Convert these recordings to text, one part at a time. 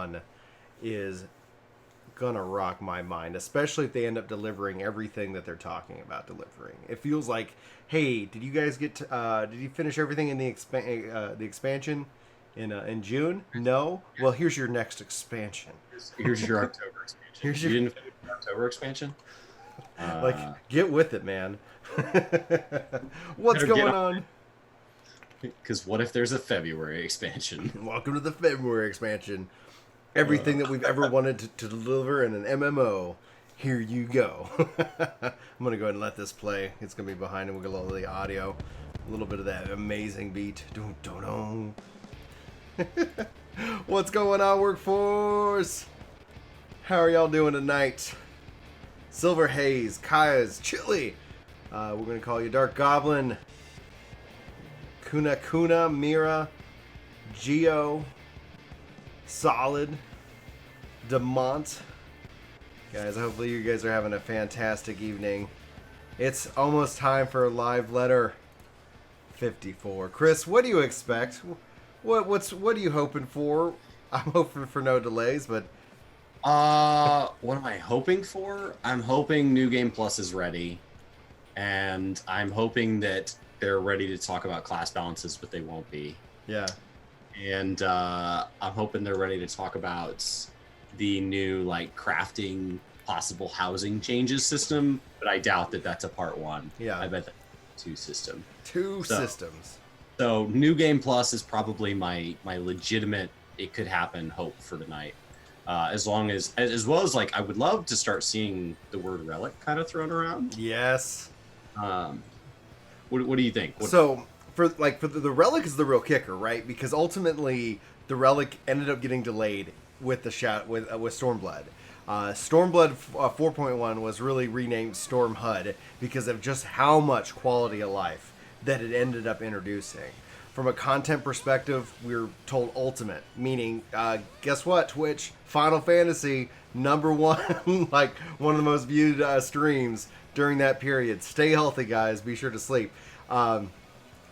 1 is gonna rock my mind, especially if they end up delivering everything that they're talking about delivering. It feels like, hey, did you guys get to, did you finish everything in the expansion in June? No? Well, here's your next expansion. Here's your October expansion. You didn't finish your October expansion? Like, get with it, man. What's going on? Because what if there's a February expansion? Welcome to the February expansion. Everything that we've ever wanted to deliver in an MMO. Here you go. I'm going to go ahead and let this play. It's going to be behind and we'll get a little of the audio. A little bit of that amazing beat. What's going on, workforce? How are y'all doing tonight? Silver Haze, Kaya's, Chili. We're going to call you Dark Goblin. Kuna, Mira, Geo, Solid, Demont. Guys, hopefully you guys are having a fantastic evening. It's almost time for live letter 54. Chris, what do you expect? What are you hoping for? I'm hoping for no delays, but what am I hoping for? I'm hoping New Game Plus is ready, and I'm hoping that they're ready to talk about class balances, but they won't be. Yeah. And I'm hoping they're ready to talk about the new crafting possible housing changes system, but I doubt that that's a part 1. Yeah. I bet that's a 2 system. Systems. So New Game Plus is probably my legitimate, it could happen hope for tonight. As well as I would love to start seeing the word relic kind of thrown around. Yes. What do you think? So for the relic is the real kicker, right? Because ultimately the relic ended up getting delayed with the with Stormblood. Stormblood 4.1 was really renamed Storm HUD because of just how much quality of life that it ended up introducing. From a content perspective, we're told ultimate, meaning, guess what, Twitch? Final Fantasy, #1, like one of the most viewed streams during that period. Stay healthy, guys. Be sure to sleep. And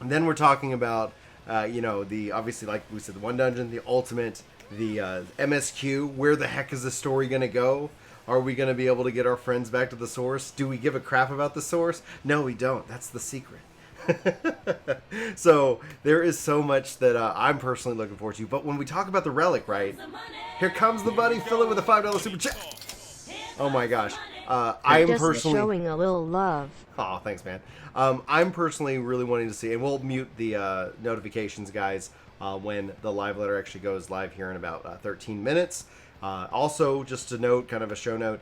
then we're talking about, obviously, like we said, the one dungeon, the ultimate, the MSQ. Where the heck is the story going to go? Are we going to be able to get our friends back to the source? Do we give a crap about the source? No, we don't. That's the secret. So there is so much that I'm personally looking forward to. But when we talk about the relic, right? Here comes the buddy. Fill it with a $5 super chat. Oh my gosh. I'm just personally showing a little love. Oh, thanks, man. I'm personally really wanting to see, and we'll mute the notifications, guys, when the live letter actually goes live here in about 13 minutes. Also, just to note, kind of a show note,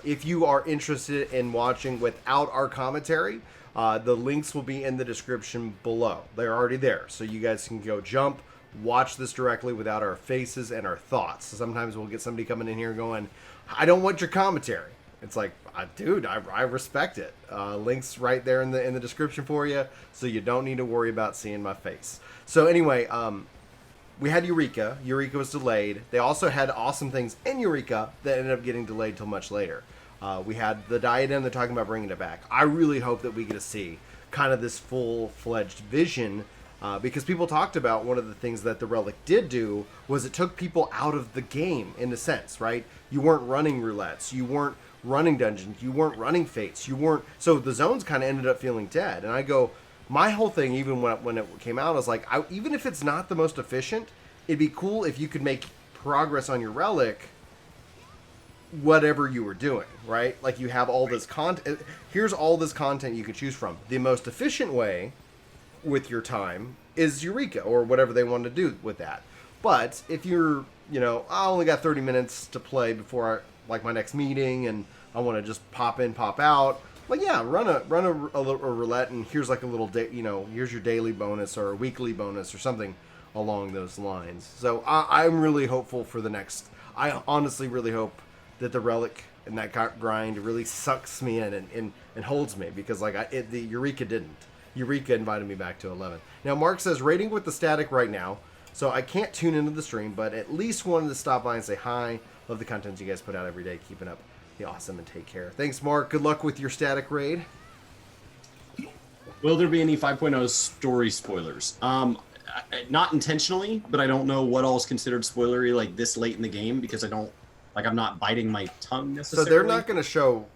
if you are interested in watching without our commentary, the links will be in the description below. They're already there, so you guys can go jump, watch this directly without our faces and our thoughts. So sometimes we'll get somebody coming in here going, I don't want your commentary. It's like, dude, I respect it. Links right there in the description for you, so you don't need to worry about seeing my face. So anyway, we had Eureka. Eureka was delayed. They also had awesome things in Eureka that ended up getting delayed till much later. We had the Diadem. They're talking about bringing it back. I really hope that we get to see kind of this full-fledged vision, because people talked about one of the things that the Relic did do was it took people out of the game, in a sense, right? You weren't running roulettes. You weren't running dungeons. You weren't running fates. You weren't. So the zones kind of ended up feeling dead. And I go, my whole thing, even when it came out, I was like, even if it's not the most efficient, it'd be cool if you could make progress on your Relic whatever you were doing, right? Like you have all this content. Here's all this content you could choose from. The most efficient way with your time is Eureka or whatever they want to do with that. But if you're, I only got 30 minutes to play before my next meeting and I want to just pop in, pop out, run a roulette and here's like a little day, here's your daily bonus or a weekly bonus or something along those lines. So I'm really hopeful for the next. I honestly really hope that the Relic and that grind really sucks me in and holds me, because the Eureka didn't. Eureka invited me back to 11. Now Mark says rating with the static right now, so I can't tune into the stream, but at least wanted to stop by and say hi. Love the content you guys put out every day. Keeping up the awesome and take care. Thanks, Mark. Good luck with your static raid. Will there be any 5.0 story spoilers? not intentionally, but I don't know what all is considered spoilery like this late in the game because I'm not biting my tongue necessarily. So they're not going to show.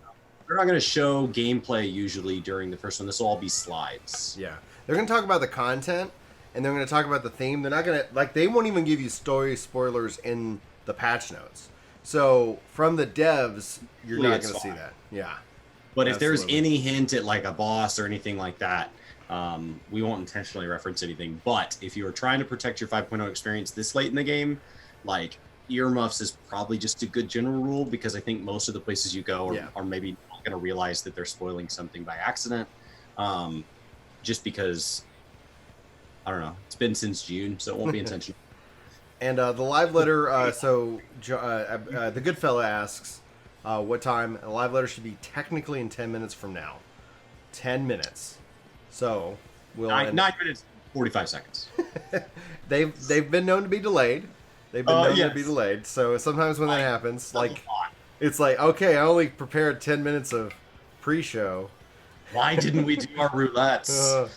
They're not going to show gameplay usually during the first one. This will all be slides. Yeah, they're going to talk about the content, and they're going to talk about the theme. They're not going to they won't even give you story spoilers in the patch notes. So from the devs, you're not going to see that. Yeah. But if Absolutely. there's any hint at like a boss or anything like that, we won't intentionally reference anything. But if you are trying to protect your 5.0 experience this late in the game, like earmuffs is probably just a good general rule because I think most of the places you go are maybe not going to realize that they're spoiling something by accident. Just because, I don't know, it's been since June, so it won't be intentional. And the live letter, the good fella asks what time. A live letter should be technically in 10 minutes from now. 10 minutes. So we'll 9 minutes, 45 seconds. They've been known to be delayed. They've been known to be delayed. So sometimes when that happens, it's like, okay, I only prepared 10 minutes of pre-show. Why didn't we do our roulettes?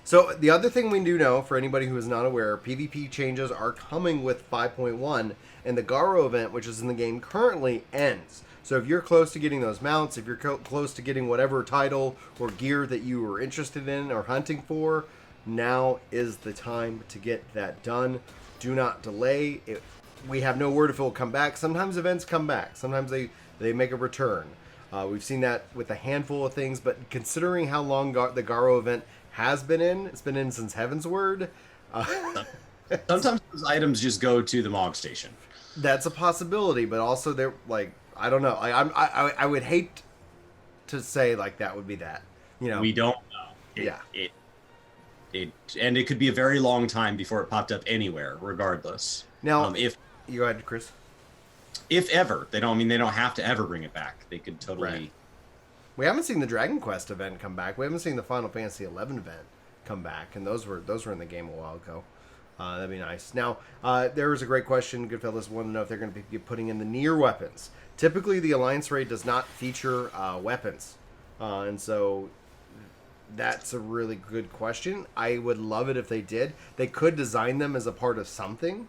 So the other thing we do know, for anybody who is not aware, PvP changes are coming with 5.1, and the Garo event, which is in the game currently, ends. So if you're close to getting those mounts, if you're close to getting whatever title or gear that you were interested in or hunting for, now is the time to get that done. Do not delay. We have no word if it will come back. Sometimes events come back. Sometimes they make a return. We've seen that with a handful of things, but considering how long the Garo event has been in, it's been in since Heaven's Word. Sometimes those items just go to the Mog station. That's a possibility, but also they're like, I don't know. I would hate to say like that would be that. You know, we don't know. And it could be a very long time before it popped up anywhere, regardless. Now, if you go ahead, Chris. If ever, they don't have to ever bring it back. They could totally. Right. We haven't seen the Dragon Quest event come back. We haven't seen the Final Fantasy XI event come back, and those were in the game a while ago. That'd be nice. Now, there was a great question. Goodfellas wanted to know if they're going to be putting in the near weapons. Typically, the Alliance raid does not feature weapons, and so that's a really good question. I would love it if they did. They could design them as a part of something,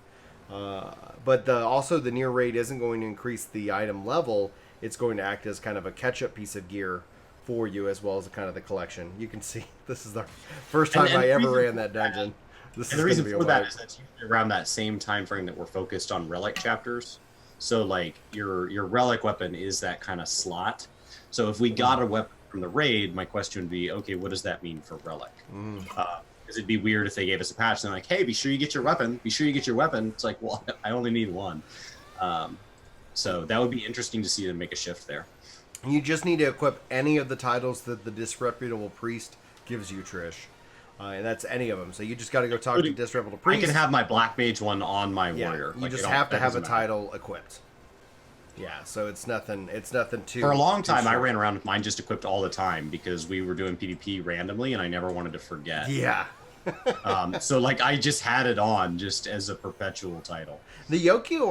but also the near raid isn't going to increase the item level. It's going to act as kind of a catch-up piece of gear for you, as well as a kind of the collection. You can see this is the first time I ever ran that dungeon. And the reason for that is that's usually around that same time frame that we're focused on relic chapters. So like your relic weapon is that kind of slot. So if we got a weapon from the raid, my question would be, okay, what does that mean for relic? Because it'd be weird if they gave us a patch and they're like, hey, be sure you get your weapon. Be sure you get your weapon. It's like, well, I only need one. So that would be interesting to see them make a shift there. You just need to equip any of the titles that the Disreputable Priest gives you, Trish. And that's any of them. So you just got to go talk to Disreputable Priest. I can have my Black Mage one on my warrior. You just have to have a title equipped. Yeah, so it's nothing too... For a long time, I ran around with mine just equipped all the time because we were doing PvP randomly and I never wanted to forget. Yeah. So like I just had it on just as a perpetual title. The Yokai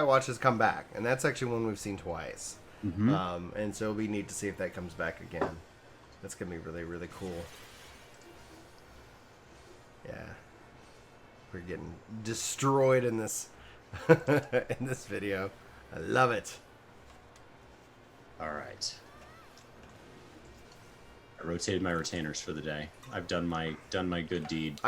Watch has come back, and that's actually one we've seen twice. Mm-hmm. And so it'll be neat to see if that comes back again. That's gonna be really, really cool. Yeah, we're getting destroyed in this in this video. I love it. All right. I rotated my retainers for the day. I've done my good deed.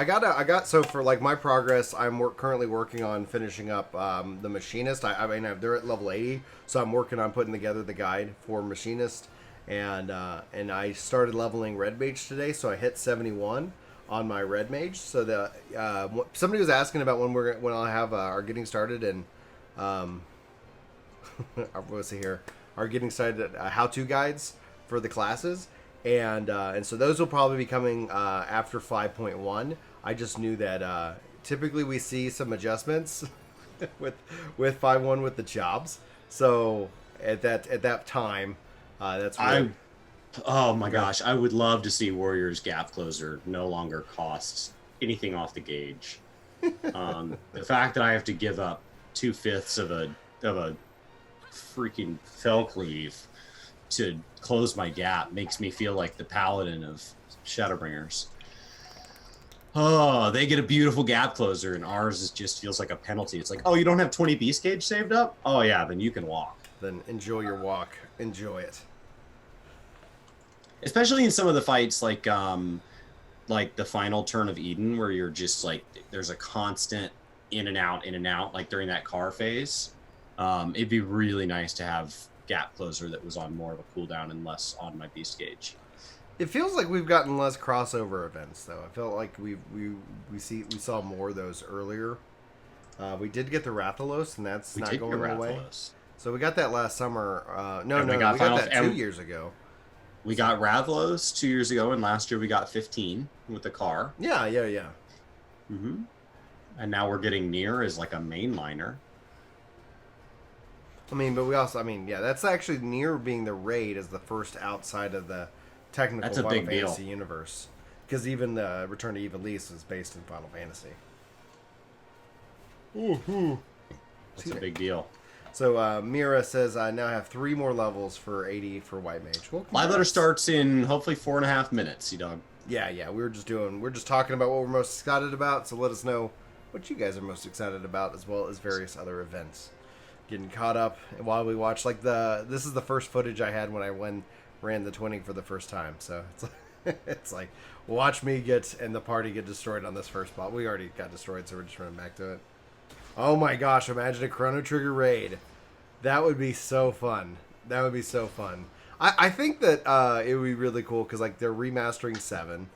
So for like my progress, I'm currently working on finishing up the Machinist. I mean they're at level 80, so I'm working on putting together the guide for Machinist, and I started leveling Red Mage today, so I hit 71 on my Red Mage. So the somebody was asking about when I'll have our getting started and what's it here? Our getting started how-to guides for the classes. And so those will probably be coming after 5.1. I just knew that typically we see some adjustments with 5.1 with the jobs. So at that time, that's what oh my gosh, I would love to see Warrior's Gap Closer no longer costs anything off the gauge. The fact that I have to give up 2/5 of a freaking fell cleave to close my gap makes me feel like the paladin of Shadowbringers. Oh, they get a beautiful gap closer, and ours just feels like a penalty. It's like, oh, you don't have 20 beast gauge saved up? Oh yeah, then you can walk. Then enjoy your walk. Enjoy it. Especially in some of the fights, like the final turn of Eden, where you're just like, there's a constant in and out, like during that car phase. It'd be really nice to have gap closer that was on more of a cooldown and less on my beast gauge. It feels like we've gotten less crossover events, though. I felt like we saw more of those earlier. We did get the Rathalos, and that's not going away. So we got that last summer. We got that 2 years ago. We got Rathalos 2 years ago, and last year we got 15 with the car. Yeah. Mm-hmm. And now we're getting near as like a mainliner. I mean, but we also, that's actually near being the raid as the first outside of the technical Final Fantasy universe. Because even the Return to Ivalice was based in Final Fantasy. That's a big deal. So Mira says, I now have 3 more levels for 80 for White Mage. Well, Live letter starts in hopefully 4.5 minutes, Sea-Dog. Yeah. We're just talking about what we're most excited about. So let us know what you guys are most excited about, as well as various other events. Getting caught up while we watch, this is the first footage I had when I ran the twinning for the first time. So it's like, watch me and the party get destroyed on this first spot. We already got destroyed, so we're just running back to it. Oh my gosh, imagine a Chrono Trigger raid. That would be so fun. I think that it would be really cool because they're remastering 7.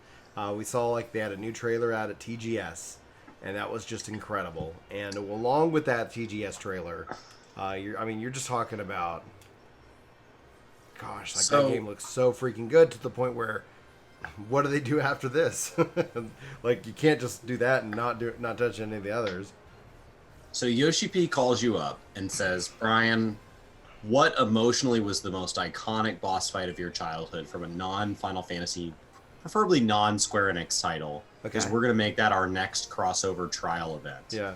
We saw they had a new trailer out at TGS, and that was just incredible. And along with that TGS trailer, you're just talking about, gosh, that game looks so freaking good to the point where, what do they do after this? You can't just do that and not touch any of the others. So Yoshi P calls you up and says, Brian, what emotionally was the most iconic boss fight of your childhood from a non-Final Fantasy, preferably non-Square Enix title? Because we're going to make that our next crossover trial event. Yeah.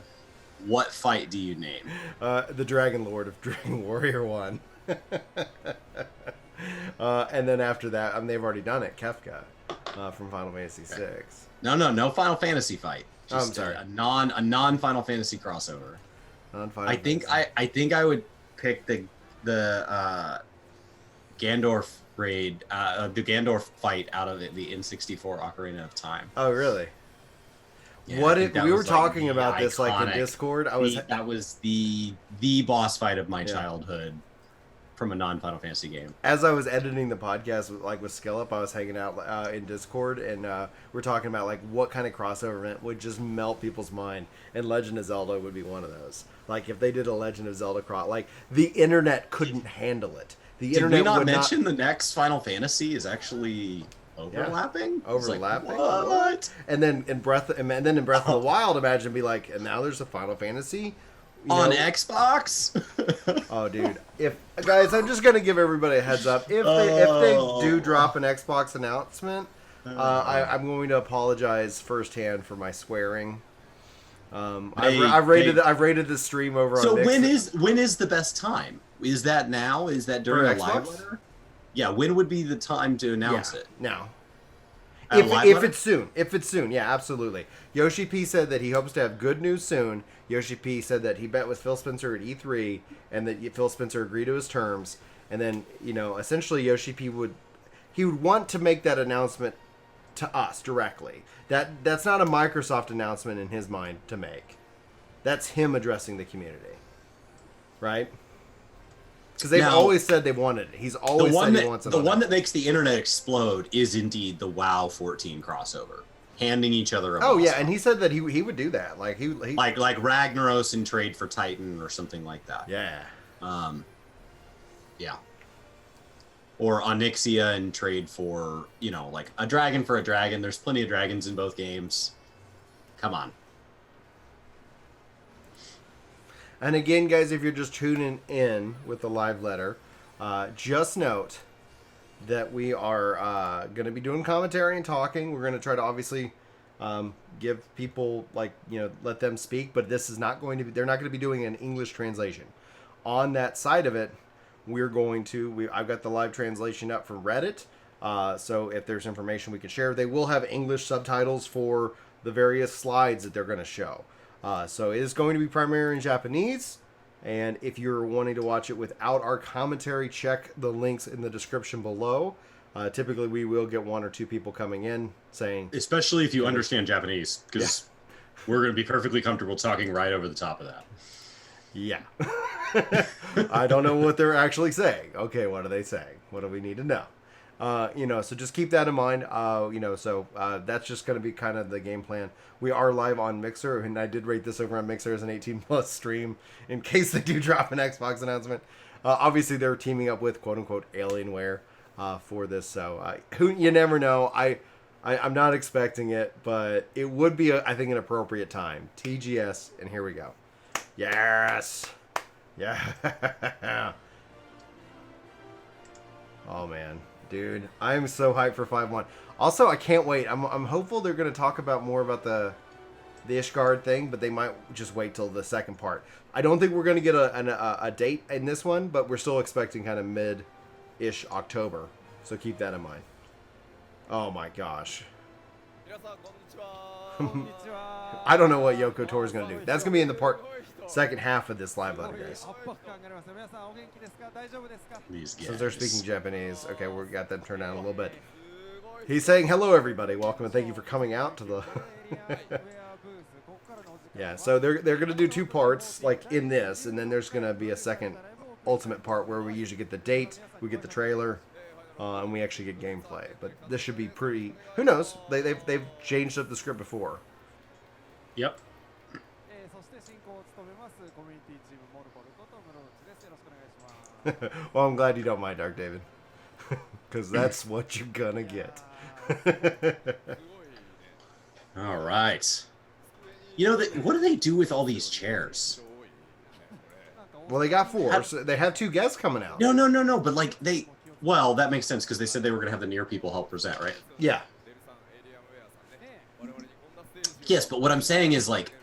What fight do you name? The Dragon Lord of Dragon Warrior 1. And then after that, they've already done it, Kefka from Final Fantasy VI. No Final Fantasy fight. I'm sorry. A non Final Fantasy crossover. Non-Final I think I would pick the Gandorf raid, the Gandorf fight out of the N64 Ocarina of Time. Oh really? Yeah, what if we were talking about this in Discord? That was the boss fight of my childhood from a non-Final Fantasy game. As I was editing the podcast with Skillup, I was hanging out in Discord, and we're talking about what kind of crossover event would just melt people's mind, and Legend of Zelda would be one of those. If they did a Legend of Zelda the internet couldn't handle it. The internet we not would mention the next Final Fantasy is actually overlapping? Yeah. Overlapping. What? And then in Breath of the Wild, imagine and now there's a Final Fantasy on Xbox. Oh, dude! Guys, I'm just gonna give everybody a heads up. If they do drop an Xbox announcement, I'm going to apologize firsthand for my swearing. I've rated the stream over. So on when is the best time? Is that now? Is that during a live letter? Yeah, when would be the time to announce it? Now. If it's soon, yeah, absolutely. Yoshi P said that he hopes to have good news soon. Yoshi P said that he met with Phil Spencer at E3 and that Phil Spencer agreed to his terms. And then, essentially Yoshi P would want to make that announcement to us directly. That's not a Microsoft announcement in his mind to make. That's him addressing the community. Right? Because they've always said they wanted it. He's always said he wants it. The one that makes the internet explode is indeed the WoW 14 crossover, handing each other a boss yeah, and he said that he would do that. Like Ragnaros in trade for Titan or something like that. Yeah. Yeah. Or Onyxia in trade for, a dragon for a dragon. There's plenty of dragons in both games. Come on. And again, guys, if you're just tuning in with the live letter, just note that we are going to be doing commentary and talking. We're going to try to obviously give people, let them speak, but this is not going to be, they're not going to be doing an English translation. On that side of it, I've got the live translation up from Reddit. So if there's information we can share, they will have English subtitles for the various slides that they're going to show. So it is going to be primarily in Japanese. And if you're wanting to watch it without our commentary, check the links in the description below. Typically, we will get 1 or 2 people coming in saying... Especially if you understand Japanese, because we're going to be perfectly comfortable talking right over the top of that. Yeah. I don't know what they're actually saying. Okay, what are they saying? What do we need to know? So just keep that in mind. That's just going to be kind of the game plan. We are live on Mixer, and I did rate this over on Mixer as an 18+ stream in case they do drop an Xbox announcement. Obviously, they're teaming up with quote-unquote Alienware for this, so you never know. I'm not expecting it, but it would be, I think, an appropriate time. TGS, and here we go. Yes! Yeah! Oh, man. Dude, I'm so hyped for 5.1. Also, I can't wait. I'm hopeful they're going to talk about more about the Ishgard thing, but they might just wait till the second part. I don't think we're going to get a date in this one, but we're still expecting kind of mid-ish October. So keep that in mind. Oh my gosh. I don't know what Yoko Tor is going to do. That's going to be in the second half of this live letter, guys. Since they're speaking Japanese, okay, we got them turned down a little bit. He's saying, hello, everybody. Welcome, and thank you for coming out to the... Yeah, so they're going to do 2 parts, like, in this, and then there's going to be a second ultimate part where we usually get the date, we get the trailer, and we actually get gameplay. But this should be pretty... Who knows? They've changed up the script before. Yep. Well, I'm glad you don't mind, Dark David. Because that's what you're gonna get. All right. You know, what do they do with all these chairs? Well, they got 4. So they have 2 guests coming out. No. But, like, well, that makes sense, because they said they were going to have the near people help present, right? Yeah. Yes, but what I'm saying is, like,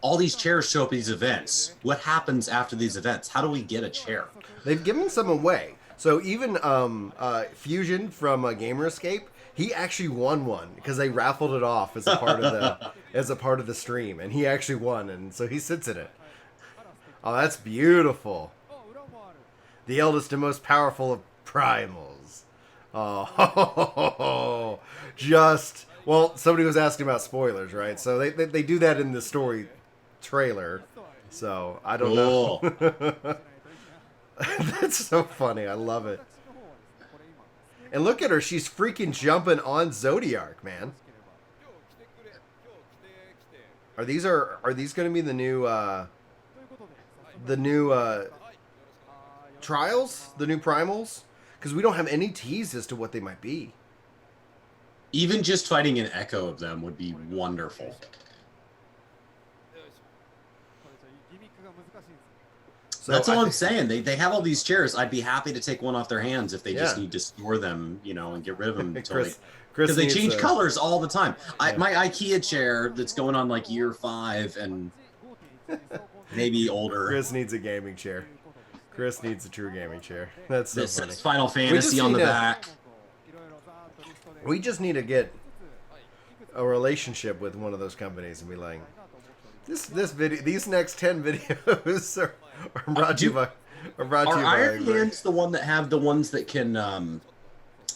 all these chairs show up at these events. What happens after these events? How do we get a chair? They've given some away. So even Fusion from Gamer Escape, he actually won one because they raffled it off as a part of the stream, and he actually won, and so he sits in it. Oh, that's beautiful. The eldest and most powerful of primals. Oh, well, somebody was asking about spoilers, right? So they do that in the story trailer. So I don't know. That's so funny. I love it. And look at her. She's freaking jumping on Zodiark, man. Are these going to be the new trials? The new primals? Because we don't have any tease as to what they might be. Even just fighting an echo of them would be wonderful. So that's all I'm saying. They have all these chairs. I'd be happy to take one off their hands if they just need to store them, and get rid of them. Because they change colors all the time. My IKEA chair that's going on like year 5 and maybe older. Chris needs a gaming chair. Chris needs a true gaming chair. That's so funny. Says Final Fantasy on the back. We just need to get a relationship with one of those companies and be like, these next 10 videos are brought to you by. Are Iron Hands the one that have the ones that can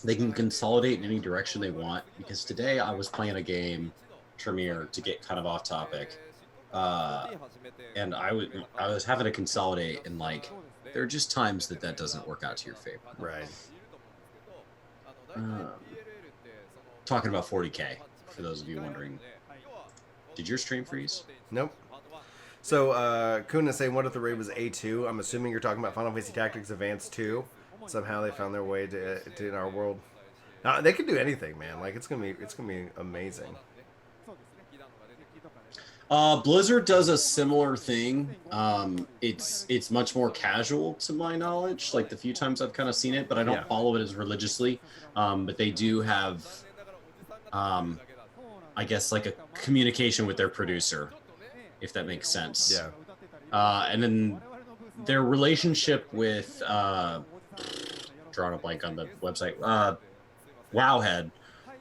they can consolidate in any direction they want? Because today I was playing a game, Tremere, to get kind of off topic, and I was having to consolidate, and like there are just times that doesn't work out to your favor. Right. Talking about 40K, for those of you wondering. Did your stream freeze? Nope. So, Kuna saying, what if the raid was A2? I'm assuming you're talking about Final Fantasy Tactics Advance 2. Somehow they found their way to in our world. They can do anything, man. Like, it's gonna be amazing. Blizzard does a similar thing. It's much more casual to my knowledge, like the few times I've kind of seen it, but I don't follow it as religiously. But they do have, I guess, like a communication with their producer, if that makes sense. Yeah. And then their relationship with drawing a blank on the website. Wowhead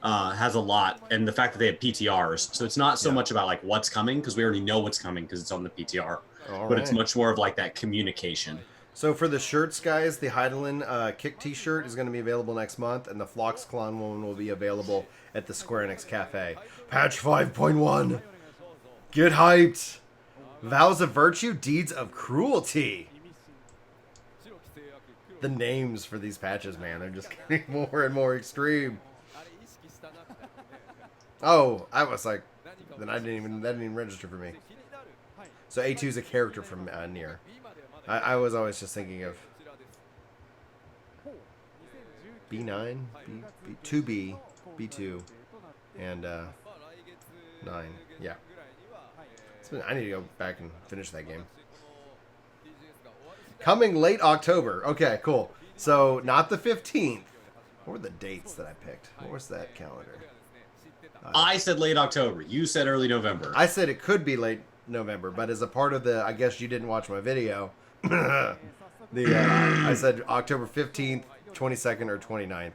has a lot, and the fact that they have PTRs, so it's not so much about like what's coming because we already know what's coming because it's on the PTR, but it's much more of like that communication. So for the shirts, guys, the Heidelin Kick T-shirt is going to be available next month, and the Floxclon one will be available at the Square Enix Cafe. Patch 5.1. Get hyped. Vows of Virtue, Deeds of Cruelty. The names for these patches, man, they're just getting more and more extreme. Oh, I was like, then that didn't even register for me. So A2 is a character from Nier. I was always just thinking of B9, B 2B, B2, and 9. Yeah. I need to go back and finish that game. Coming late October. Okay, cool. So, not the 15th. What were the dates that I picked? What was that calendar? I said late October. You said early November. I said it could be late November, but as a part of the, I guess you didn't watch my video, I said October 15th, 22nd, or 29th.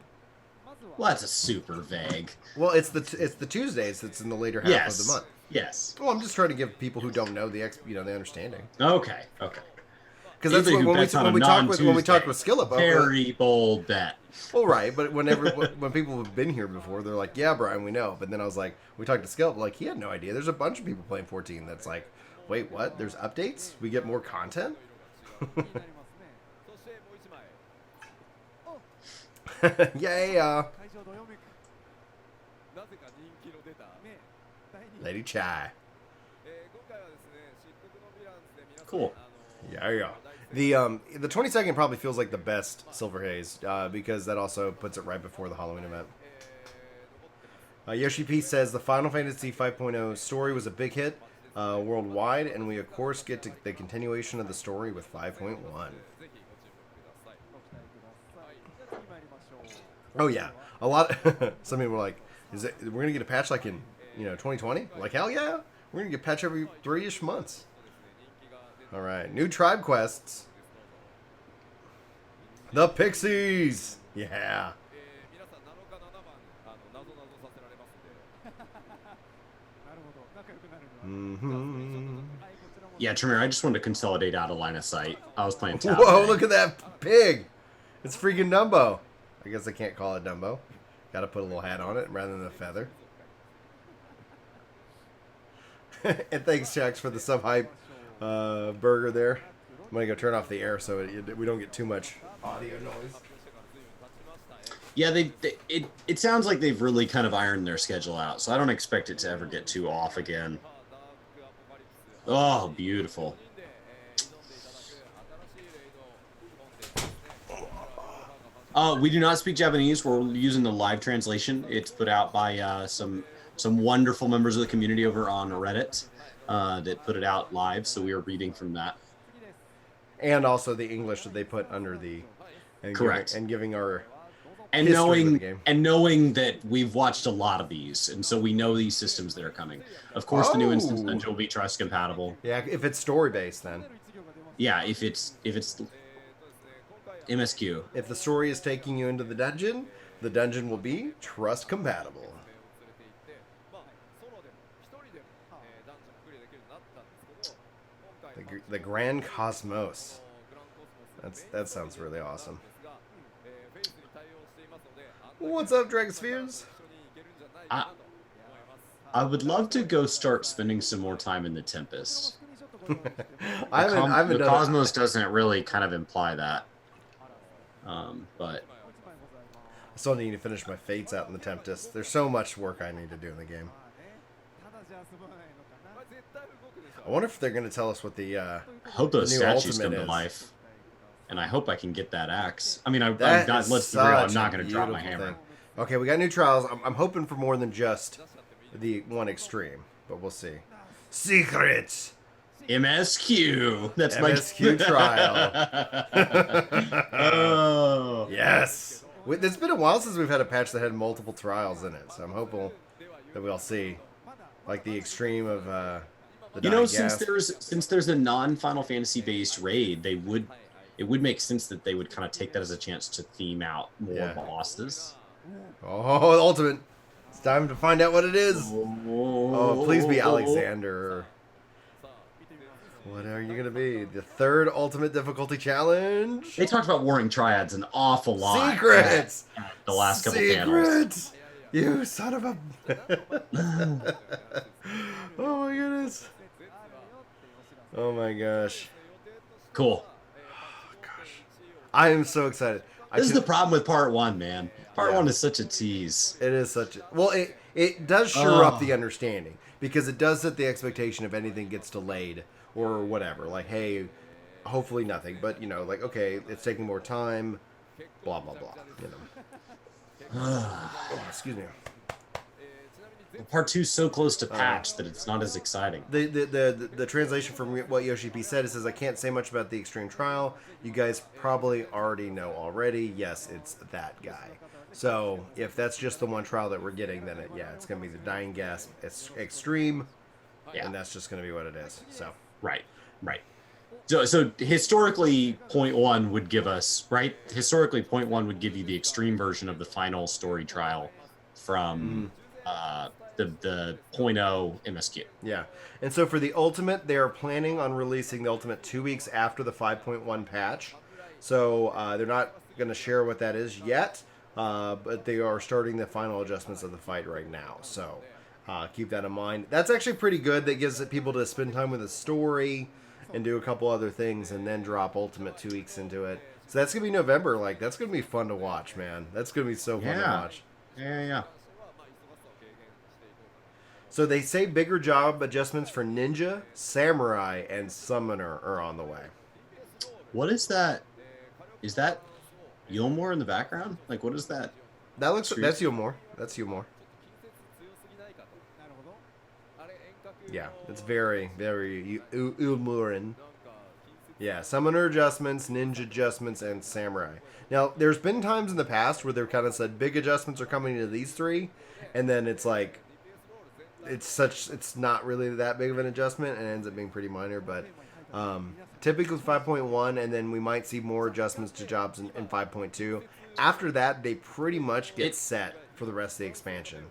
Well, that's a super vague. Well, it's the Tuesdays that's in the later half of the month. Yes. Well, I'm just trying to give people who don't know the understanding. Okay. Because that's when we talked with Skillip. Very bold bet. Well, right, but when people have been here before, they're like, "Yeah, Brian, we know." But then I was like, we talked to Skillip, like he had no idea. There's a bunch of people playing 14 that's like, "Wait, what? There's updates? We get more content?" Yeah. Lady Chai. Cool. Yeah. The 22nd probably feels like the best Silver Haze because that also puts it right before the Halloween event. Yoshi P says the Final Fantasy 5.0 story was a big hit worldwide, and we of course get to the continuation of the story with 5.1. Oh yeah, a lot. Some people were like, "Is it? We're gonna get a patch like in 2020?" Like hell yeah, we're gonna get a patch every 3-ish months. All right, new tribe quests. The Pixies. Yeah. Mm-hmm. Yeah, Tremere, I just wanted to consolidate out of line of sight. I was playing Tao. Whoa, look at that pig. It's freaking Dumbo. I guess I can't call it Dumbo. Got to put a little hat on it rather than a feather. And thanks, Jax, for the sub-hype burger there. I'm going to go turn off the air so we don't get too much audio noise. Yeah, it sounds like they've really kind of ironed their schedule out, so I don't expect it to ever get too off again. Oh, beautiful. We do not speak Japanese. We're using the live translation. It's put out by some wonderful members of the community over on Reddit that put it out live, so we are reading from that. And also the English that they put under the... Correct. Giving our... And knowing that we've watched a lot of these, and so we know these systems that are coming. Of course, the new Instance Dungeon will be trust compatible. Yeah, if it's story based, then. Yeah, if it's MSQ. If the story is taking you into the dungeon will be trust compatible. The Grand Cosmos. That sounds really awesome. What's up, Dragospheres? I would love to go start spending some more time in the Tempest. The Cosmos doesn't really kind of imply that. But I still need to finish my fates out in the Tempest. There's so much work I need to do in the game. I wonder if they're going to tell us what the I hope those statues come to life. And I hope I can get that axe. I mean, let's be real, I'm not going to drop my hammer. Thing. Okay, we got new trials. I'm hoping for more than just the one extreme, but we'll see. Secrets! MSQ! That's MSQ trial. Oh. Yes! It's been a while since we've had a patch that had multiple trials in it, so I'm hopeful that we'll see. Like the extreme of the since there's a non-Final Fantasy based raid, they would it would make sense that they would kind of take that as a chance to theme out more Yeah. bosses. Oh, the ultimate. It's time to find out what it is. Oh, please be Alexander. What are you going to be? The third ultimate difficulty challenge? They talked about warring triads an awful lot. Secrets! At the last couple panels. Secrets! You son of a... Oh my goodness. Oh my gosh. Cool. Oh gosh. I am so excited. This is the problem with part 1, man. Part 1 is such a tease. It is such a... Well, it does shore up the understanding. Because it does set the expectation if anything gets delayed or whatever. Like, hey, hopefully nothing. But, you know, like, okay, it's taking more time. Blah, blah, blah. You know. Oh, excuse me. Part 2 is so close to patch that it's not as exciting. The translation from what Yoshi said, it says, I can't say much about the extreme trial. You guys probably already know already. Yes, it's that guy. So if that's just the one trial that we're getting, then it's going to be the Dying Gasp. It's extreme, and that's just going to be what it is. So right. So historically, point 1 would give us Historically, point 1 would give you the extreme version of the final story trial from the 0.0 MSQ. Yeah, and so for the ultimate, they are planning on releasing the ultimate 2 weeks after the 5.1 patch. So they're not going to share what that is yet. But they are starting the final adjustments of the fight right now. So keep that in mind. That's actually pretty good. That gives people to spend time with the story and do a couple other things and then drop Ultimate 2 weeks into it. So that's going to be November. Like, that's going to be fun to watch, man. That's going to be so fun to watch. Yeah. So they say bigger job adjustments for Ninja, Samurai, and Summoner are on the way. What is that? Is that Yulmore in the background? Like, what is that? That's Yulmore. That's Yulmore. Yeah, it's very, very Yulmorean. Yeah, Summoner adjustments, Ninja adjustments, and Samurai. Now, there's been times in the past where they've kind of said big adjustments are coming to these three, and then it's like, it's not really that big of an adjustment, and it ends up being pretty minor, but typically 5.1, and then we might see more adjustments to jobs in 5.2. After that, they pretty much get set for the rest of the expansion.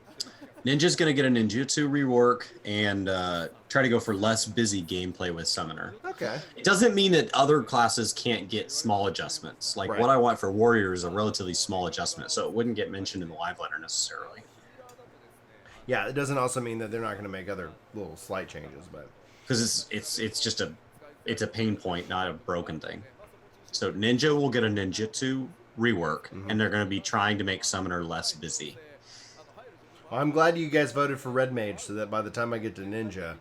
Ninja's going to get a ninjutsu rework and try to go for less busy gameplay with Summoner. Okay. It doesn't mean that other classes can't get small adjustments. Like, what I want for Warrior is a relatively small adjustment, so it wouldn't get mentioned in the live letter necessarily. Yeah, it doesn't also mean that they're not going to make other little slight changes, but because it's just a pain point, not a broken thing. So Ninja will get a ninjutsu rework, and they're going to be trying to make Summoner less busy. Well, I'm glad you guys voted for Red Mage, so that by the time I get to Ninja,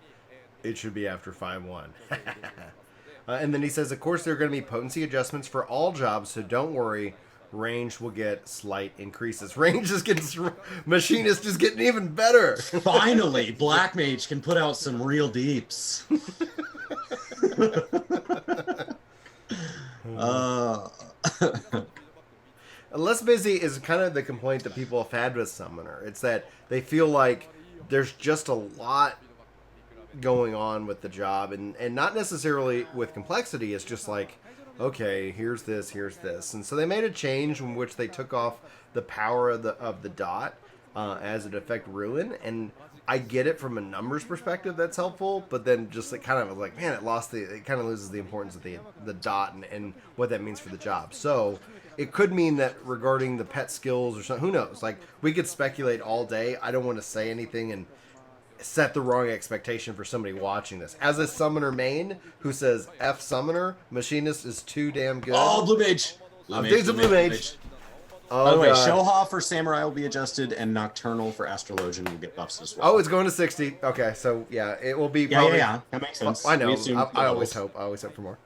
it should be after 5.1. And then he says, of course, there are going to be potency adjustments for all jobs, so don't worry. Range will get slight increases. Range is getting... Machinist is getting even better. Finally, Black Mage can put out some real deeps. Less busy is kind of the complaint that people have had with Summoner. It's that they feel like there's just a lot going on with the job, and not necessarily with complexity. It's just like, okay, here's this. And so they made a change in which they took off the power of the dot as it affect ruin, and I get it from a numbers perspective, that's helpful, but then just it kind of like, man, it kind of loses the importance of the dot and what that means for the job. So it could mean that regarding the pet skills or something, who knows? Like, we could speculate all day. I don't want to say anything and set the wrong expectation for somebody watching this. As a Summoner main who says F Summoner, Machinist is too damn good. Oh, Blue Mage. Blue Mage. Oh, by the way, Shoha for Samurai will be adjusted, and Nocturnal for Astrologian will get buffs as well. Oh, it's going to 60. Okay, so yeah, it will be probably... Yeah, that makes sense. I know. I always hope for more.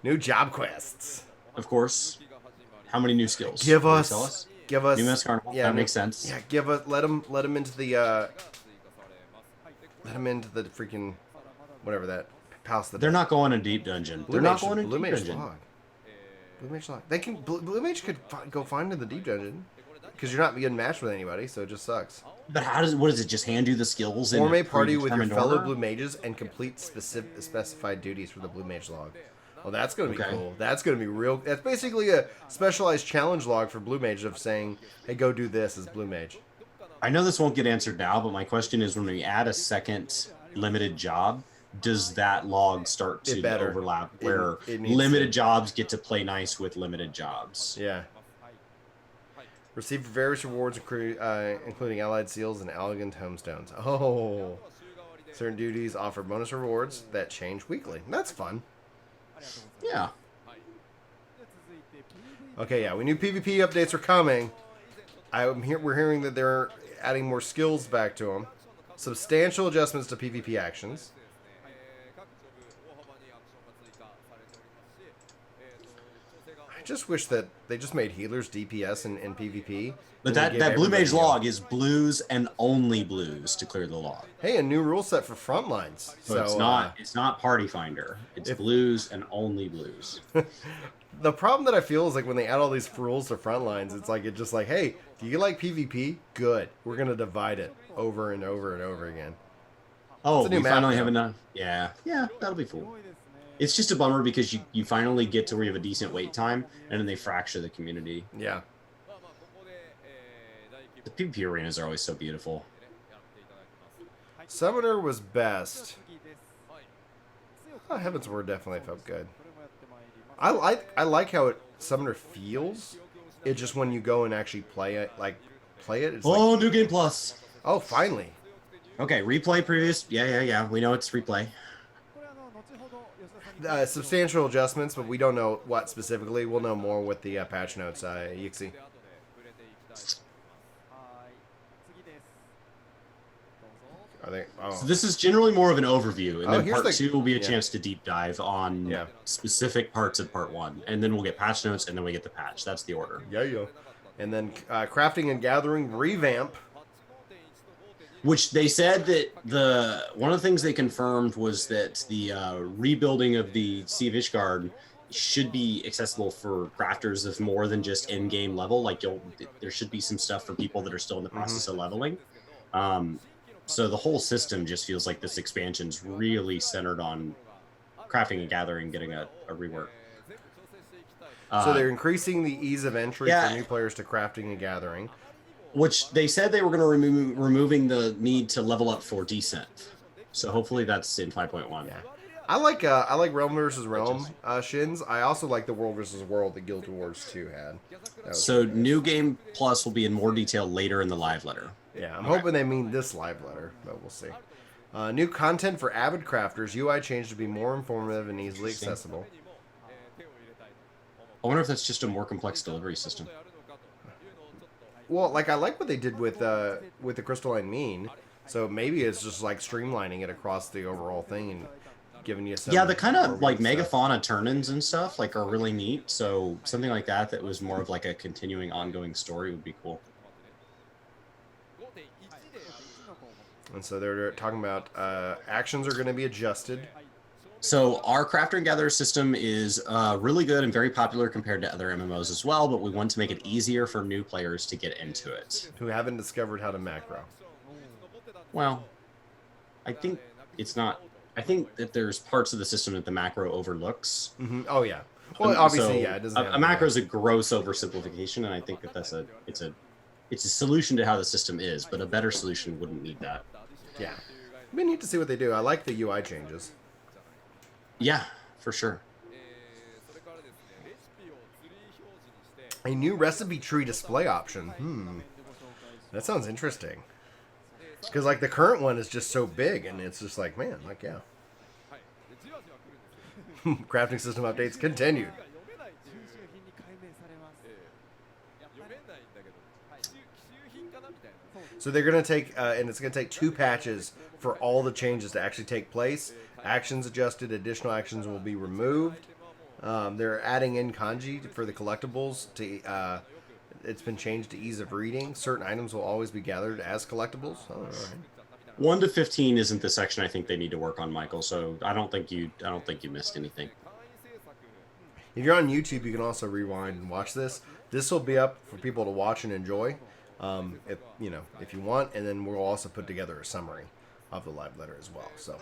New job quests. Of course. How many new skills? Give us. New Mask Carnival. Yeah, that makes sense. Yeah, let them into the freaking whatever that palace. They're not going to deep dungeon. They're not going to deep dungeon. Blue Mage log. They can. Blue Mage could go find in the deep dungeon because you're not getting matched with anybody, so it just sucks. But what does it just hand you the skills? Form a party with your fellow Blue Mages and complete specified duties for the Blue Mage log. Oh, that's going to be Okay. cool. That's going to be real. That's basically a specialized challenge log for Blue Mage of saying, hey, go do this as Blue Mage. I know this won't get answered now, but my question is, when we add a second limited job, does that log start It to better. overlap where It needs limited to. jobs get to play nice with limited jobs? Yeah. Receive various rewards, including allied seals and elegant tomestones. Oh. Certain duties offer bonus rewards that change weekly. That's fun. Yeah. Okay, yeah, we knew PvP updates were coming. We're hearing that they're adding more skills back to them. Substantial adjustments to PvP actions. I just wish that they just made healers DPS in PvP. But that Blue Mage log is blues and only blues to clear the log. Hey, a new rule set for frontlines. So it's not Party Finder. It's blues and only blues. The problem that I feel is like when they add all these rules to frontlines, it's like hey, do you like PvP? Good. We're gonna divide it over and over and over again. Oh, we finally have enough. Yeah, that'll be cool. It's just a bummer because you finally get to where you have a decent wait time, and then they fracture the community. Yeah. The PvP arenas are always so beautiful. Summoner was best. Oh, Heaven's Word definitely felt good. I like how Summoner feels. It just when you go and actually play it, it's like, New Game Plus. oh, finally. Okay, replay previous. Yeah. We know it's replay. Substantial adjustments, but we don't know what specifically. We'll know more with the patch notes, Yixi. So this is generally more of an overview, and then part 2 will be a yeah. chance to deep dive on specific parts of part 1, and then we'll get patch notes, and then we get the patch. That's the order. Yeah. And then crafting and gathering revamp. Which they said that one of the things they confirmed was that the rebuilding of the Sea of Ishgard should be accessible for crafters of more than just in-game level. Like there should be some stuff for people that are still in the process of leveling. So the whole system just feels like this expansion's really centered on crafting and gathering, getting a rework. So they're increasing the ease of entry for new players to crafting and gathering. Which they said they were going to removing the need to level up for descent. So hopefully that's in 5.1. Yeah. I like Realm versus Realm shins. I also like the World versus World that Guild Wars 2 had. So New Game Plus will be in more detail later in the live letter. Yeah, I'm hoping they mean this live letter, but we'll see. New content for avid crafters. UI changed to be more informative and easily accessible. I wonder if that's just a more complex delivery system. Well, I like what they did with the Crystalline Mean. So maybe it's just like streamlining it across the overall thing and giving you some. Yeah, the kind of like megafauna turn-ins and stuff are really neat. So something like that was more of like a continuing, ongoing story would be cool. And so they're talking about actions are going to be adjusted. So our Crafter and Gatherer system is really good and very popular compared to other MMOs as well, but we want to make it easier for new players to get into it. Who haven't discovered how to macro. Well, I think it's not... I think that there's parts of the system that the macro overlooks. Mm-hmm. Oh, yeah. Well, obviously, yeah. It doesn't a macro is a gross oversimplification, and I think that it's a solution to how the system is, but a better solution wouldn't need that. Yeah. We need to see what they do. I like the UI changes. Yeah, for sure. A new recipe tree display option. That sounds interesting. Because the current one is just so big, and it's just man, yeah. Crafting system updates continued. So they're going to take, and it's going to take 2 patches for all the changes to actually take place. Actions adjusted, additional actions will be removed. They're adding in kanji for the collectibles. It's been changed to ease of reading. Certain items will always be gathered as collectibles. Oh, all right. 1 to 15 isn't the section I think they need to work on, Michael. So I don't think you missed anything. If you're on YouTube, you can also rewind and watch this. This will be up for people to watch and enjoy, if you want. And then we'll also put together a summary of the live letter as well. So.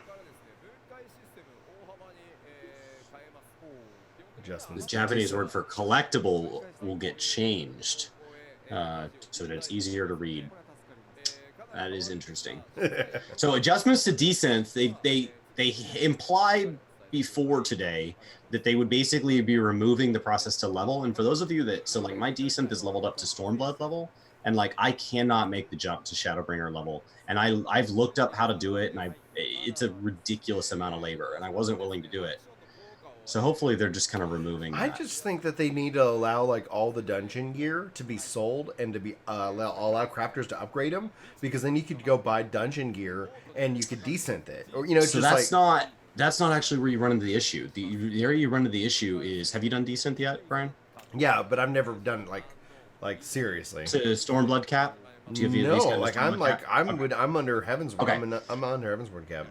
Adjustments. The Japanese word for collectible will get changed so that it's easier to read. That is interesting. So adjustments to descent, they implied before today that they would basically be removing the process to level. And for those of you that, so like my descent is leveled up to Stormblood level, and like I cannot make the jump to Shadowbringer level. And I've looked up how to do it, and it's a ridiculous amount of labor, and I wasn't willing to do it. So hopefully they're just kind of removing I that. just think that they need to allow like all the dungeon gear to be sold and to be allow crafters to upgrade them, because then you could go buy dungeon gear and you could descent it, or you know, So just that's not actually where you run into the issue. The area you run into the issue is, have you done descent yet, Brian? yeah, but I've never done like seriously. To Stormblood cap? Do you No, at least got a like Stormblood cap? I'm under Heaven's Word. Okay. I'm under Heaven's Word cap.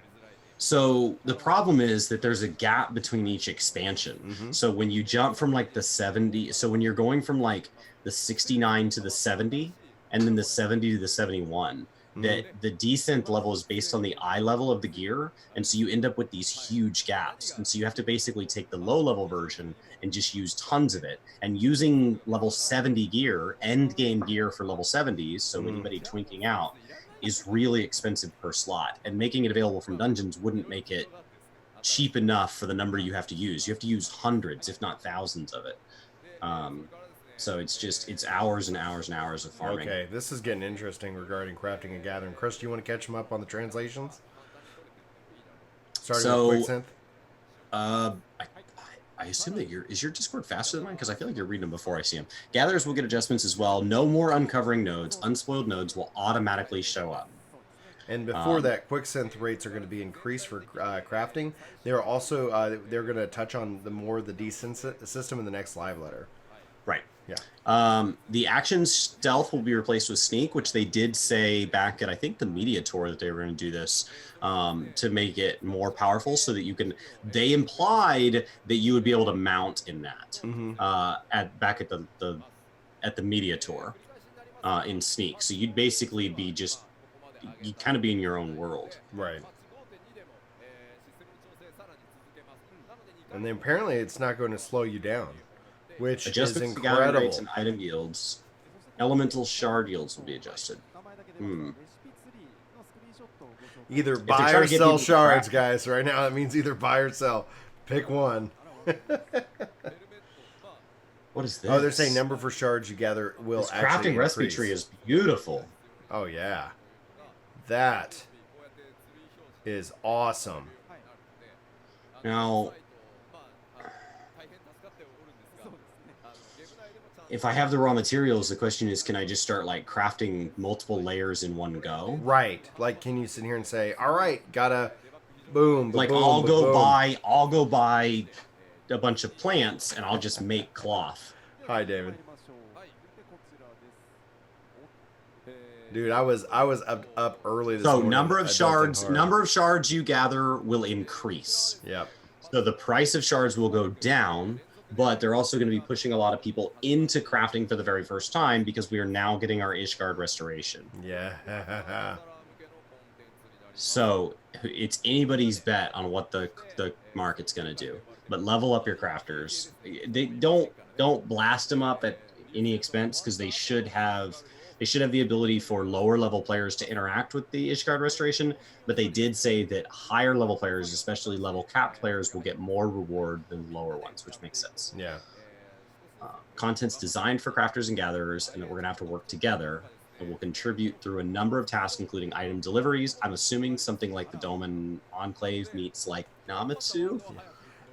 So the problem is that there's a gap between each expansion. Mm-hmm. So when you jump from like the 70, so when you're going from like the 69 to the 70, and then the 70 to the 71, that the descent level is based on the eye level of the gear, and so you end up with these huge gaps, and so you have to basically take the low level version and just use tons of it. And using level 70 gear, end game gear for level 70s, so anybody twinking out, is really expensive per slot, and making it available from dungeons wouldn't make it cheap enough for the number you have to use. You have to use hundreds, if not thousands of it. So it's hours and hours and hours of farming. Okay, this is getting interesting regarding crafting and gathering. Chris, do you want to catch him up on the translations? Starting with QuickSynth? I assume that is your Discord faster than mine? Because I feel like you're reading them before I see them. Gatherers will get adjustments as well. No more uncovering nodes. Unspoiled nodes will automatically show up. And before that, QuickSynth rates are going to be increased for crafting. They're also they're going to touch on the descent system in the next live letter. Right. Yeah. The action stealth will be replaced with sneak, which they did say back at, I think, the media tour that they were going to do this to make it more powerful, so that you can. They implied that you would be able to mount in that back at the media tour in sneak. So you'd basically be you'd kind of be in your own world. Right. And then apparently it's not going to slow you down, which is incredible. Rates and item yields. Elemental shard yields will be adjusted. Either buy or sell shards, guys. Right now, that means either buy or sell. Pick one. What is this? Oh, they're saying number for shards you gather will this actually crafting recipe tree is beautiful. Oh, yeah. That is awesome. Now, if I have the raw materials, the question is, can I just start like crafting multiple layers in one go? Right. Like, can you sit here and say, all right, gotta boom, like boom, I'll go boom. buy a bunch of plants and I'll just make cloth. Hi, David. Dude, I was up early this morning. So number of shards you gather will increase. Yep. So the price of shards will go down, but they're also going to be pushing a lot of people into crafting for the very first time, because we are now getting our Ishgard restoration. Yeah. So it's anybody's bet on what the market's going to do. But level up your crafters. They don't blast them up at any expense, because they should have the ability for lower level players to interact with the Ishgard restoration, but they did say that higher level players, especially level capped players, will get more reward than lower ones, which makes sense. Yeah. Content's designed for crafters and gatherers, and that we're going to have to work together, and will contribute through a number of tasks, including item deliveries. I'm assuming something like the Doman Enclave meets like Namatsu.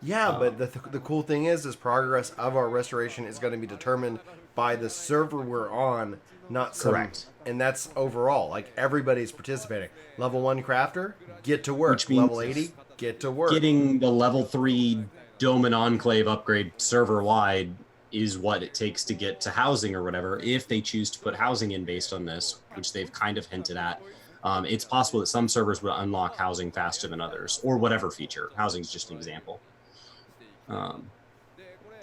Yeah, but the cool thing is progress of our restoration is going to be determined by the server we're on, not some. Correct. And that's overall. Like, everybody's participating. Level 1 crafter, get to work. Which means level 80, get to work. Getting the level 3 Doman Enclave upgrade server-wide is what it takes to get to housing or whatever, if they choose to put housing in based on this, which they've kind of hinted at. It's possible that some servers would unlock housing faster than others, or whatever feature. Housing is just an example.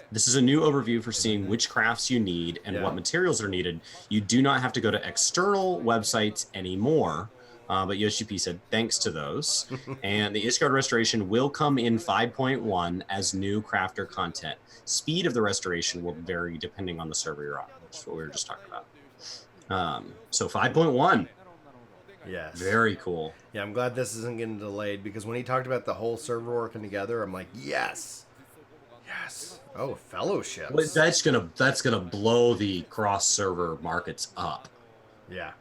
This is a new overview for seeing which crafts you need and what materials are needed. You do not have to go to external websites anymore But Yoshi said, thanks to those. And the Ishgard restoration will come in 5.1 as new crafter content. Speed of the restoration will vary depending on the server you're on, which is what we were just talking about. So 5.1. Yes. Very cool. Yeah, I'm glad this isn't getting delayed, because when he talked about the whole server working together, I'm like, yes. Yes. Oh, fellowships. But that's gonna blow the cross server markets up. Yeah.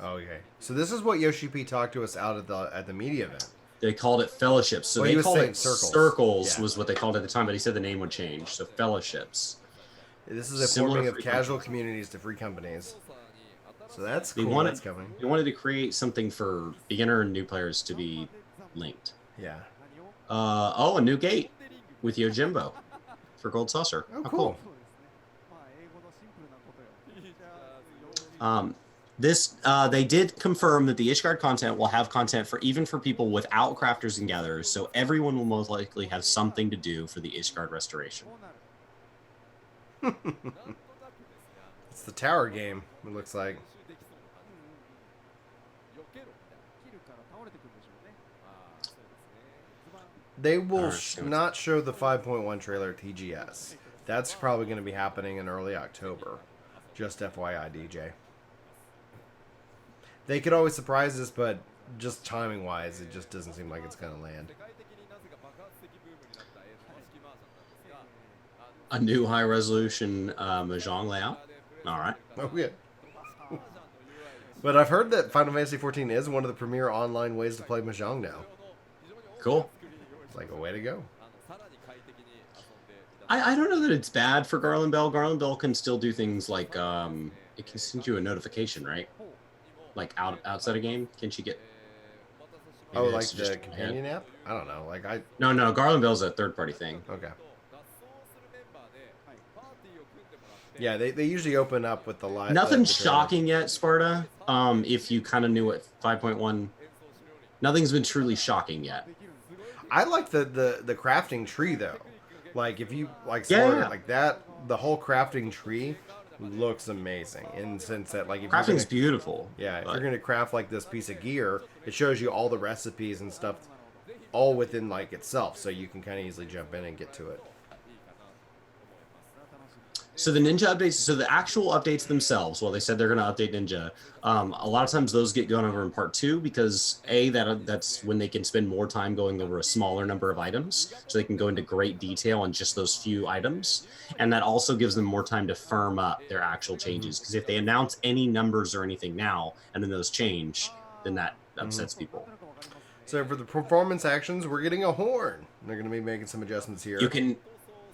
Okay. So this is what Yoshi talked to us out at the media event. They called it fellowships. So they called it circles, yeah. was what they called it at the time, but he said the name would change. So fellowships. This is a forming of casual communities to free companies. So that's cool. That's coming. They wanted to create something for beginner and new players to be linked. Yeah. A new gate with Yojimbo for Gold Saucer. Oh, cool. They did confirm that the Ishgard content will have content even for people without crafters and gatherers, so everyone will most likely have something to do for the Ishgard restoration. It's the tower game, it looks like. They will not show the 5.1 trailer at TGS. That's probably going to be happening in early October. Just FYI, DJ. They could always surprise us, but just timing-wise, it just doesn't seem like it's going to land. A new high-resolution Mahjong layout. All right. Oh, yeah. But I've heard that Final Fantasy XIV is one of the premier online ways to play Mahjong now. Cool. It's like a way to go. I don't know that it's bad for Garland Bell. Garland Bell can still do things like it can send you a notification, right? Like outside a game, can she get? Oh, like the companion app? I don't know. Like No. Garland Bell's a third-party thing. Okay. Yeah, they usually open up with the live. Nothing shocking yet, Sparta. If you kind of knew what 5.1, nothing's been truly shocking yet. I like the crafting tree though. Like if you like Sparta, like that, the whole crafting tree looks amazing in the sense that like if crafting's beautiful. Yeah, if you're gonna craft like this piece of gear, it shows you all the recipes and stuff, all within like itself, so you can kind of easily jump in and get to it. So the Ninja updates, so the actual updates themselves, well, they said they're going to update Ninja. A lot of times those get gone over in part 2 because that's when they can spend more time going over a smaller number of items, so they can go into great detail on just those few items. And that also gives them more time to firm up their actual changes, because if they announce any numbers or anything now and then those change, then that upsets people. So for the performance actions, we're getting a horn. They're going to be making some adjustments here. You can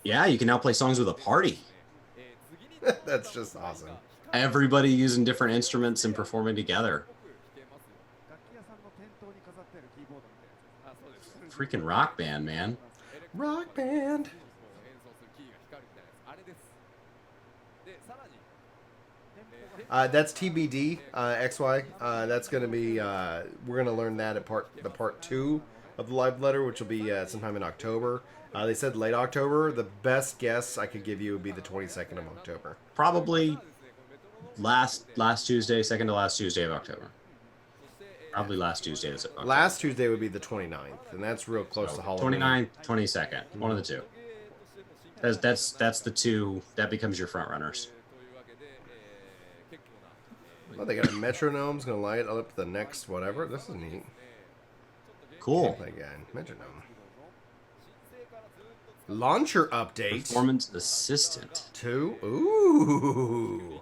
now play songs with a party. That's just awesome. Everybody using different instruments and performing together. Freaking rock band, man. Rock band. That's TBD, XY. That's going to be, we're going to learn that at part 2 of the live letter, which will be sometime in October. They said late October. The best guess I could give you would be the 22nd of October. Probably last Tuesday, second to last Tuesday of October. Probably last Tuesday of October. Last Tuesday would be the 29th, and that's real close to Halloween. 29th, 22nd, one of the two. That's the two that becomes your front runners. Oh, they got a metronome's gonna light up the next whatever. This is neat. Cool. Again, metronome. Launcher update. Performance assistant. 2. Ooh.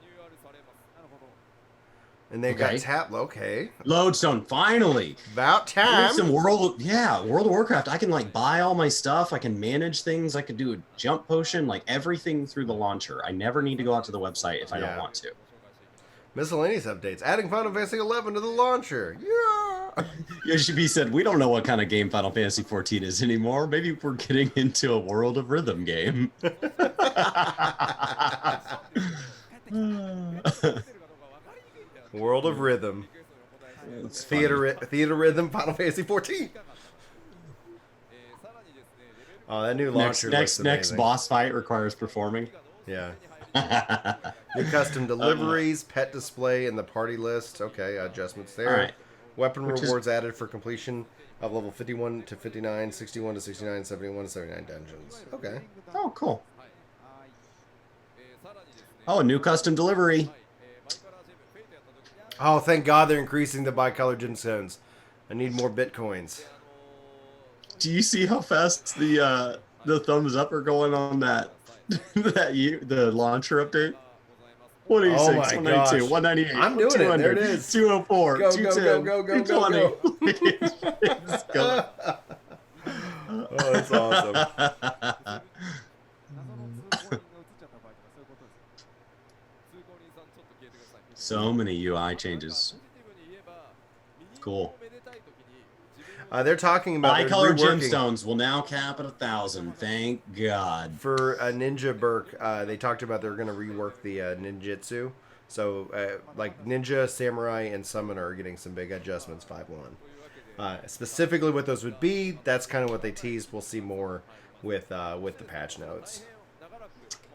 And they got tap. Okay. Lodestone. Finally. About time. Some World of Warcraft. I can like buy all my stuff. I can manage things. I can do a jump potion, like everything through the launcher. I never need to go out to the website if I don't want to. Miscellaneous updates. Adding Final Fantasy XI to the launcher. Yeah. Yoshi said, we don't know what kind of game Final Fantasy XIV is anymore. Maybe we're getting into a World of Rhythm game. World of Rhythm. Theater Rhythm Final Fantasy XIV. Oh, that new launcher next boss fight requires performing. Yeah. New custom deliveries, pet display, and the party list. Okay, adjustments there. All right. Weapon rewards added for completion of level 51 to 59, 61 to 69, 71 to 79 dungeons. Okay. Oh, cool. Oh, a new custom delivery. Oh, thank God they're increasing the bicolor gemstones. I need more bitcoins. Do you see how fast the thumbs up are going on that the launcher update? 186, 192, 198, I'm doing 200, it. There it is. 204, Go, 210, go, go, go, 220. It's going. Oh, that's awesome. So many UI changes. Cool. They're talking about bicolor gemstones will now cap at 1,000. Thank God. For Ninja Burke, they talked about they're going to rework the ninjutsu. So, like Ninja, Samurai, and Summoner are getting some big adjustments 5.1. Specifically, what those would be, that's kind of what they teased. We'll see more with the patch notes.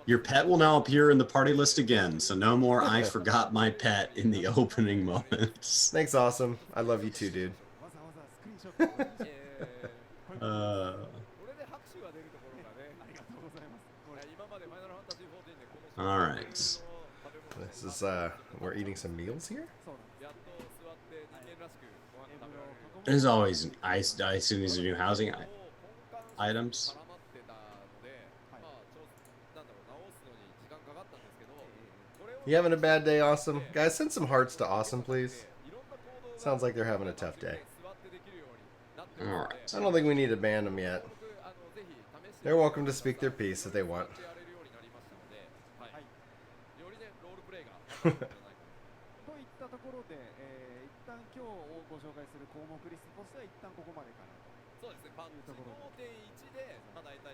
Your pet will now appear in the party list again, so no more I forgot my pet in the opening moments. Thanks, awesome. I love you too, dude. All right. This is we're eating some meals here. As always, I assume these are new housing items. You having a bad day, Awesome? Guys, send some hearts to Awesome, please. Sounds like they're having a tough day. Alright. I don't think we need to ban them yet. They're welcome to speak their piece if they want.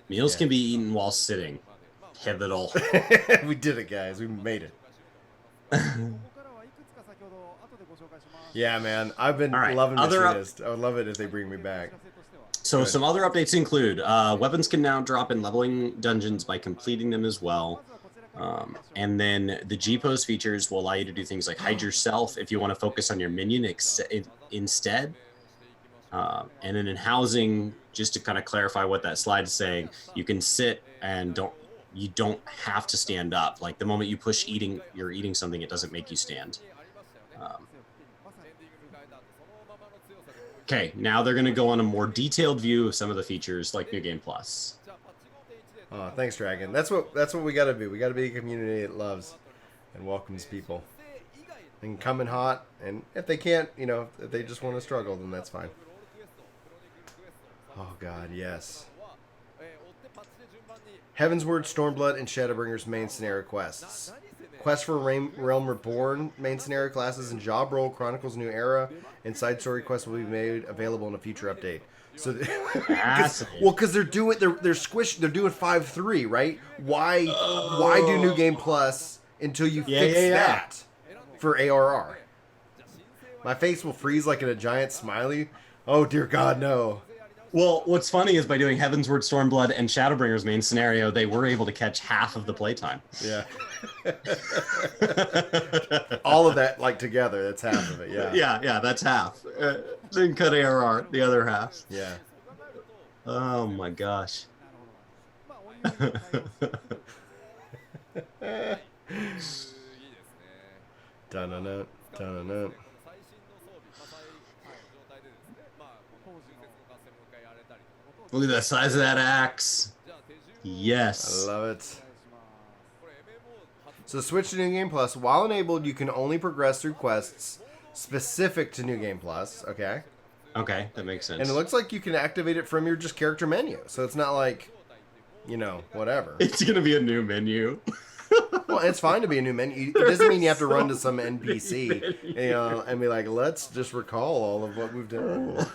Meals can be eaten while sitting. Pivotal. We did it, guys. We made it. Yeah, man. I've been loving Machinist. I would love it if they bring me back. So some other updates include weapons can now drop in leveling dungeons by completing them as well. And then the G-Pose features will allow you to do things like hide yourself if you want to focus on your minion instead. And then in housing, just to kind of clarify what that slide is saying, you can sit and you don't have to stand up. Like the moment you push you're eating something, it doesn't make you stand. Okay, now they're going to go on a more detailed view of some of the features like New Game Plus. Oh, thanks, Dragon. That's what we got to be. We got to be a community that loves and welcomes people. They can come in hot, and if they can't, if they just want to struggle, then that's fine. Oh, God, yes. Heavensward, Stormblood, and Shadowbringers main scenario quests. Quest for Realm Reborn main scenario classes and Job Role Chronicles New Era and side story quests will be made available in a future update. So, because they're doing they're squished. They're doing 5.3, right? Why do New Game Plus until you fix that for ARR? My face will freeze like in a giant smiley. Oh dear God, no. Well, what's funny is by doing Heavensward, Stormblood, and Shadowbringers main scenario, they were able to catch half of the playtime. Yeah. All of that, like, together, that's half of it, yeah. Yeah, that's half. Then cut ARR, the other half. Yeah. Oh, my gosh. Dun-dun-dun, dun-dun-dun. Look at the size of that axe. Yes. I love it. So switch to New Game Plus. While enabled, you can only progress through quests specific to New Game Plus. Okay. Okay, that makes sense. And it looks like you can activate it from your just character menu. So it's not like, whatever. It's going to be a new menu. Well, it's fine to be a new menu. It doesn't mean you have to run to some NPC, and be like, let's just recall all of what we've done.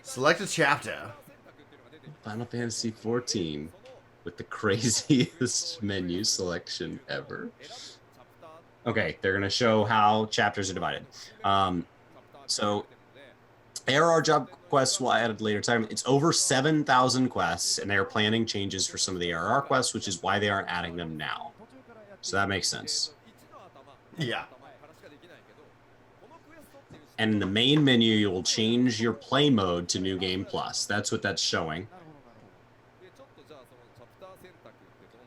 Select a chapter. Final Fantasy XIV with the craziest menu selection ever. Okay, they're going to show how chapters are divided. So ARR job quests will add at a later time. It's over 7,000 quests, and they are planning changes for some of the ARR quests, which is why they aren't adding them now. So that makes sense. Yeah. And in the main menu, you will change your play mode to New Game Plus. That's what that's showing.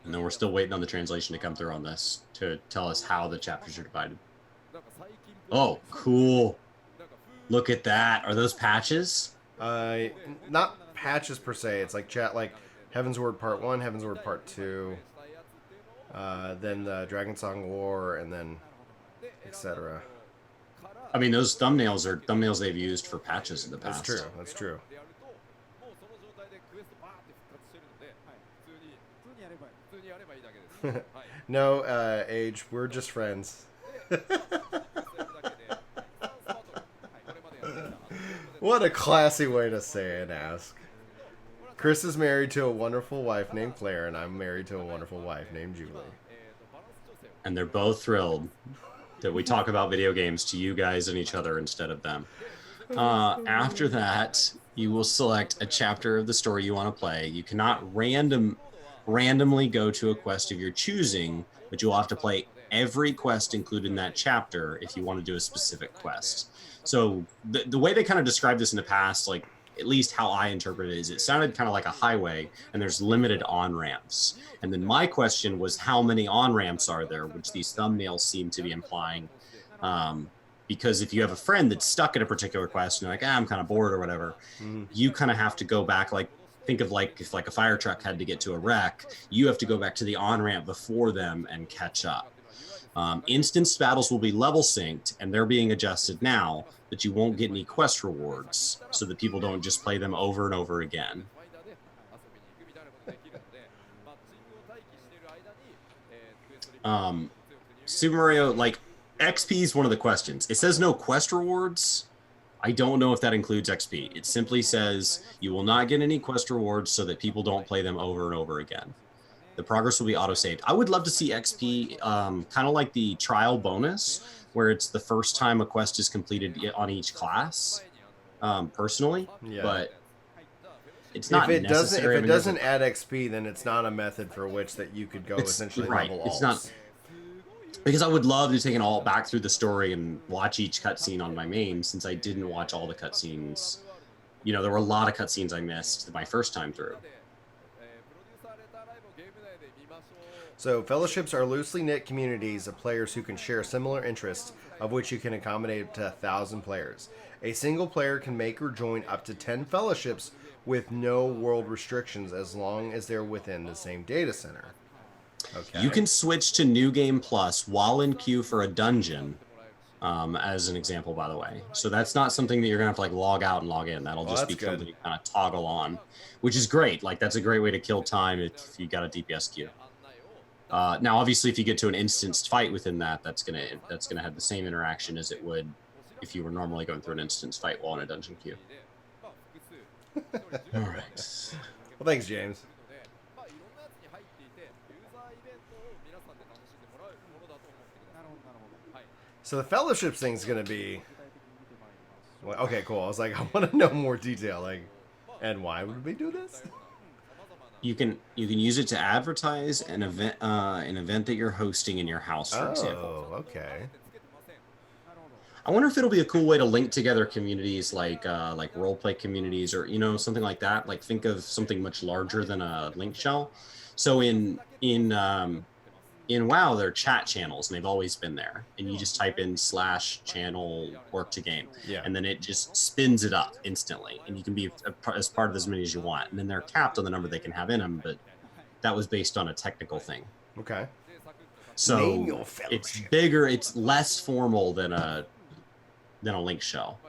And then we're still waiting on the translation to come through on this to tell us how the chapters are divided. Oh, cool. Look at that. Are those patches? Not patches per se. It's like chat, like Heaven's Word Part 1, Heaven's Word Part 2, then the Dragon Song War, and then etc. I mean, those thumbnails are thumbnails they've used for patches in the past. That's true. That's true. No, Age, we're just friends. What a classy way to say and ask. Chris is married to a wonderful wife named Claire, and I'm married to a wonderful wife named Julie. And they're both thrilled that we talk about video games to you guys and each other instead of them. After that, you will select a chapter of the story you want to play. You cannot randomly go to a quest of your choosing, but you'll have to play every quest included in that chapter if you want to do a specific quest. So the way they kind of described this in the past, like at least how I interpret it, is it sounded kind of like a highway and there's limited on-ramps. And then my question was, how many on-ramps are there, which these thumbnails seem to be implying. Because if you have a friend that's stuck at a particular quest and you're like, I'm kind of bored or whatever, you kind of have to go back, like, think of like if like a fire truck had to get to a wreck, you have to go back to the on-ramp before them and catch up. Instance battles will be level synced, and they're being adjusted now, but you won't get any quest rewards, so that people don't just play them over and over again. Super Mario, like, XP is one of the questions. It says no quest rewards. I don't know if that includes XP. It simply says you will not get any quest rewards so that people don't play them over and over again. The progress will be auto-saved. I would love to see XP, kind of like the trial bonus, where it's the first time a quest is completed on each class, personally. Yeah. But it's not necessary. If it doesn't add XP, then it's not a method for which that you could go essentially level alts. It's not. Because I would love to take an alt back through the story and watch each cutscene on my main, since I didn't watch all the cutscenes. You know, there were a lot of cutscenes I missed my first time through. So, fellowships are loosely knit communities of players who can share similar interests, of which you can accommodate up to 1,000 players. A single player can make or join up to 10 fellowships with no world restrictions as long as they're within the same data center. Okay. You can switch to New Game Plus while in queue for a dungeon, as an example, by the way. So that's not something that you're going to have to like log out and log in. That'll just be something you kind of toggle on, which is great. Like, that's a great way to kill time if you got a DPS queue. Now, obviously, if you get to an instanced fight within that, that's gonna have the same interaction as it would if you were normally going through an instanced fight while in a dungeon queue. All right. Well, thanks, James. So the fellowships thing's gonna be. Well, okay, cool. I was like, I want to know more detail. Like, and why would we do this? You can use it to advertise an event that you're hosting in your house, for example. Oh, okay. I wonder if it'll be a cool way to link together communities like roleplay communities, or something like that. Like, think of something much larger than a link shell. So in WoW, there are chat channels, and they've always been there. And you just type in /channel work to game, and then it just spins it up instantly. And you can be as part of as many as you want. And then they're capped on the number they can have in them, but that was based on a technical thing. Okay. So it's bigger, it's less formal than a link shell.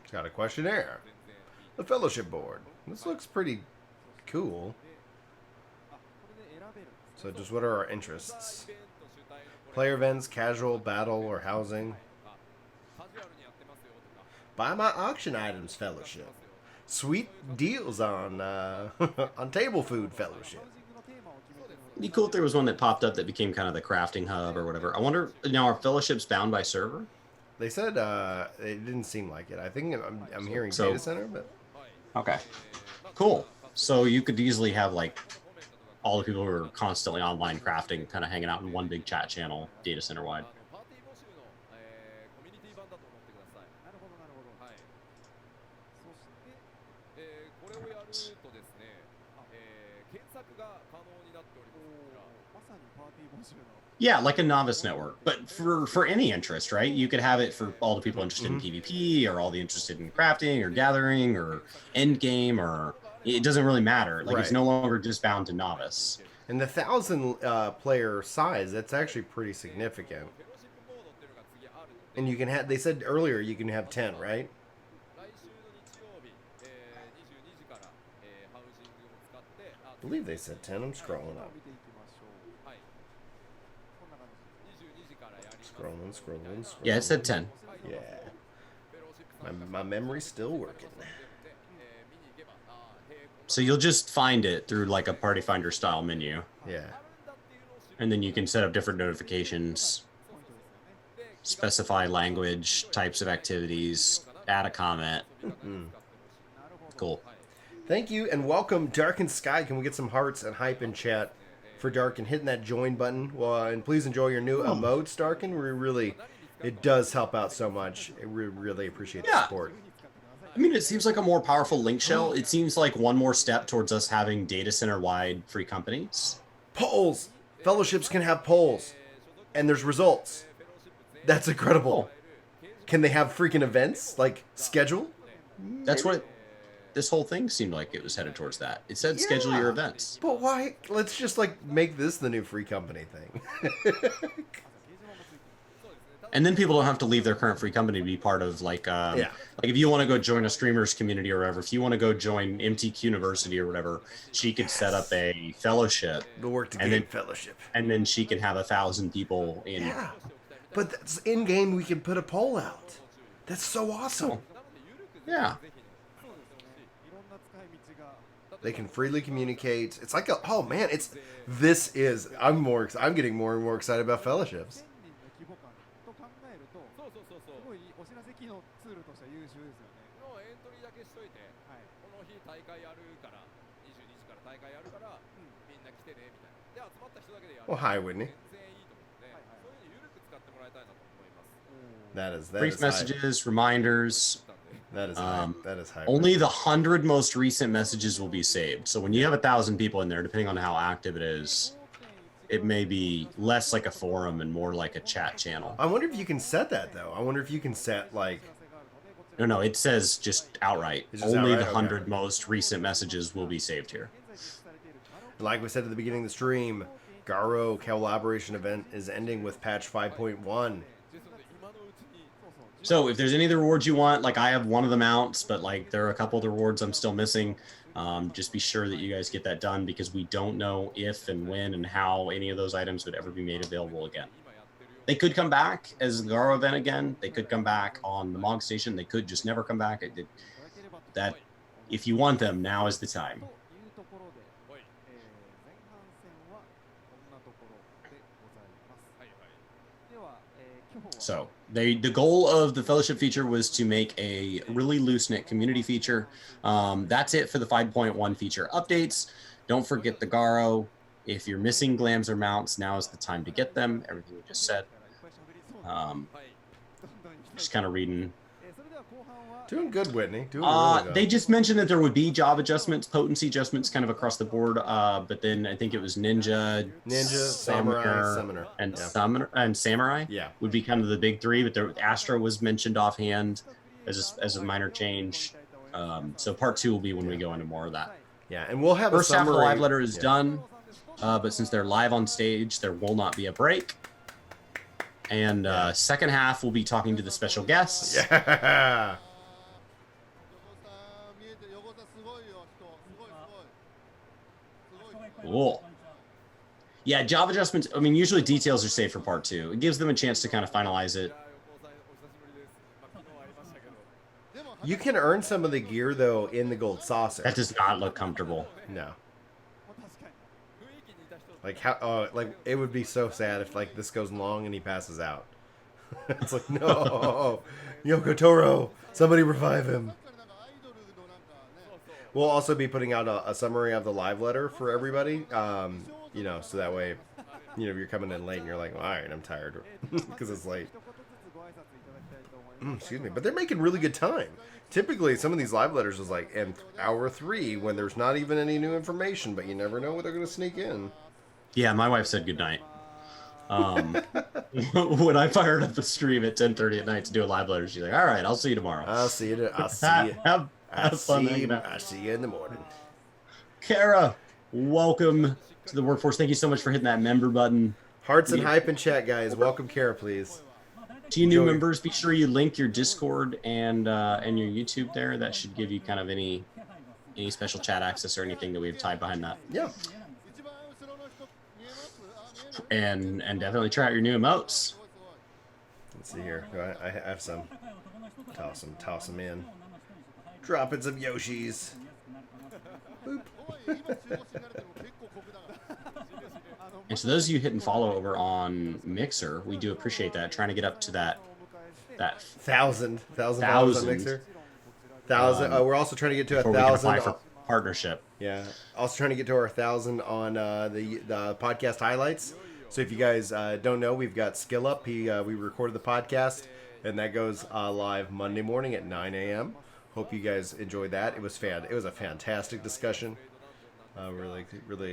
It's got a questionnaire. The fellowship board. This looks pretty cool. So just what are our interests? Player events, casual, battle, or housing. Buy my auction items fellowship. Sweet deals on on table food fellowship. It'd be cool if there was one that popped up that became kind of the crafting hub or whatever. I wonder, now, are fellowships bound by server? They said it didn't seem like it. I think I'm hearing data center, but... Okay. Cool. So you could easily have, like, all the people who are constantly online crafting kind of hanging out in one big chat channel, data center wide. Yeah, like a novice network, but for any interest, right? You could have it for all the people interested in PvP, or all the interested in crafting or gathering or end game, or it doesn't really matter. Like it's no longer just bound to novice. And the 1,000 player size, that's actually pretty significant. And you can have, they said earlier you can have 10, right? I believe they said 10. I'm scrolling up. Scrolling. Yeah, it said 10. Yeah. My memory's still working. So you'll just find it through like a party finder style menu. Yeah. And then you can set up different notifications, specify language, types of activities, add a comment. Cool. Thank you and welcome, Dark and Sky. Can we get some hearts and hype in chat for Dark and hitting that join button? Well, and please enjoy your new emotes, Darkin. We really, it does help out so much. We really appreciate the support. I mean, it seems like a more powerful link shell. It seems like one more step towards us having data center wide free companies. Polls. Fellowships can have polls, and there's results. That's incredible. Can they have freaking events like schedule? That's what this whole thing seemed like it was headed towards that. It said schedule your events. But why? Let's just like make this the new free company thing. And then people don't have to leave their current free company to be part of like like if you want to go join a streamers community or whatever, if you want to go join MTQ University or whatever, she could set up a fellowship. The work to game fellowship. And then she can have 1,000 people in. Yeah. But that's in game we can put a poll out. That's so awesome. Yeah. They can freely communicate. It's like oh man, I'm getting more and more excited about fellowships. Well, hi, Whitney. That is brief messages, reminders. That is high. Only the 100 most recent messages will be saved. So when you have 1,000 people in there, depending on how active it is, it may be less like a forum and more like a chat channel. I wonder if you can set that though. I wonder if you can set like. No, it says just outright. Only the 100 most recent messages will be saved here. Like we said at the beginning of the stream, Garo collaboration event is ending with patch 5.1. So if there's any of the rewards you want, like I have one of the mounts, but like there are a couple of the rewards I'm still missing. Just be sure that you guys get that done because we don't know if and when and how any of those items would ever be made available again. They could come back as the Garo event again. They could come back on the Mog Station. They could just never come back. That if you want them, now is the time. So the goal of the fellowship feature was to make a really loose-knit community feature. That's it for the 5.1 feature updates. Don't forget the Garo. If you're missing glams or mounts, now is the time to get them. Everything we just said. Just kind of reading. Doing good, Whitney. Doing really good. They just mentioned that there would be job adjustments, potency adjustments kind of across the board. But then I think it was Ninja, Samurai, and Samurai. Yeah, would be kind of the big three. But Astra was mentioned offhand as a minor change. So part 2 will be when we go into more of that. Yeah, and we'll have first half of the live letter is done. But since they're live on stage, there will not be a break. And second half, we'll be talking to the special guests. Yeah. Cool. Yeah, job adjustments. I mean, usually details are saved for part 2. It gives them a chance to kind of finalize it. You can earn some of the gear though in the gold saucer. That does not look comfortable. No. Like how? Like it would be so sad if like this goes long and he passes out. It's like no, Yoko Toro, somebody revive him. We'll also be putting out a summary of the live letter for everybody. You know, so that way, you know, if you're coming in late and you're like, well, all right, I'm tired because it's late. Excuse me, but they're making really good time. Typically, some of these live letters is like in hour 3 when there's not even any new information, but you never know what they're going to sneak in. Yeah, my wife said goodnight. When I fired up the stream at 10:30 at night to do a live letter, she's like, "All right, I'll see you tomorrow." I'll see you. Have fun hanging out. I see you in the morning. Kara, welcome to the workforce. Thank you so much for hitting that member button. Hearts and hype in chat, guys. Welcome, Kara, please. To you new members, be sure you link your Discord and your YouTube there. That should give you kind of any special chat access or anything that we have tied behind that. Yeah. And definitely try out your new emotes. Let's see here. I have some. Toss them in. Dropping some Yoshis. Boop. And so those of you hitting follow over on Mixer, we do appreciate that. Trying to get up to that thousand follows on Mixer. 1,000. We're also trying to get to 1,000 for partnership. Yeah. Also trying to get to our 1,000 on the podcast highlights. So if you guys don't know, we've got Skill Up. We recorded the podcast, and that goes live Monday morning at 9 a.m. Hope you guys enjoyed that. It was a fantastic discussion. Really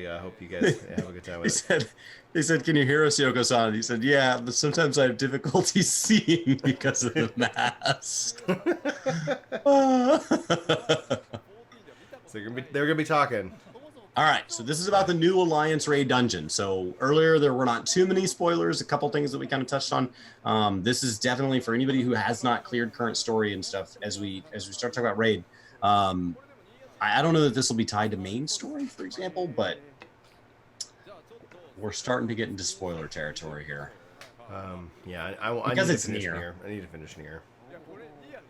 hope you guys have a good time with it. They said, "Can you hear us, Yoko-san?" He said, "Yeah, but sometimes I have difficulty seeing because of the mask." So they're gonna be talking. All right, so this is about the new Alliance Raid dungeon. So earlier there were not too many spoilers. A couple things that we kind of touched on. This is definitely for anybody who has not cleared current story and stuff. As we start talking about Raid. I don't know that this will be tied to main story, for example, but we're starting to get into spoiler territory here. Yeah, because it's near. I need to finish near.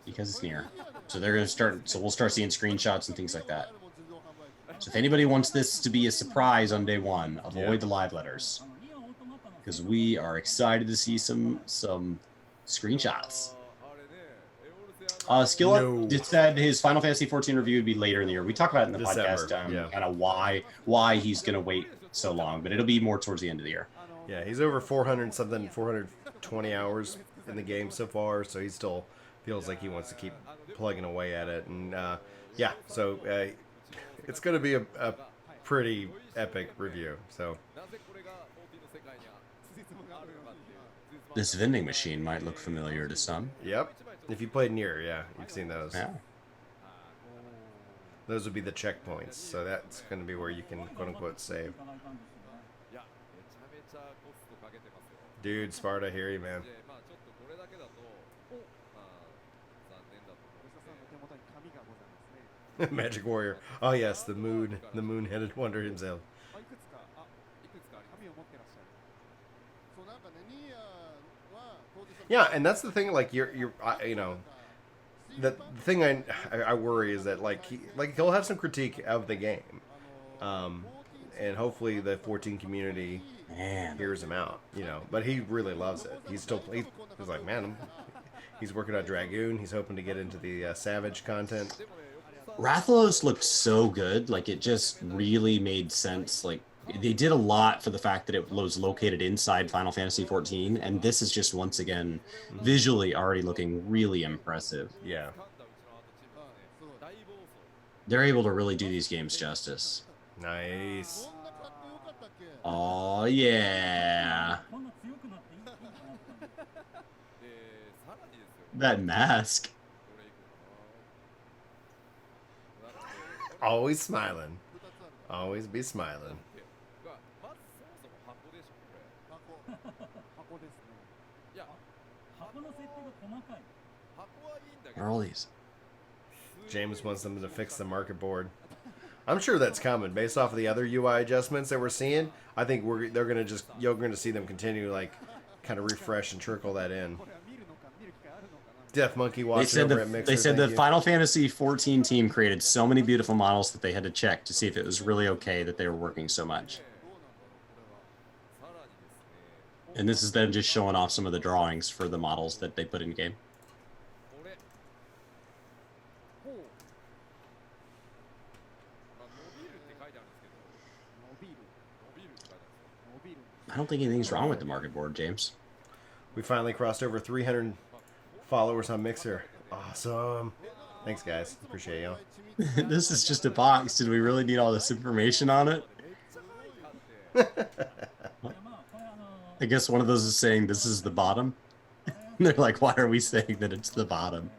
Because it's near. So they're going to start. So we'll start seeing screenshots and things like that. So if anybody wants this to be a surprise on day one, avoid the live letters, because we are excited to see some screenshots. Skill Up said his Final Fantasy XIV review would be later in the year. We talked about it in the podcast, kind of why he's going to wait so long, but it'll be more towards the end of the year. Yeah, he's over 420 hours in the game so far, so he still feels like he wants to keep plugging away at it. And so it's going to be a pretty epic review. So this vending machine might look familiar to some. Yep. If you played Nier, yeah, you've seen those. Yeah. Those would be the checkpoints, so that's going to be where you can quote-unquote save. Dude, Sparta, hear you, man. Magic Warrior. Oh yes, the moon-headed wonder himself. Yeah, and that's the thing. Like the thing I worry is that he'll have some critique of the game, and hopefully the 14 community hears him out. But he really loves it. He's like, man, he's working on Dragoon. He's hoping to get into the Savage content. Rathalos looked so good. Like, it just really made sense. Like, they did a lot for the fact that it was located inside Final Fantasy XIV, and this is just once again visually already looking really impressive. Yeah. They're able to really do these games justice. Nice. Oh yeah. That mask. Always smiling. Always be smiling. Where are all these? James wants them to fix the market board. I'm sure that's coming based off of the other UI adjustments that we're seeing. I think you're going to see them continue kind of refresh and trickle that in. Death Monkey watching over at Mixer. They said the Final Fantasy XIV team created so many beautiful models that they had to check to see if it was really okay that they were working so much. And this is them just showing off some of the drawings for the models that they put in game. I don't think anything's wrong with the market board, James. We finally crossed over 300 followers on Mixer. Awesome. Thanks, guys. Appreciate you. This is just a box. Did we really need all this information on it? I guess one of those is saying this is the bottom. They're like, why are we saying that it's the bottom?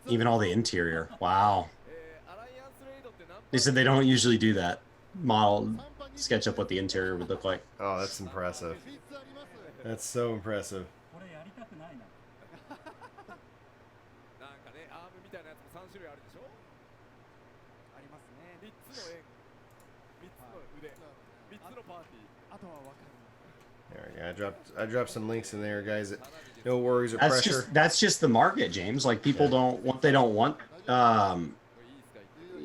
Even all the interior. Wow. They said they don't usually do that. Model, sketch up what the interior would look like. Oh, that's impressive. That's so impressive. There we go. I dropped some links in there, guys. No worries or pressure. That's just the market, James. Like people don't what they don't want.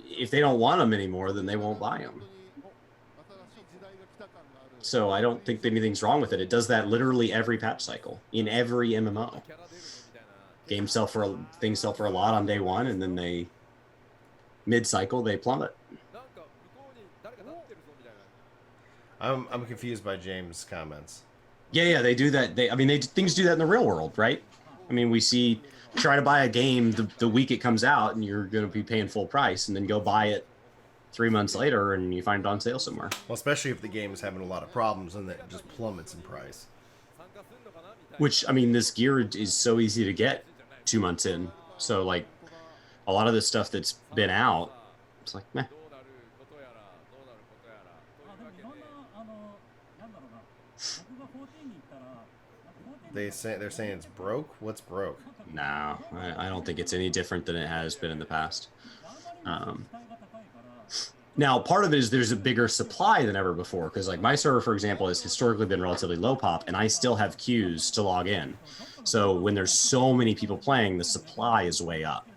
If they don't want them anymore, then they won't buy them. So I don't think anything's wrong with it. It does that literally every patch cycle in every MMO. Things sell for a lot on day one, and then they mid-cycle they plummet. I'm confused by James' comments. Yeah, they do that. Things do that in the real world, right? I mean, we see try to buy a game the week it comes out, and you're going to be paying full price, and then go buy it 3 months later, and you find it on sale somewhere. Well, especially if the game is having a lot of problems, and it just plummets in price. Which, I mean, this gear is so easy to get 2 months in. So, like, a lot of this stuff that's been out, it's like, meh. They're saying it's broke? What's broke? No, I don't think it's any different than it has been in the past. Now, part of it is there's a bigger supply than ever before, because like my server, for example, has historically been relatively low pop, and I still have queues to log in. So when there's so many people playing, the supply is way up.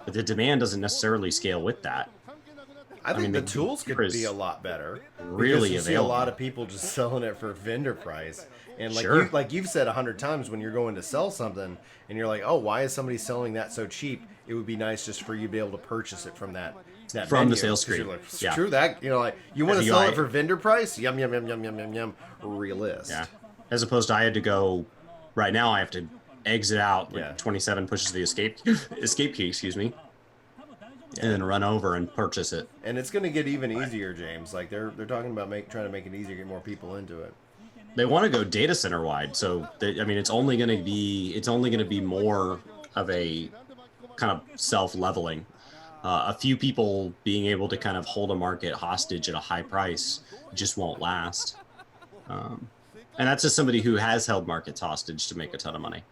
But the demand doesn't necessarily scale with that. I think the tools could be a lot better. Really because you see a available. lot of people just selling it for vendor price. And like Sure. you've said 100 times, when you're going to sell something and you're like, oh, why is somebody selling that so cheap? It would be nice just for you to be able to purchase it from that From menu. the sales 'Cause screen. You're like, Yeah. True that. You know, like you want to As sell UI. it for vendor price? Yum yum yum yum yum yum yum. Realist. Yeah. As opposed to I had to go. Right now, I have to exit out. Yeah. 27 pushes the escape key. Excuse me. And then run over and purchase it. And it's going to get even easier, James. Like they're talking about trying to make it easier, get more people into it. They want to go data center wide, so it's only going to be more of a kind of self-leveling. A few people being able to kind of hold a market hostage at a high price just won't last. And that's just somebody who has held markets hostage to make a ton of money.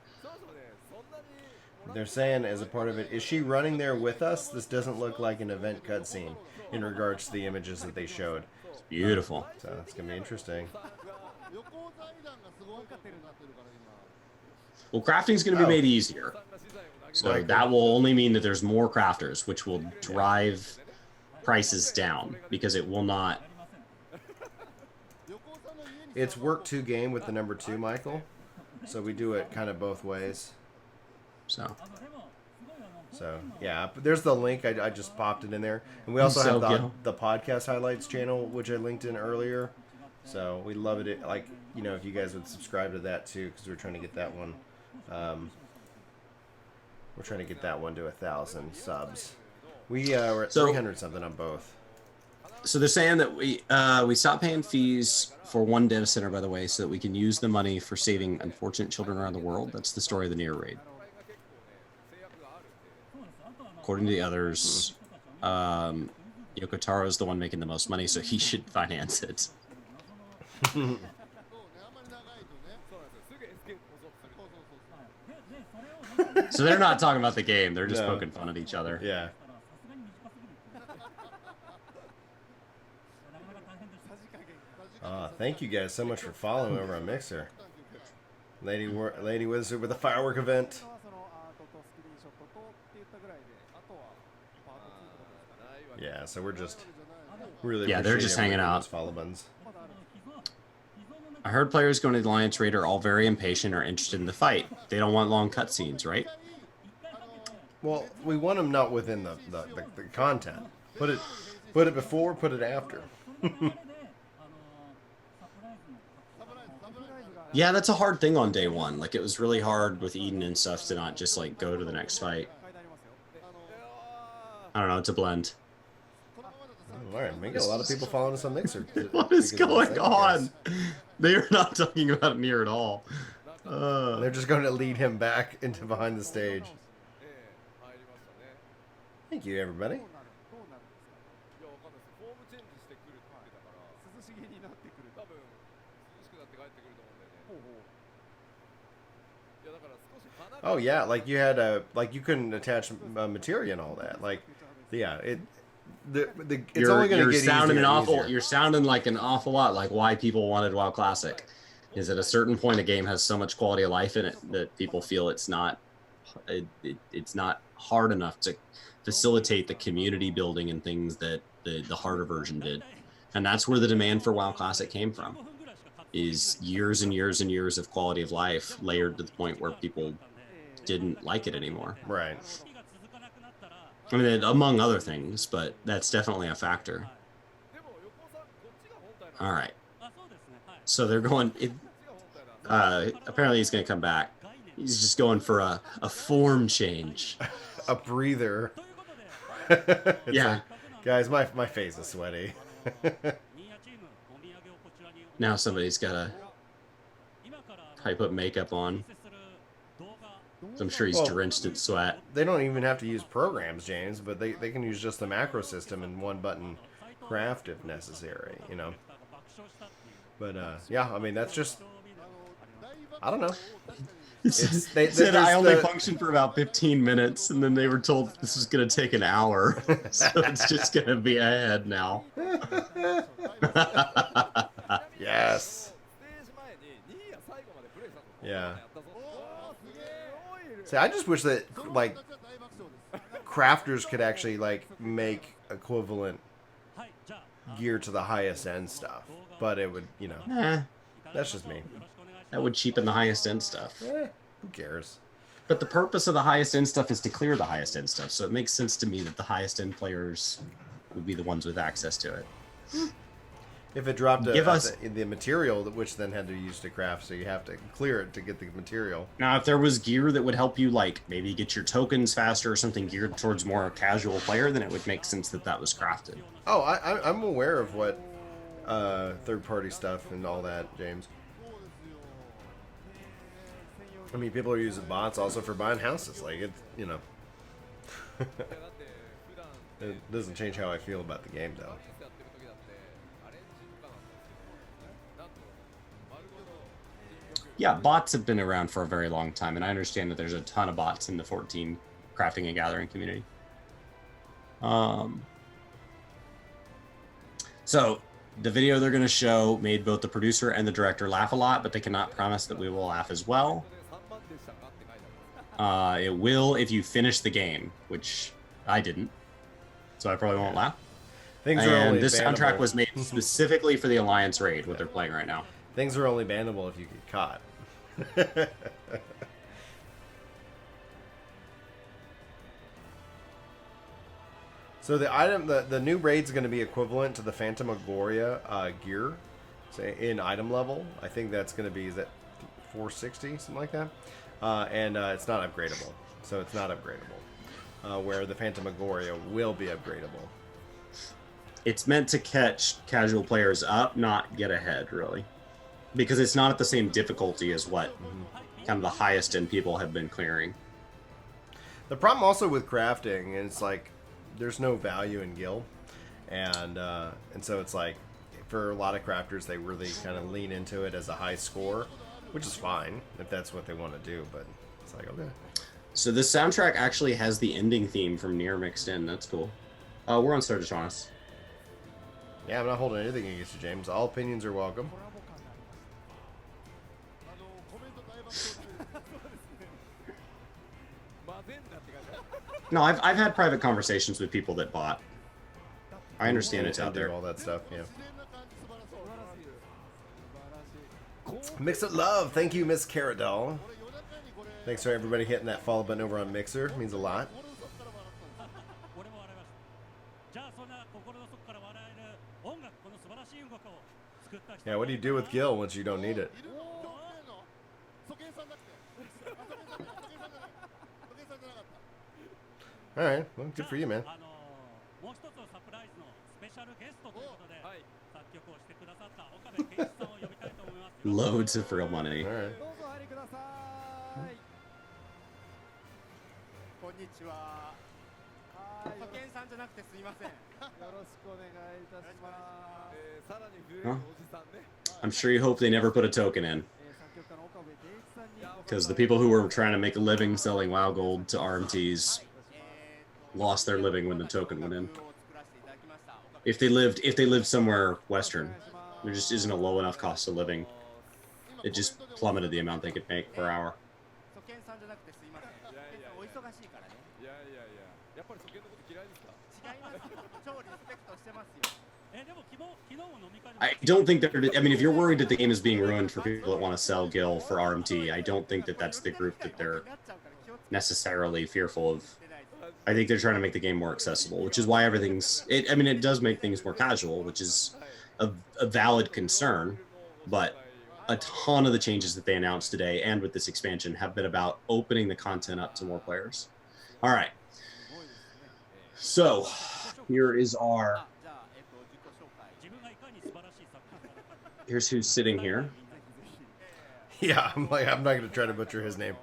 They're saying as a part of it, is she running there with us? This doesn't look like an event cutscene in regards to the images that they showed. It's beautiful. So it's going to be interesting. Well, crafting's going to be made easier. So that will only mean that there's more crafters, which will drive prices down because it will not. It's work 2 game with the number 2, Michael. So we do it kind of both ways. So yeah, there's the link. I just popped it in there, and we also have the podcast highlights channel, which I linked in earlier. So we love it. Like, you know, if you guys would subscribe to that too, because we're trying to get that one. We're trying to get that one to 1,000 subs. We're at 300 something on both. So they're saying that we stopped paying fees for one data center, by the way, so that we can use the money for saving unfortunate children around the world. That's the story of the Near raid. According to the others, YoKo Taro is the one making the most money, so he should finance it. So they're not talking about the game; they're just poking fun at each other. Yeah. Thank you guys so much for following over on Mixer. Lady Wizard with a firework event. Yeah, so we're just really they're just hanging out. Follow buttons. I heard players going to the Alliance Raid are all very impatient or interested in the fight. They don't want long cutscenes, right? Well, we want them not within the content. Put it before, put it after. Yeah, that's a hard thing on day one. Like, it was really hard with Eden and stuff to not just, like, go to the next fight. I don't know, it's a blend. Alright, we got a lot of people following us on Mixer. What is going on? They are not talking about it near at all. They're just going to lead him back into behind the stage. Thank you, everybody. Oh yeah, like you had you couldn't attach materia and all that. Like, yeah, it's only going to get sounding easier. You're sounding like an awful lot like why people wanted WoW Classic. Is at a certain point a game has so much quality of life in it that people feel it's not hard enough to facilitate the community building and things that the harder version did. And that's where the demand for WoW Classic came from. Is years and years and years of quality of life layered to the point where people didn't like it anymore. Right. I mean, among other things, but that's definitely a factor. All right. So they're going... apparently he's going to come back. He's just going for a form change. A breather. Yeah. Like, guys, my face is sweaty. Now somebody's got to probably put makeup on. I'm sure he's drenched in sweat. They don't even have to use programs, James, but they can use just the macro system and one button craft if necessary, you know. But yeah, I mean, that's just, I don't know. They said I only functioned for about 15 minutes, and then they were told this was going to take an hour. So it's just going to be ahead now. Yes. Yeah. See, I just wish that, like, crafters could actually, like, make equivalent gear to the highest end stuff. But it would, you know, that's just me. That would cheapen the highest end stuff. Who cares? But the purpose of the highest end stuff is to clear the highest end stuff. So it makes sense to me that the highest end players would be the ones with access to it. If it dropped the material, which then had to use to craft, so you have to clear it to get the material. Now, if there was gear that would help you, like, maybe get your tokens faster or something geared towards more a casual player, then it would make sense that that was crafted. Oh, I'm aware of what third-party stuff and all that, James. I mean, people are using bots also for buying houses. Like, it, you know. It doesn't change how I feel about the game, though. Yeah, bots have been around for a very long time, and I understand that there's a ton of bots in the 14 crafting and gathering community. So, the video they're going to show made both the producer and the director laugh a lot, but they cannot promise that we will laugh as well. It will if you finish the game, which I didn't, so I probably won't laugh. Things are only this bannable. soundtrack was made specifically for the Alliance Raid, what they're playing right now. Things are only bannable if you get caught. So the item, the new raid's going to be equivalent to the Phantasmagoria gear, say in item level. I think that's going to be, is that 460, something like that, and it's not upgradable. So it's not upgradable, where the Phantasmagoria will be upgradable. It's meant to catch casual players up, not get ahead, really. Because it's not at the same difficulty as what kind of the highest end people have been clearing. The problem also with crafting is, like, there's no value in gil. And so it's like, for a lot of crafters, they really kind of lean into it as a high score, which is fine if that's what they want to do, but it's like, okay. So this soundtrack actually has the ending theme from Nier mixed in. That's cool. We're on Sturgisaurus. Yeah, I'm not holding anything against you, James. All opinions are welcome. No, I've had private conversations with people that bought. I understand it's out there. All that stuff, yeah. Mix It Love. Thank you, Miss Caradol. Thanks for everybody hitting that follow button over on Mixer. It means a lot. Yeah, what do you do with Gil once you don't need it? Alright, well, good for you, man. Loads of real money. Alright. Huh? I'm sure you hope they never put a token in. Because the people who were trying to make a living selling WoW Gold to RMTs lost their living when the token went in. If they lived somewhere Western, there just isn't a low enough cost of living. It just plummeted the amount they could make per hour. I don't think that. I mean, if you're worried that the game is being ruined for people that want to sell Gil for RMT, I don't think that that's the group that they're necessarily fearful of. I think they're trying to make the game more accessible, which is why everything's. I mean, it does make things more casual, which is a valid concern, but a ton of the changes that they announced today and with this expansion have been about opening the content up to more players. All right. So here is our. Here's who's sitting here. Yeah, I'm not going to try to butcher his name.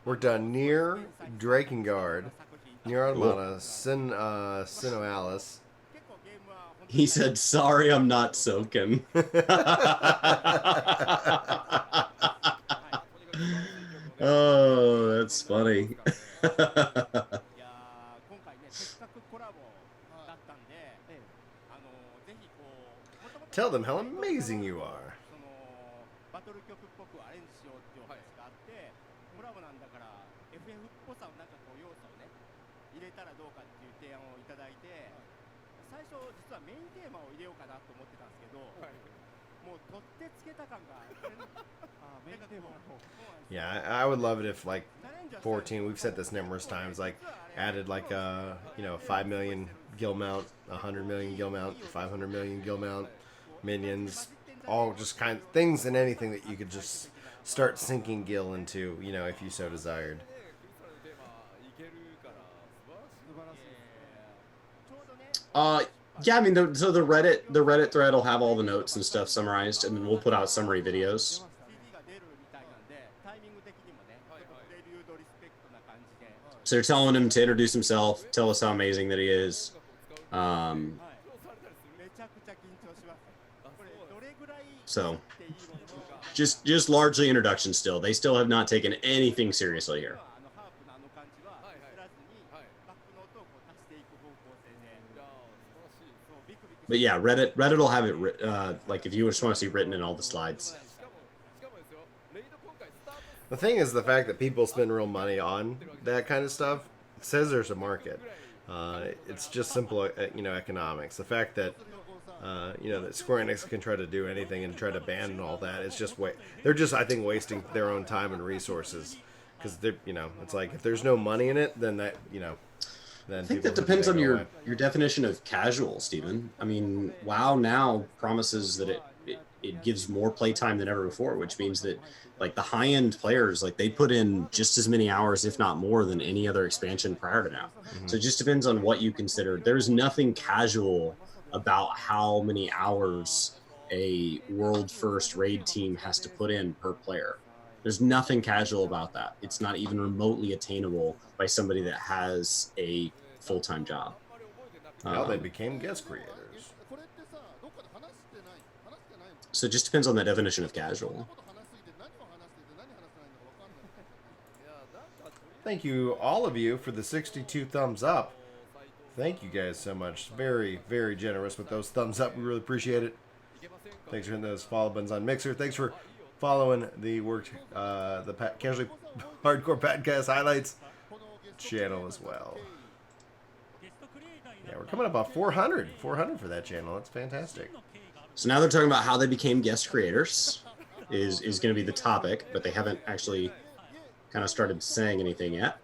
We're done. Nier, Drakengard, Nier Automata, Sinoalis. He said, "Sorry, I'm not soaking." Oh, that's funny. Tell them how amazing you are. Yeah, I would love it if, like, 14, we've said this numerous times, like, added, like, a 5 million gil mount, 100 million gil mount, 500 million gil mount, minions, all just kind of things and anything that you could just start sinking gil into, if you so desired. Yeah, I mean, so the Reddit thread will have all the notes and stuff summarized, and then we'll put out summary videos. So they're telling him to introduce himself, tell us how amazing that he is. So just largely introduction still. They still have not taken anything seriously here. But yeah, Reddit will have it, like, if you just want to see written in all the slides. The thing is the fact that people spend real money on that kind of stuff says there's a market. It's just simple, economics. The fact that, that Square Enix can try to do anything and try to ban and all that, it's just they're just, I think, wasting their own time and resources. Because, it's like, if there's no money in it, then that, then I think that depends on your definition of casual, Steven. I mean, WoW now promises that it gives more playtime than ever before, which means that, like, the high-end players, like, they put in just as many hours, if not more, than any other expansion prior to now. Mm-hmm. So it just depends on what you consider. There's nothing casual about how many hours a world-first raid team has to put in per player. There's nothing casual about that. It's not even remotely attainable by somebody that has a full-time job. Well, they became guest creators. So it just depends on the definition of casual. Thank you, all of you, for the 62 thumbs up. Thank you guys so much. Very, very generous with those thumbs up. We really appreciate it. Thanks for hitting those follow buttons on Mixer. Thanks for following the Casually Hardcore Podcast Highlights channel as well. Yeah, we're coming up on 400 for that channel. That's fantastic. So now they're talking about how they became guest creators. is going to be the topic, but they haven't actually kind of started saying anything yet.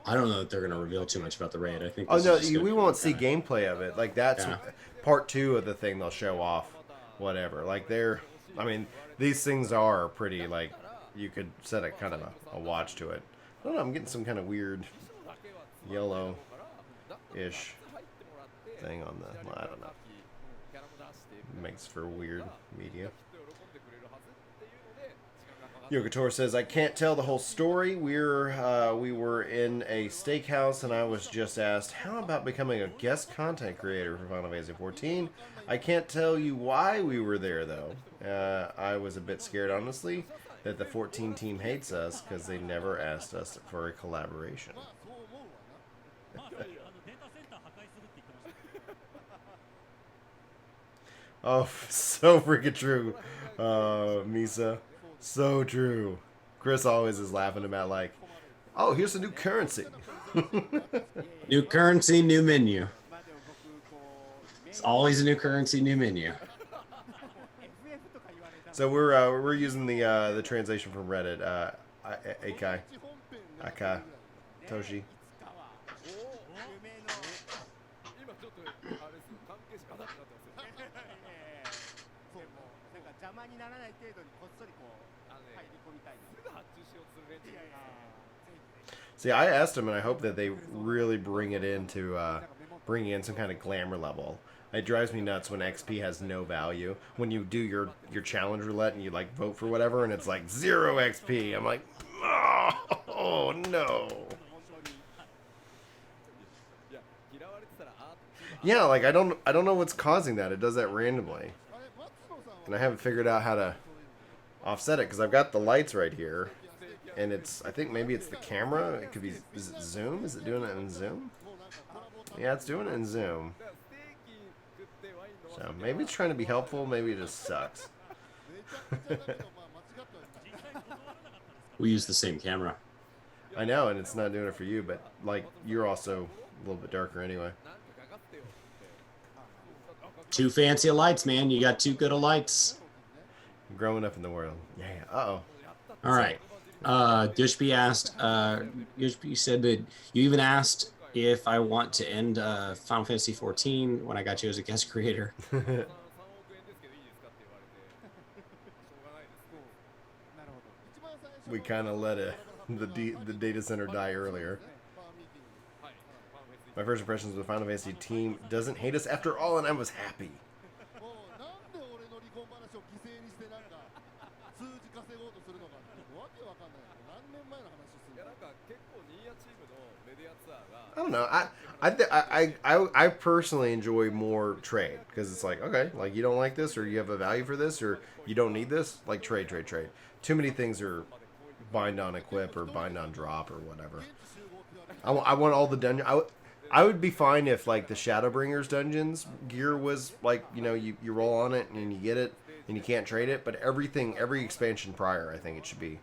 I don't know that they're going to reveal too much about the raid. I think. Oh no, we won't see gameplay of it. Like that's part 2 of the thing they'll show off. Whatever. Like I mean, these things are pretty. Like you could set a kind of a watch to it. I don't know. I'm getting some kind of weird yellow-ish thing on the. Well, I don't know. It makes for weird media. Yokotor says, I can't tell the whole story. We were in a steakhouse and I was just asked, how about becoming a guest content creator for Final Fantasy XIV? I can't tell you why we were there, though. I was a bit scared, honestly, that the 14 team hates us because they never asked us for a collaboration. Oh, so freaking true, Misa. So true. Chris always is laughing about like, oh, here's a new currency. New currency, new menu. It's always a new currency, new menu. So we're using the translation from Reddit. Akai, Toshi. See, I asked him, and I hope that they really bring it into bringing in some kind of glamour level. It drives me nuts when XP has no value. When you do your challenge roulette and you like vote for whatever, and it's like 0 XP. I'm like, oh no. Yeah, like I don't know what's causing that. It does that randomly, and I haven't figured out how to offset it because I've got the lights right here. And I think maybe it's the camera. It could be, is it zoom? Is it doing it in zoom? Yeah, it's doing it in zoom. So maybe it's trying to be helpful. Maybe it just sucks. We use the same camera. I know, and it's not doing it for you, but like you're also a little bit darker anyway. Too fancy of lights, man. You got too good of lights. Growing up in the world. Yeah. Uh-oh. All right. Yoshpi asked, Yoshpi said that you even asked if I want to end Final Fantasy XIV when I got you as a guest creator. We kind of let the data center die earlier. My first impressions with the Final Fantasy team doesn't hate us after all, and I was happy. I don't know. I personally enjoy more trade because it's like, okay, like you don't like this or you have a value for this or you don't need this, like trade. Too many things are bind on equip or bind on drop or whatever. I want all the dungeon. I would be fine if like the Shadowbringers dungeons gear was like, you know, you roll on it and you get it and you can't trade it, but every expansion prior, I think it should be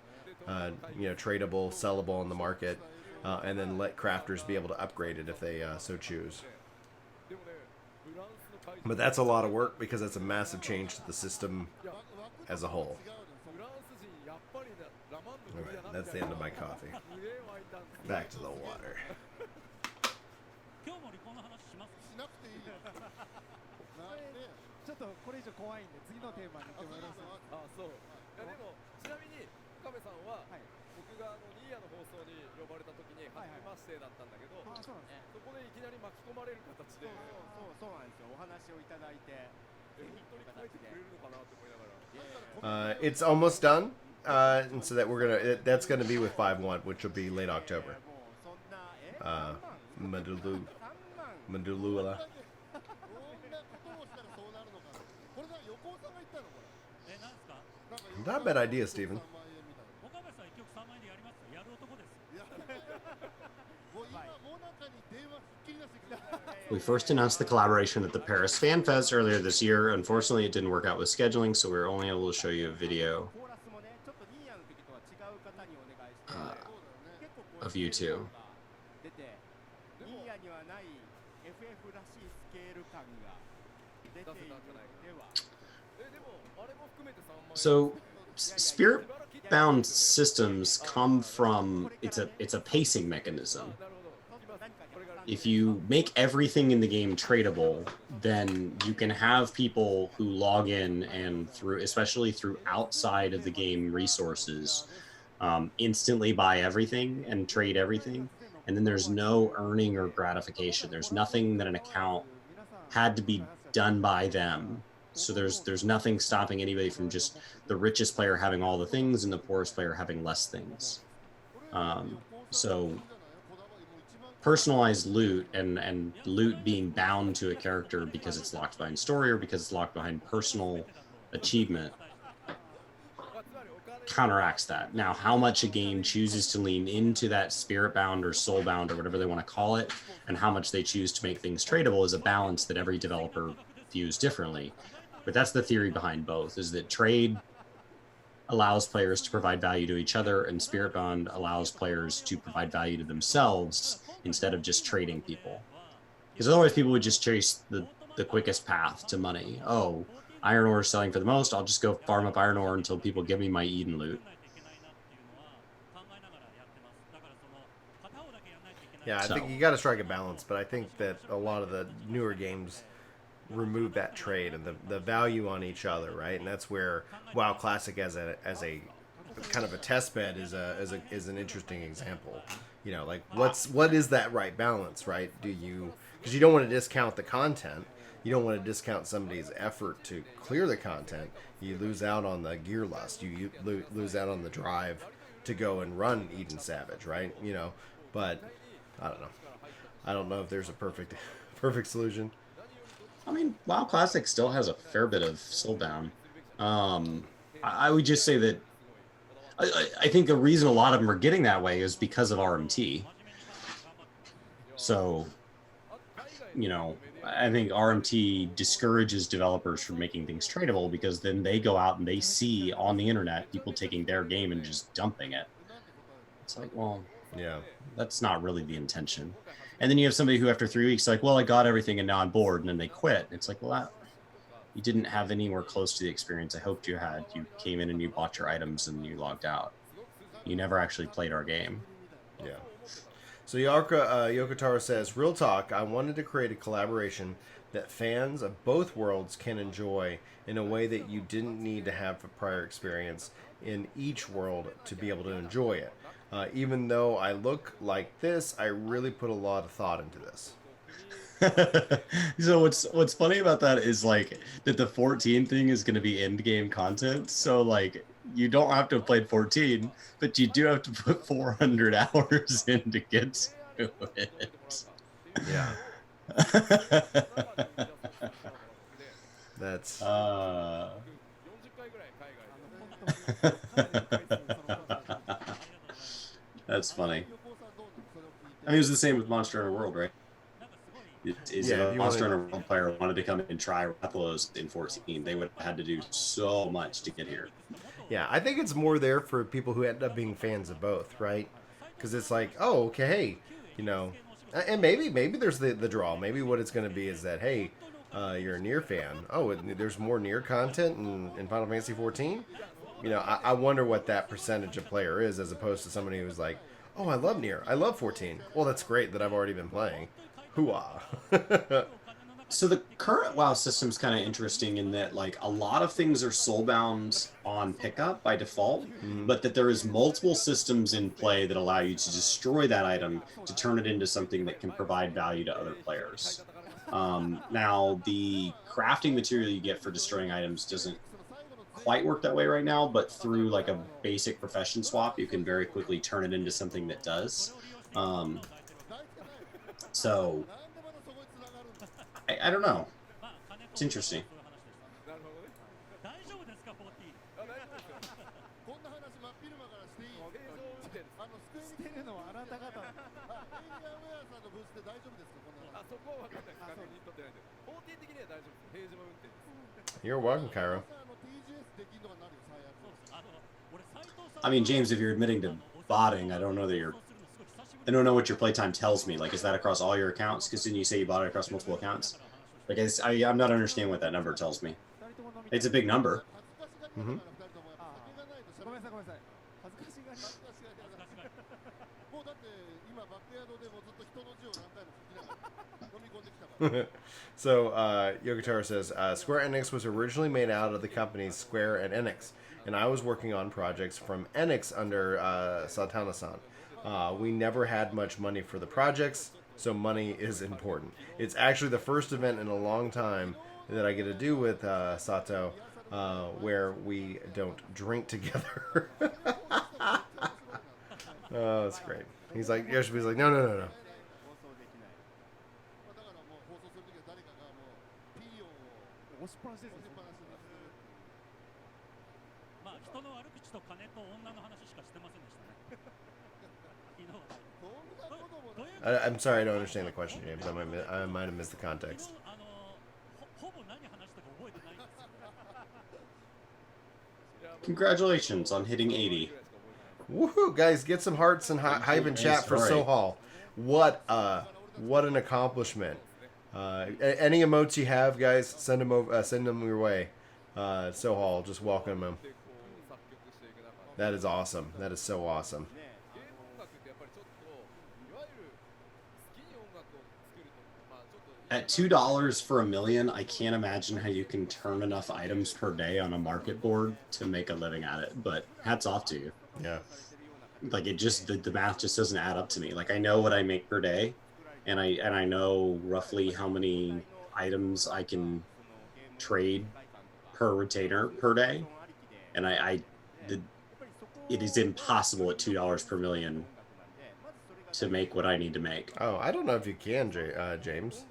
you know, tradable, sellable in the market. And then let crafters be able to upgrade it if they so choose. But that's a lot of work because that's a massive change to the system as a whole. Alright, that's the end of my coffee. Back to the water. It's almost done, and so that that's gonna be with 5.1, which will be late October. Medulula. Not a bad idea, Steven. We first announced the collaboration at the Paris Fan Fest earlier this year. Unfortunately, it didn't work out with scheduling, so we were only able to show you a video of you two. So, spirit-bound systems come from it's a pacing mechanism. If you make everything in the game tradable, then you can have people who log in and especially through outside of the game resources, instantly buy everything and trade everything. And then there's no earning or gratification. There's nothing that an account had to be done by them. So there's nothing stopping anybody from just the richest player having all the things and the poorest player having less things. So personalized loot and loot being bound to a character because it's locked behind story or because it's locked behind personal achievement counteracts that. Now, how much a game chooses to lean into that spirit bound or soul bound or whatever they want to call it, and how much they choose to make things tradable is a balance that every developer views differently. But that's the theory behind both, is that trade allows players to provide value to each other, and spirit bound allows players to provide value to themselves instead of just trading people. Because otherwise people would just chase the quickest path to money. Oh, iron ore is selling for the most, I'll just go farm up iron ore until people give me my Eden loot. Yeah, I think you got to strike a balance, but I think that a lot of the newer games remove that trade and the value on each other, right? And that's where WoW Classic as a kind of a test bed is an interesting example. You know, like what is that right balance, right? Because you don't want to discount the content. You don't want to discount somebody's effort to clear the content. You lose out on the gear lust. You lose out on the drive to go and run Eden Savage, right? You know, but I don't know. I don't know if there's a perfect solution. I mean, WoW Classic still has a fair bit of soulbound. I would just say that I think the reason a lot of them are getting that way is because of RMT. So, you know, I think RMT discourages developers from making things tradable because then they go out and they see on the internet people taking their game and just dumping it. It's like, well, yeah, that's not really the intention. And then you have somebody who after 3 weeks is like, well, I got everything and now I'm bored, and then they quit. It's like, well, you didn't have anywhere close to the experience I hoped you had. You came in and you bought your items and you logged out. You never actually played our game. Yeah. So YoKo TARO says, real talk, I wanted to create a collaboration that fans of both worlds can enjoy in a way that you didn't need to have a prior experience in each world to be able to enjoy it. Even though I look like this, I really put a lot of thought into this. So what's funny about that is like that the 14 thing is going to be end game content. So like you don't have to have played 14, but you do have to put 400 hours in to get to it. Yeah. That's that's funny. I mean, it was the same with Monster Hunter World, right? A Monster Hunter World player wanted to come and try Rathalos in 14, they would have had to do so much to get here. Yeah, I think it's more there for people who end up being fans of both, right? Because it's like, oh, okay, hey, you know, and maybe there's the draw. Maybe what it's going to be is that, hey, you're a Nier fan. Oh, there's more Nier content in Final Fantasy XIV. You know, I wonder what that percentage of player is, as opposed to somebody who's like, oh, I love Nier. I love 14. Well, that's great that I've already been playing. Hooah. So the current WoW system's kind of interesting in that, like, a lot of things are soulbound on pickup by default, but that there is multiple systems in play that allow you to destroy that item to turn it into something that can provide value to other players. Now, the crafting material you get for destroying items doesn't quite work that way right now, but through like a basic profession swap, you can very quickly turn it into something that does. So, I don't know. It's interesting. You're welcome, Cairo. I mean, James, if you're admitting to botting, I don't know that you're... I don't know what your playtime tells me. Like, is that across all your accounts? Because didn't you say you bought it across multiple accounts? Like, I'm not understanding what that number tells me. It's a big number. Mm-hmm. So, Yokotaro says, Square Enix was originally made out of the companies Square and Enix, and I was working on projects from Enix under Satana-san. We never had much money for the projects, so money is important. It's actually the first event in a long time that I get to do with Sato where we don't drink together. Oh, that's great. He's like, Yoshibi's like, no. I'm sorry, I don't understand the question, James. I might have missed the context. Congratulations on hitting 80. Woohoo, guys! Get some hearts and hype in chat for Sohal. What an accomplishment! Any emotes you have, guys, send them over. Send them your way. Sohal, just welcome him. That is awesome. That is so awesome. At $2 for 1,000,000, I can't imagine how you can turn enough items per day on a market board to make a living at it. But hats off to you. Yeah. Like, it just the math just doesn't add up to me. Like, I know what I make per day, and I know roughly how many items I can trade per retainer per day, and it is impossible at $2 per million to make what I need to make. Oh, I don't know if you can, James.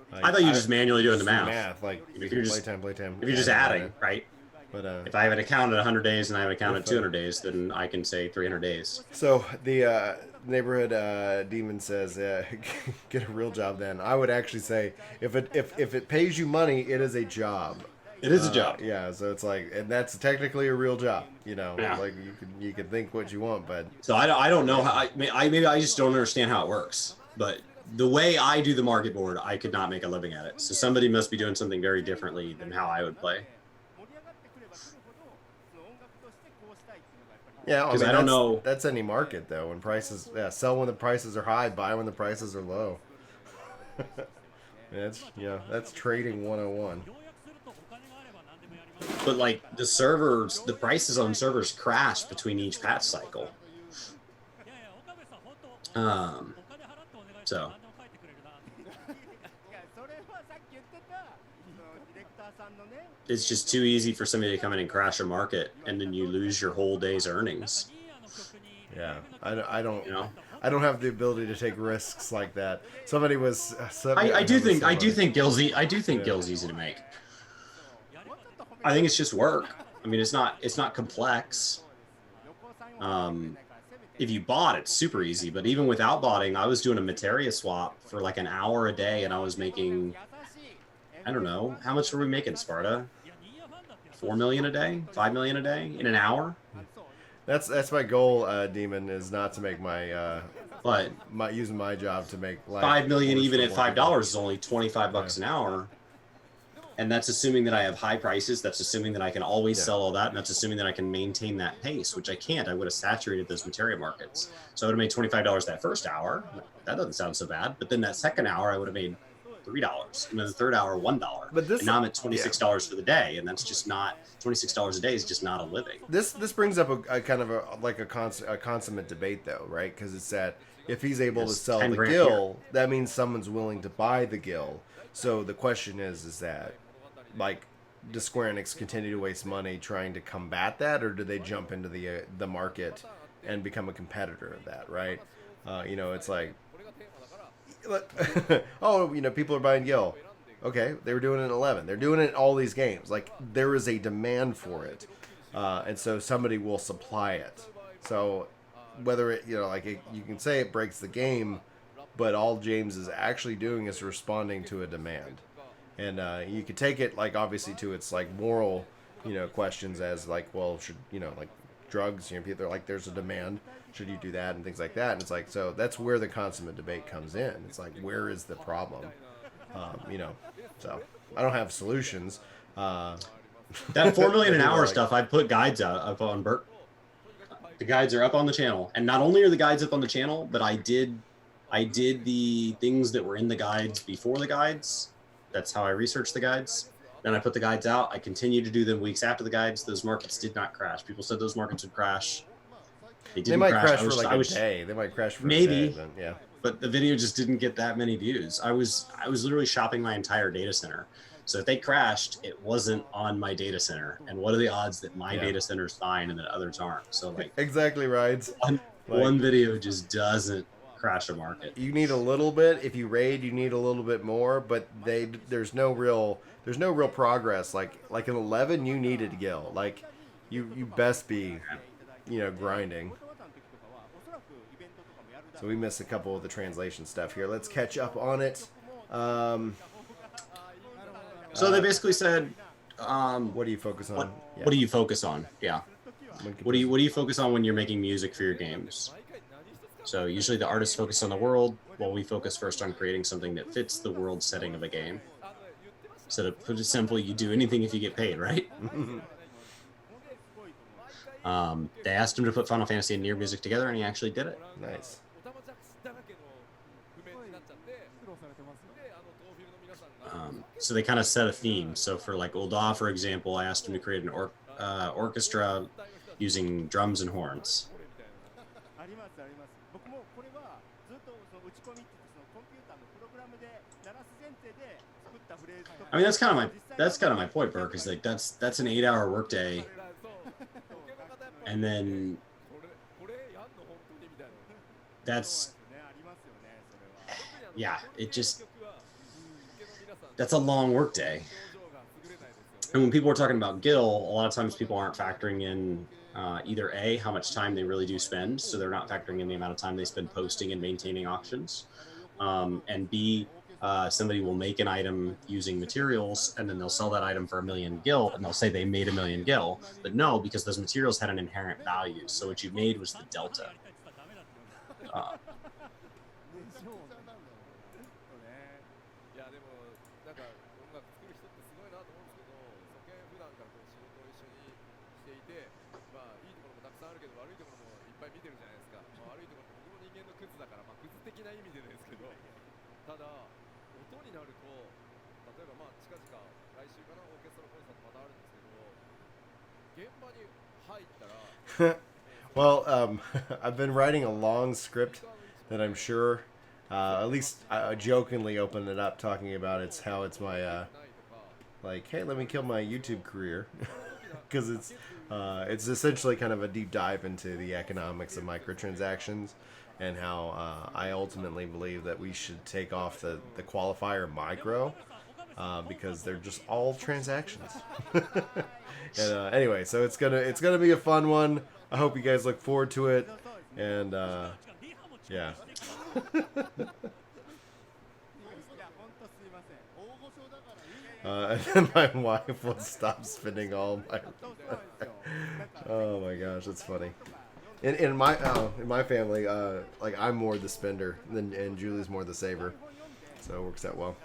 I thought you were just manually doing the math. Like, if you're just playtime. If you're just adding, right? But if I have an account at 100 days and I have an account at 200 days, then I can say 300 days. So the neighborhood demon says, "Get a real job." Then I would actually say, if it pays you money, it is a job. It is a job. Yeah. So it's like, and that's technically a real job. You know, yeah. Like you can think what you want, but so I don't know how. Maybe I just don't understand how it works. But the way I do the market board, I could not make a living at it. So somebody must be doing something very differently than how I would play. Yeah, because I don't know. That's any market though. When prices, sell when the prices are high, buy when the prices are low. That's trading 101. But like the prices on servers crash between each patch cycle. So. It's just too easy for somebody to come in and crash a market, and then you lose your whole day's earnings. Yeah, I don't. You know, I don't have the ability to take risks like that. Somebody was. I do think Gil's easy to make. I think it's just work. I mean, it's not complex. If you bought, it's super easy. But even without botting, I was doing a materia swap for like an hour a day, and I was making, I don't know, how much were we making, Sparta? 4 million a day, 5 million a day in an hour. That's my goal, Demon, is not to make using my job to make life 5 million even at $5 is only 25 bucks an hour. And that's assuming that I have high prices. That's assuming that I can always sell all that. And that's assuming that I can maintain that pace, which I can't. I would have saturated those materia markets. So I would have made $25 that first hour. That doesn't sound so bad. But then that second hour, I would have made $3, and then the third hour $1. But this, and now I'm at $26 for the day, and that's just not $26 a day is just not a living. This brings up a kind of a consummate debate though, right? Because it's that if he's able to sell the gill, that means someone's willing to buy the gill. So the question is that like, does Square Enix continue to waste money trying to combat that, or do they jump into the market and become a competitor of that, right? You know, it's like, oh, you know, people are buying Gil. Okay, they were doing it in 11. They're doing it in all these games. Like, there is a demand for it, and so somebody will supply it. So whether it, you know, like you can say it breaks the game, but all James is actually doing is responding to a demand. And you could take it, like, obviously to its, like, moral, you know, questions as, like, well, should, you know, like, drugs, you know, people are like, there's a demand, should you do that, and things like that. And it's like, so that's where the consummate debate comes in. It's like, where is the problem? You know, so I don't have solutions. That 4 million an hour stuff, I put guides up on Bert. The guides are up on the channel. And not only are the guides up on the channel, but I did the things that were in the guides before the guides. That's how I researched the guides. Then I put the guides out. I continued to do them weeks after the guides. Those markets did not crash. People said those markets would crash. They might crash for like a day. They might crash for maybe, a day. Then, yeah. But the video just didn't get that many views. I was literally shopping my entire data center. So if they crashed, it wasn't on my data center. And what are the odds that my data center's fine and that others aren't? So like exactly right. One video just doesn't crash a market. You need a little bit. If you raid, you need a little bit more, but there's no real progress. Like in 11, you needed Gil. Like you best be, you know, grinding. So we missed a couple of the translation stuff here. Let's catch up on it. So they basically said, what do you focus on? What do you focus on? Yeah. What do you focus on when you're making music for your games? So usually the artists focus on the world, while we focus first on creating something that fits the world setting of a game. So to put it simply, you do anything if you get paid, right? They asked him to put Final Fantasy and Nier music together, and he actually did it. Nice. So they kind of set a theme. So for like YoRHa, for example, I asked him to create an orchestra using drums and horns. I mean, that's kind of my point, Burke. Is like that's an 8-hour workday, and then that's that's a long workday. And when people are talking about Gil, a lot of times people aren't factoring in either A, how much time they really do spend, so they're not factoring in the amount of time they spend posting and maintaining auctions, and B, somebody will make an item using materials, and then they'll sell that item for 1 million Gil, and they'll say they made 1 million Gil, but no, because those materials had an inherent value, so what you made was the delta. Well, I've been writing a long script that I'm sure, at least I jokingly opened it up talking about how it's my, like, hey, let me kill my YouTube career, because it's essentially kind of a deep dive into the economics of microtransactions and how I ultimately believe that we should take off the qualifier micro, because they're just all transactions. And anyway, so it's gonna be a fun one. I hope you guys look forward to it, and yeah. And then my wife will stop spending all my. Oh my gosh, that's funny. In my family, like I'm more the spender, and Julie's more the saver, so it works out well.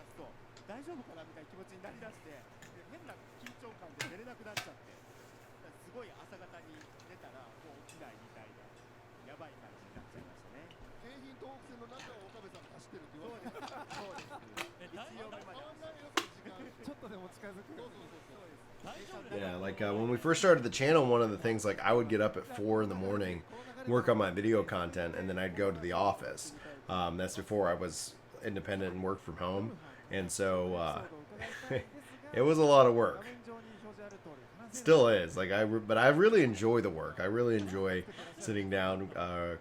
Yeah, like when we first started the channel, one of the things, like, I would get up at 4 in the morning, work on my video content, and then I'd go to the office. That's before I was independent and worked from home, and so it was a lot of work. Still is. Like, but I really enjoy the work. I really enjoy sitting down,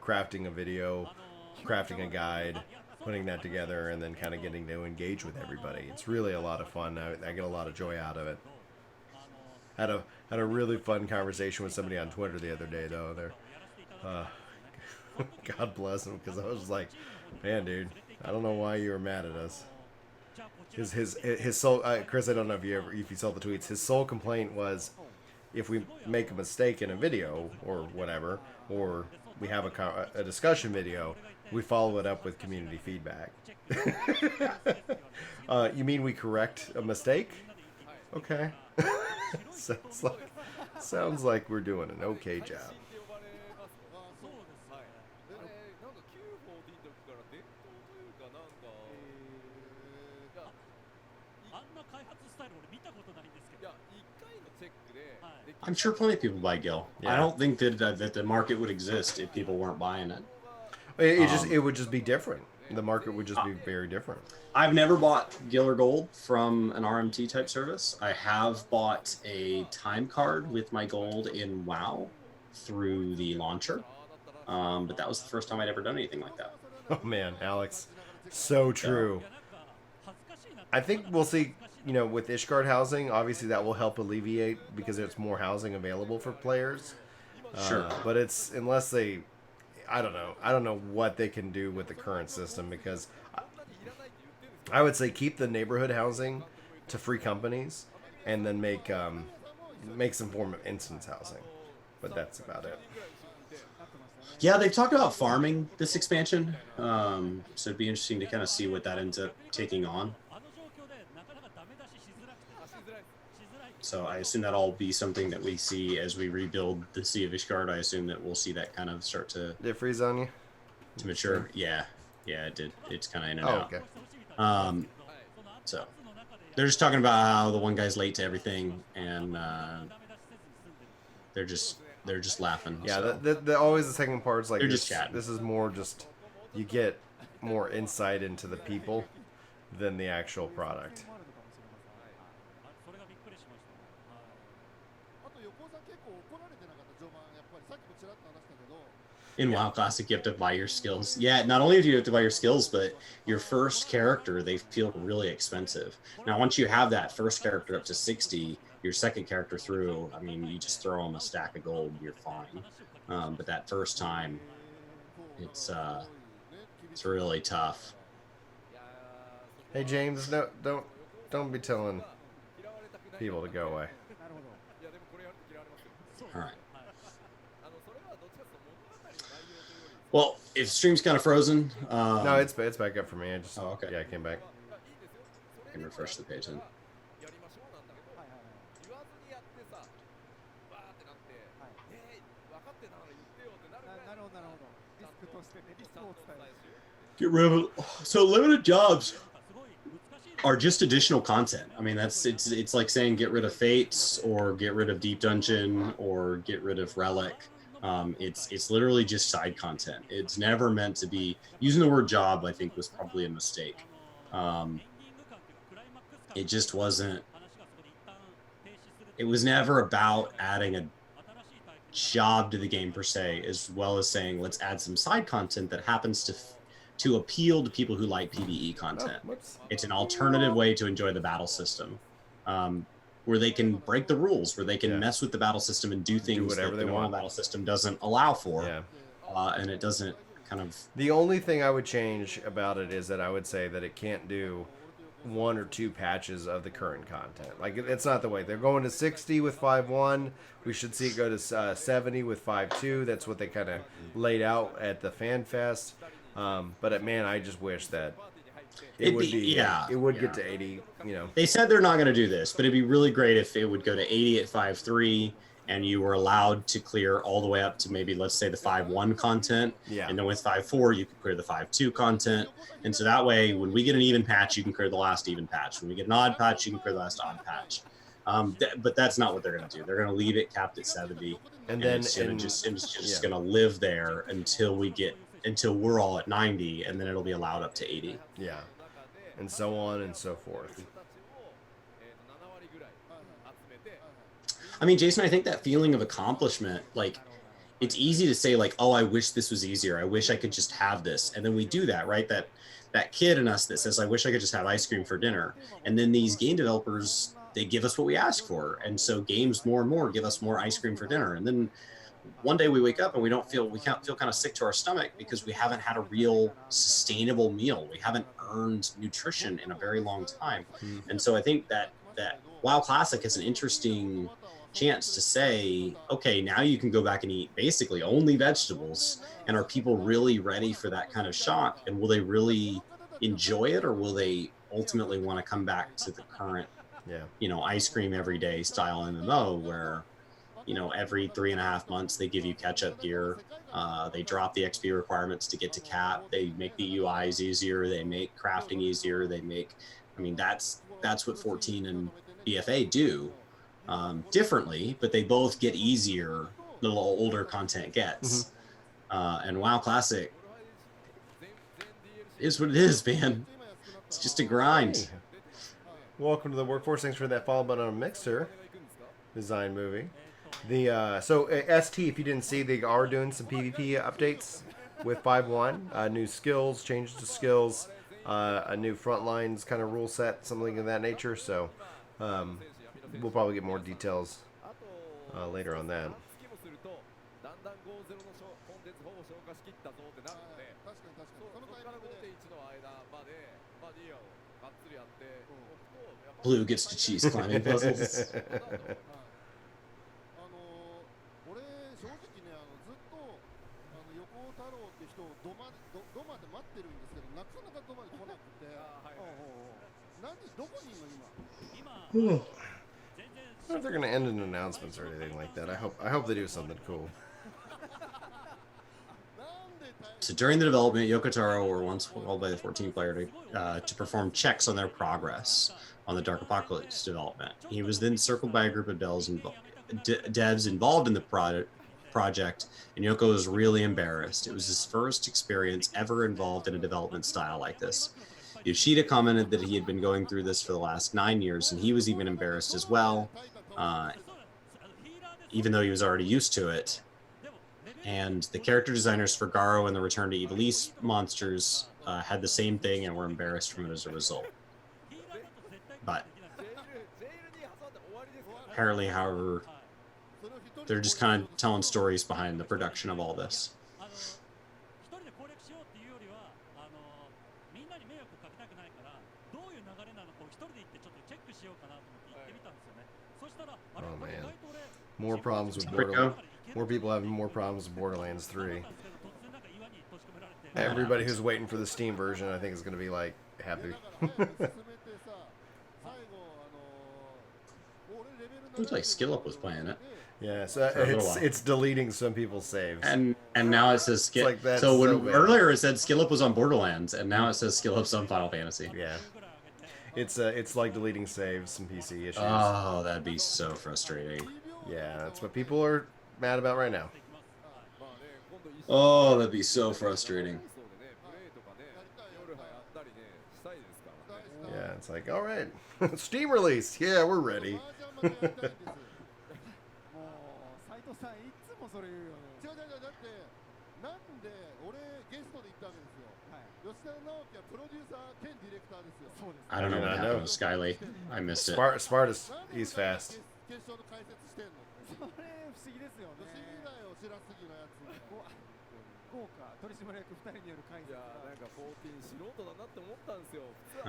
crafting a video, crafting a guide, putting that together, and then kind of getting to engage with everybody. It's really a lot of fun. I get a lot of joy out of it. Had a really fun conversation with somebody on Twitter the other day, though. God bless him, because I was like, man, dude, I don't know why you were mad at us. His sole, Chris, I don't know if you saw the tweets. His sole complaint was, if we make a mistake in a video or whatever, or we have a discussion video, we follow it up with community feedback. You mean we correct a mistake? Okay. Sounds like we're doing an okay job. I'm sure plenty of people buy Gil. Yeah. I don't think that the market would exist if people weren't buying it. It would just be different. The market would just be very different. I've never bought Gil or Gold from an RMT type service. I have bought a time card with my gold in WoW through the launcher, but that was the first time I'd ever done anything like that. Oh man, Alex, so true. I think we'll see. With Ishgard housing, obviously that will help alleviate because there's more housing available for players. Sure, but it's unless they, I don't know. I don't know what they can do with the current system, because I would say keep the neighborhood housing to free companies, and then make some form of instance housing. But that's about it. Yeah, they've talked about farming this expansion, so it'd be interesting to kind of see what that ends up taking on. So I assume that'll be something that we see as we rebuild the Sea of Ishgard. I assume that we'll see that kind of start to... Did it freeze on you? To mature. Yeah, it did. It's kind of in and out. Okay. So they're just talking about how the one guy's late to everything, and they're just laughing. Yeah, so. Always the second part's like they're this, just chatting. This is more just, you get more insight into the people than the actual product. In WoW Classic, you have to buy your skills. Yeah, not only do you have to buy your skills, but your first character, they feel really expensive. Now, once you have that first character up to 60, your second character through, I mean, you just throw them a stack of gold, you're fine. But that first time, it's really tough. Hey James, no, don't be telling people to go away. All right. Well, if stream's kind of frozen, no, it's back up for me. okay. Yeah, I came back. I can refresh the page then. Get rid of it. So limited jobs are just additional content. I mean, it's like saying get rid of Fates or get rid of Deep Dungeon or get rid of Relic. It's literally just side content. It's never meant to be. Using the word job, I think, was probably a mistake. It just wasn't. It was never about adding a job to the game per se, as well as saying let's add some side content that happens to appeal to people who like PvE content. It's an alternative way to enjoy the battle system. Where they can break the rules, where they can mess with the battle system and do things that the normal battle system doesn't allow for. Yeah. And it doesn't kind of... The only thing I would change about it is that I would say that it can't do 1 or 2 patches of the current content. Like, it's not the way. They're going to 60 with 5.1. We should see it go to 70 with 5.2. That's what they kind of laid out at the Fan Fest. But, man, I just wish that it would get to 80, They said they're not going to do this, but it'd be really great if it would go to 80 at 5.3 and you were allowed to clear all the way up to maybe, let's say, the 5.1 content. Yeah. And then with 5.4, you could clear the 5.2 content. And so that way, when we get an even patch, you can clear the last even patch. When we get an odd patch, you can clear the last odd patch. But that's not what they're going to do. They're going to leave it capped at 70, and then it's just going to live there until we're all at 90, and then it'll be allowed up to 80. Yeah, and so on and so forth. I mean, Jason, I think that feeling of accomplishment, like, it's easy to say, like, oh, I wish this was easier. I wish I could just have this. And then we do that, right? That kid in us that says, I wish I could just have ice cream for dinner. And then these game developers, they give us what we ask for. And so games more and more give us more ice cream for dinner. And then one day we wake up and we can't feel kind of sick to our stomach because we haven't had a real sustainable meal. We haven't earned nutrition in a very long time. And so I think that WoW Classic is an interesting chance to say, okay, now you can go back and eat basically only vegetables. And are people really ready for that kind of shock? And will they really enjoy it, or will they ultimately want to come back to the current, ice cream every day style MMO where, every 3.5 months they give you catch-up gear, they drop the XP requirements to get to cap, they make the UIs easier, they make crafting easier, that's what 14 and BFA do. Differently, but they both get easier the older content gets. And WoW Classic is what it is, man. It's just a grind. Hey. Welcome to the workforce. Thanks for that follow button on Mixer design movie. So ST, if you didn't see, they are doing some PvP updates with 5.1. New skills, changes to skills, a new frontlines kind of rule set, something of that nature. So we'll probably get more details later on that. Blue gets to cheese climbing puzzles. I don't know if they're going to end in announcements or anything like that. I hope they do something cool. So during the development, YoKo Taro were once called by the 14 player to perform checks on their progress on the Dark Apocalypse development. He was then circled by a group of devs involved in the project, and YoKo was really embarrassed. It was his first experience ever involved in a development style like this. Yoshida commented that he had been going through this for the last 9 years, and he was even embarrassed as well, even though he was already used to it. And the character designers for Garo and the Return to Ivalice monsters had the same thing and were embarrassed from it as a result. But apparently, however, they're just kind of telling stories behind the production of all this. Oh man, more problems with Borderlands. More people having more problems with Borderlands 3. Everybody who's waiting for the Steam version, I think, is going to be like happy. Looks like SkillUp was playing it. Yeah, so it's deleting some people's saves. And now it says Skill. Like so when earlier it said SkillUp was on Borderlands, and now it says SkillUp's on Final Fantasy. Yeah, it's like deleting saves, some PC issues. Oh, that'd be so frustrating. Yeah, that's what people are mad about right now. Oh, that'd be so frustrating. Yeah, it's like, all right, Steam release. Yeah, we're ready. I don't know what happened with Skyly. I missed it. Spartus, he's fast.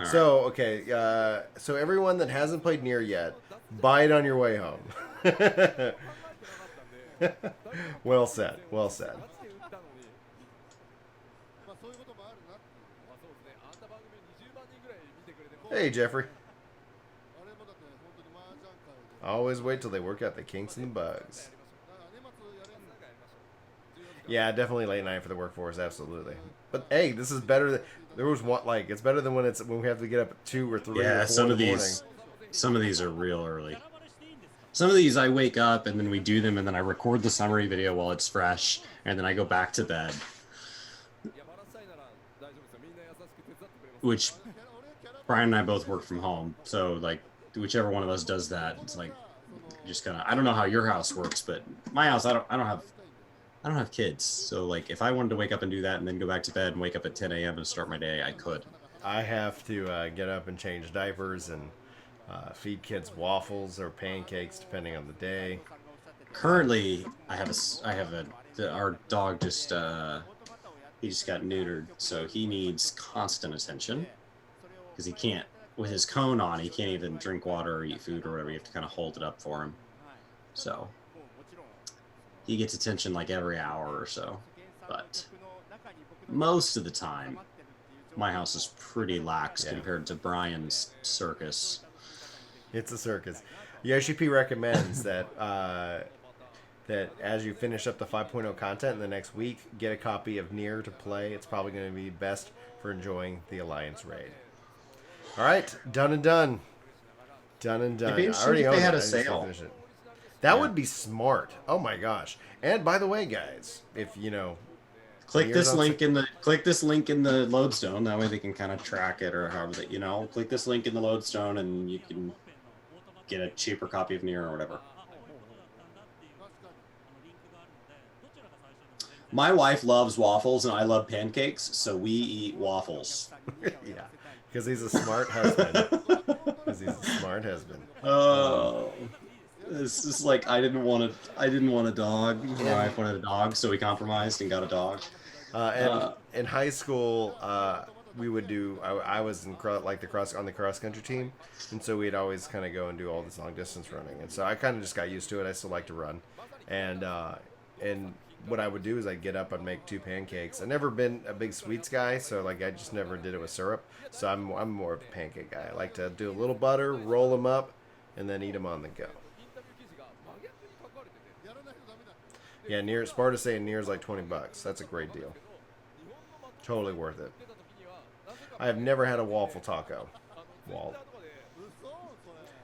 So, okay, so everyone that hasn't played Nier yet, buy it on your way home. Well said, well said. Hey, Jeffrey. Always wait till they work out the kinks and bugs. Yeah, definitely late night for the workforce, absolutely. But hey, this is better than there was one like it's better than when we have to get up at 2 or 3 or 4 some in of the morning. some of these are real early. Some of these I wake up and then we do them and then I record the summary video while it's fresh and then I go back to bed. Which Brian and I both work from home, so like whichever one of us does that, it's like just kind of I don't know how your house works, but my house I don't have kids, so like if I wanted to wake up and do that and then go back to bed and wake up at 10 a.m. and start my day, I could. I have to get up and change diapers and feed kids waffles or pancakes depending on the day. Currently, our dog just he just got neutered, so he needs constant attention because he can't with his cone on. He can't even drink water or eat food or whatever. You have to kind of hold it up for him. So he gets attention like every hour or so, but most of the time, my house is pretty lax compared to Brian's circus. It's a circus. Yoshi recommends that that as you finish up the 5.0 content in the next week, get a copy of Nier to play. It's probably going to be best for enjoying the Alliance raid. All right, done and done. Done and done. I already owned it. They had a sale. That would be smart. Oh my gosh! And by the way, guys, if you know, click this link in the lodestone. That way they can kind of track it or however that click this link in the lodestone and you can get a cheaper copy of Nier or whatever. My wife loves waffles and I love pancakes, so we eat waffles. Yeah, because he's a smart husband. Oh. It's just like I didn't want a dog. My wife wanted a dog, so we compromised and got a dog. And in high school, we would do. I was in on the cross country team, and so we'd always kind of go and do all this long distance running. And so I kind of just got used to it. I still like to run, and what I would do is I'd get up and make 2 pancakes. I've never been a big sweets guy, so like I just never did it with syrup. So I'm more of a pancake guy. I like to do a little butter, roll them up, and then eat them on the go. Yeah, Sparta saying Nier's like $20. That's a great deal. Totally worth it. I have never had a waffle taco. Walt.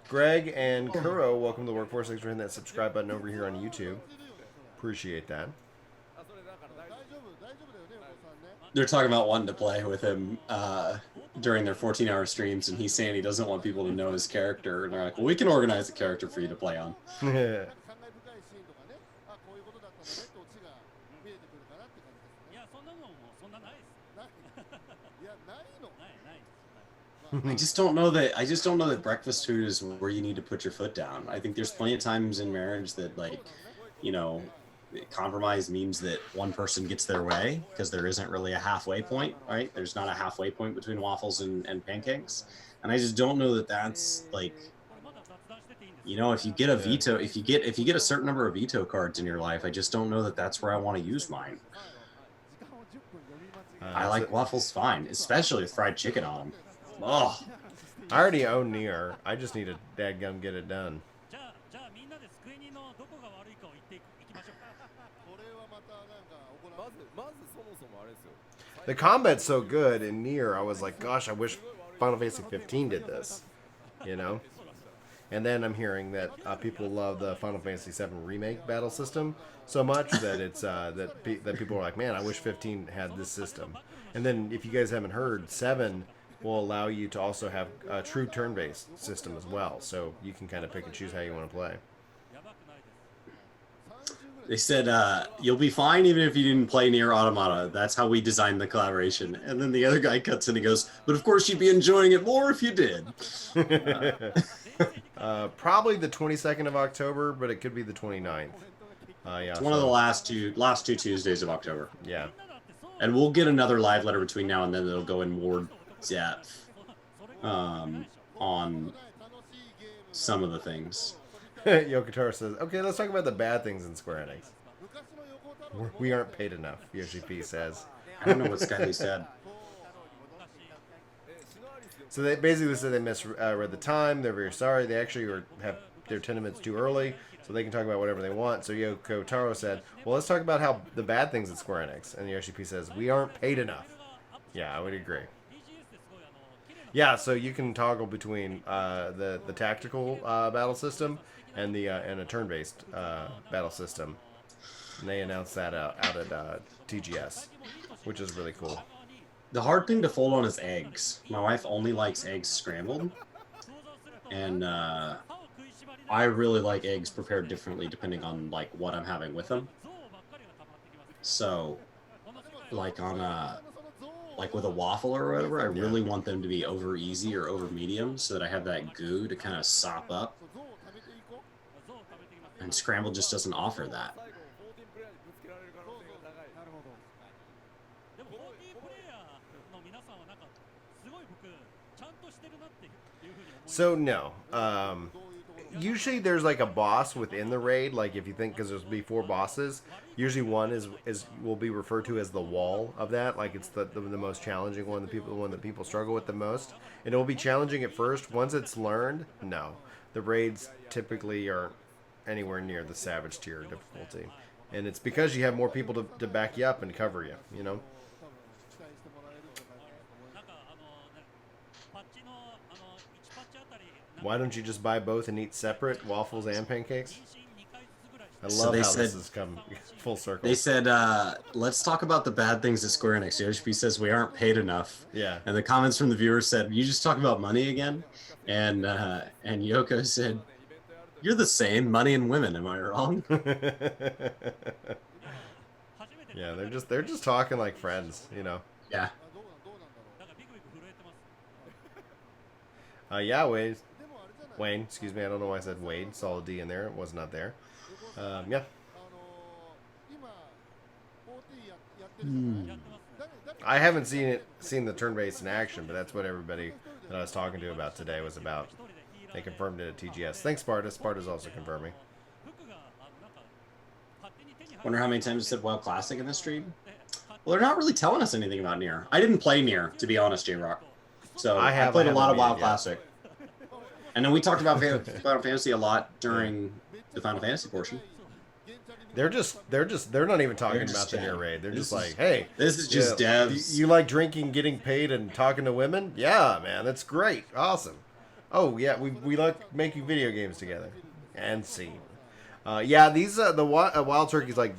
Greg and Kuro, welcome to the workforce. Thanks for hitting that subscribe button over here on YouTube. Appreciate that. They're talking about wanting to play with him during their 14-hour streams, and he's saying he doesn't want people to know his character. And they're like, well, we can organize a character for you to play on. I just don't know that breakfast food is where you need to put your foot down. I think there's plenty of times in marriage that, like, compromise means that one person gets their way because there isn't really a halfway point, right? There's not a halfway point between waffles and pancakes. And I just don't know that that's like, if you get a veto, if you get a certain number of veto cards in your life, I just don't know that that's where I want to use mine. I like waffles fine, especially with fried chicken on them. Oh, I already own Nier. I just need a dadgum get it done. The combat's so good in Nier. I was like, gosh, I wish Final Fantasy XV did this. And then I'm hearing that people love the Final Fantasy VII remake battle system so much that it's that people are like, man, I wish 15 had this system. And then if you guys haven't heard, 7 will allow you to also have a true turn-based system as well. So you can kind of pick and choose how you want to play. They said, you'll be fine even if you didn't play Nier Automata. That's how we designed the collaboration. And then the other guy cuts in and goes, but of course you'd be enjoying it more if you did. Probably the 22nd of October, but it could be the 29th. It's one of the last two Tuesdays of October. Yeah. And we'll get another live letter between now and then that'll go in more depth on some of the things. Yokotaro says, okay, let's talk about the bad things in Square Enix. We aren't paid enough, Yoshi P says. I don't know what Skyly said. So they basically said they misread the time. They're very sorry. They actually have they're 10 minutes too early, so they can talk about whatever they want. So Yoko Taro said, well, let's talk about how the bad things at Square Enix. And Yoshi P says, we aren't paid enough. Yeah, I would agree. Yeah, so you can toggle between the tactical battle system and a turn-based battle system. And they announced that out at TGS, which is really cool. The hard thing to fold on is eggs. My wife only likes eggs scrambled, and I really like eggs prepared differently depending on like what I'm having with them. So, like on like with a waffle or whatever, I really want them to be over easy or over medium so that I have that goo to kind of sop up. And scrambled just doesn't offer that. So no, usually there's like a boss within the raid. Like if you think, because there's be 4 bosses, usually one is will be referred to as the wall of that. Like it's the most challenging one, the one that people struggle with the most, and it will be challenging at first. Once it's learned, no, the raids typically aren't anywhere near the savage tier difficulty, and it's because you have more people to back you up and cover you. You know. Why don't you just buy both and eat separate waffles and pancakes? I love how this has come full circle. They said, let's talk about the bad things at Square Enix. Yoshi says we aren't paid enough. Yeah. And the comments from the viewers said, you just talk about money again? And Yoko said, you're the same, money and women, am I wrong? Yeah, they're just talking like friends, you know. Yeah. Yeah, Wayne, excuse me, I don't know why I said Wade. Saw a D in there. It was not there. Yeah. I haven't seen the turn-based in action, but that's what everybody that I was talking to about today was about. They confirmed it at TGS. Thanks, Sparta. Sparta's also confirming. Wonder how many times I said WoW Classic in this stream? Well, they're not really telling us anything about Nier. I didn't play Nier, to be honest, J-Rock. So I played a lot of WoW Classic. And then we talked about Final Fantasy a lot during the Final Fantasy portion. They're not even talking about the Nier raid. They're just like, hey, this is just devs. You like drinking, getting paid, and talking to women? Yeah, man, that's great, awesome. Oh yeah, we like making video games together. And scene. Yeah, these the Wild Turkey's like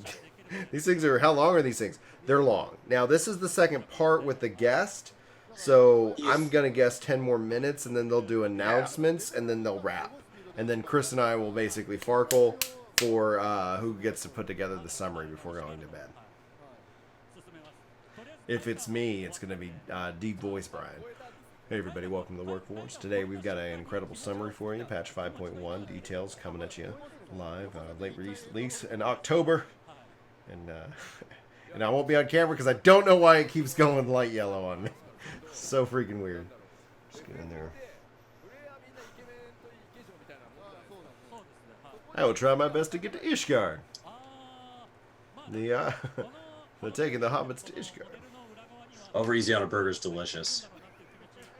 these things are, how long are these things? They're long. Now this is the second part with the guest. So I'm going to guess 10 more minutes, and then they'll do announcements, and then they'll wrap. And then Chris and I will basically farkle for who gets to put together the summary before going to bed. If it's me, it's going to be Deep Voice Brian. Hey everybody, welcome to the Workforce. Today we've got an incredible summary for you. Patch 5.1 details coming at you live. Late release in October. And I won't be on camera because I don't know why it keeps going light yellow on me. So freaking weird. Just get in there. I will try my best to get to Ishgard. They're taking the hobbits to Ishgard. Over easy on a burger is delicious.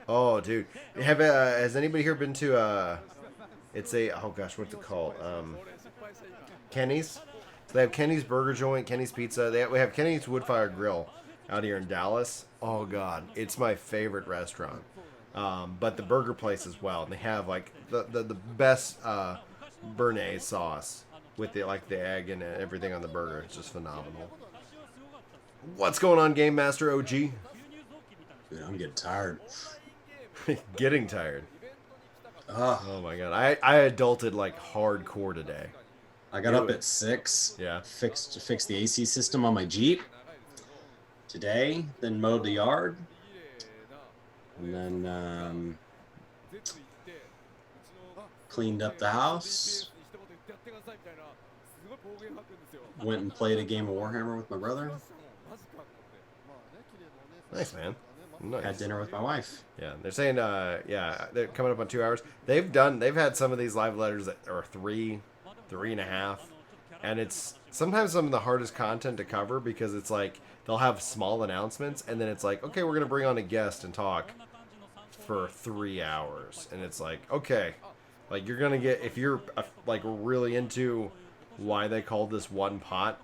Oh, dude. Has anybody here been to it's a, oh gosh, what's it called? Kenny's. So they have Kenny's Burger Joint, Kenny's Pizza. We have Kenny's Woodfire Grill out here in Dallas. Oh god, it's my favorite restaurant. But the burger place as well. And they have like the best béarnaise sauce with the egg and everything on the burger. It's just phenomenal. What's going on, Game Master OG? Dude, I'm getting tired. Getting tired. Oh my god, I adulted like hardcore today. I got up at 6. Yeah. Fixed the AC system on my Jeep today. Then mowed the yard. And then cleaned up the house. Went and played a game of Warhammer with my brother. Nice, man. Nice. Had dinner with my wife. Yeah, they're saying, yeah, they're coming up on 2 hours. They've had some of these live letters that are 3.5, and it's sometimes some of the hardest content to cover because it's like they'll have small announcements, and then it's like, okay, we're gonna bring on a guest and talk for 3 hours, and it's like, okay, Like you're gonna get if you're like really into why they call this one pot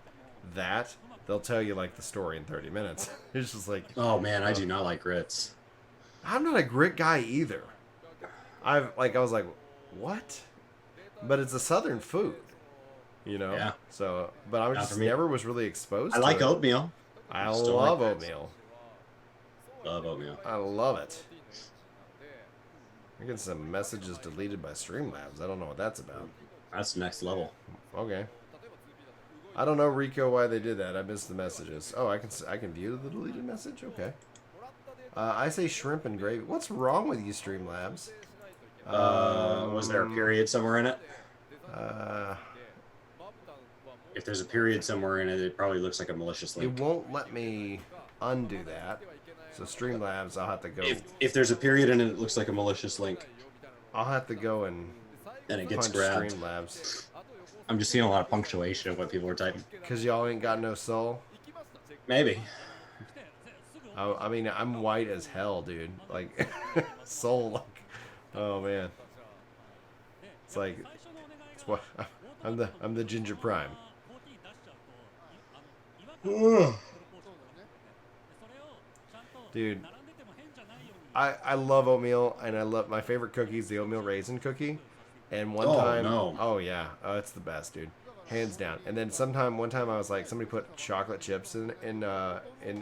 that they'll tell you like the story in 30 minutes. It's just like, Oh man, I do not like grits. I'm not a grit guy either. I was like, what? But it's a southern food, you know. Yeah. So, but I was Not just for me. never was really exposed. I to like it. oatmeal. I Just don't love like grits. oatmeal. Love oatmeal. I love it. I get some messages deleted by Streamlabs. I don't know what that's about. That's next level. Okay. I don't know, Rico, why they did that. I missed the messages. Oh, I can view the deleted message? Okay. I say shrimp and gravy. What's wrong with you, Streamlabs? Was there a period somewhere in it? Uh, If there's a period somewhere in it, it probably looks like a malicious it link. won't let me undo that. So Streamlabs, I'll have to go. If there's a period in it, it looks like a malicious link. I'll have to go and And it gets punch grabbed. Streamlabs. I'm just seeing a lot of punctuation of what people are typing. Because y'all ain't got no soul. Maybe. I mean, I'm white as hell, dude. Like, soul, like, oh man. It's like, it's what I'm the Ginger Prime. Dude, I love oatmeal, and I love my favorite cookie is the oatmeal raisin cookie. And one time, oh yeah, oh, it's the best, dude, hands down. And then one time I was like, somebody put chocolate chips in and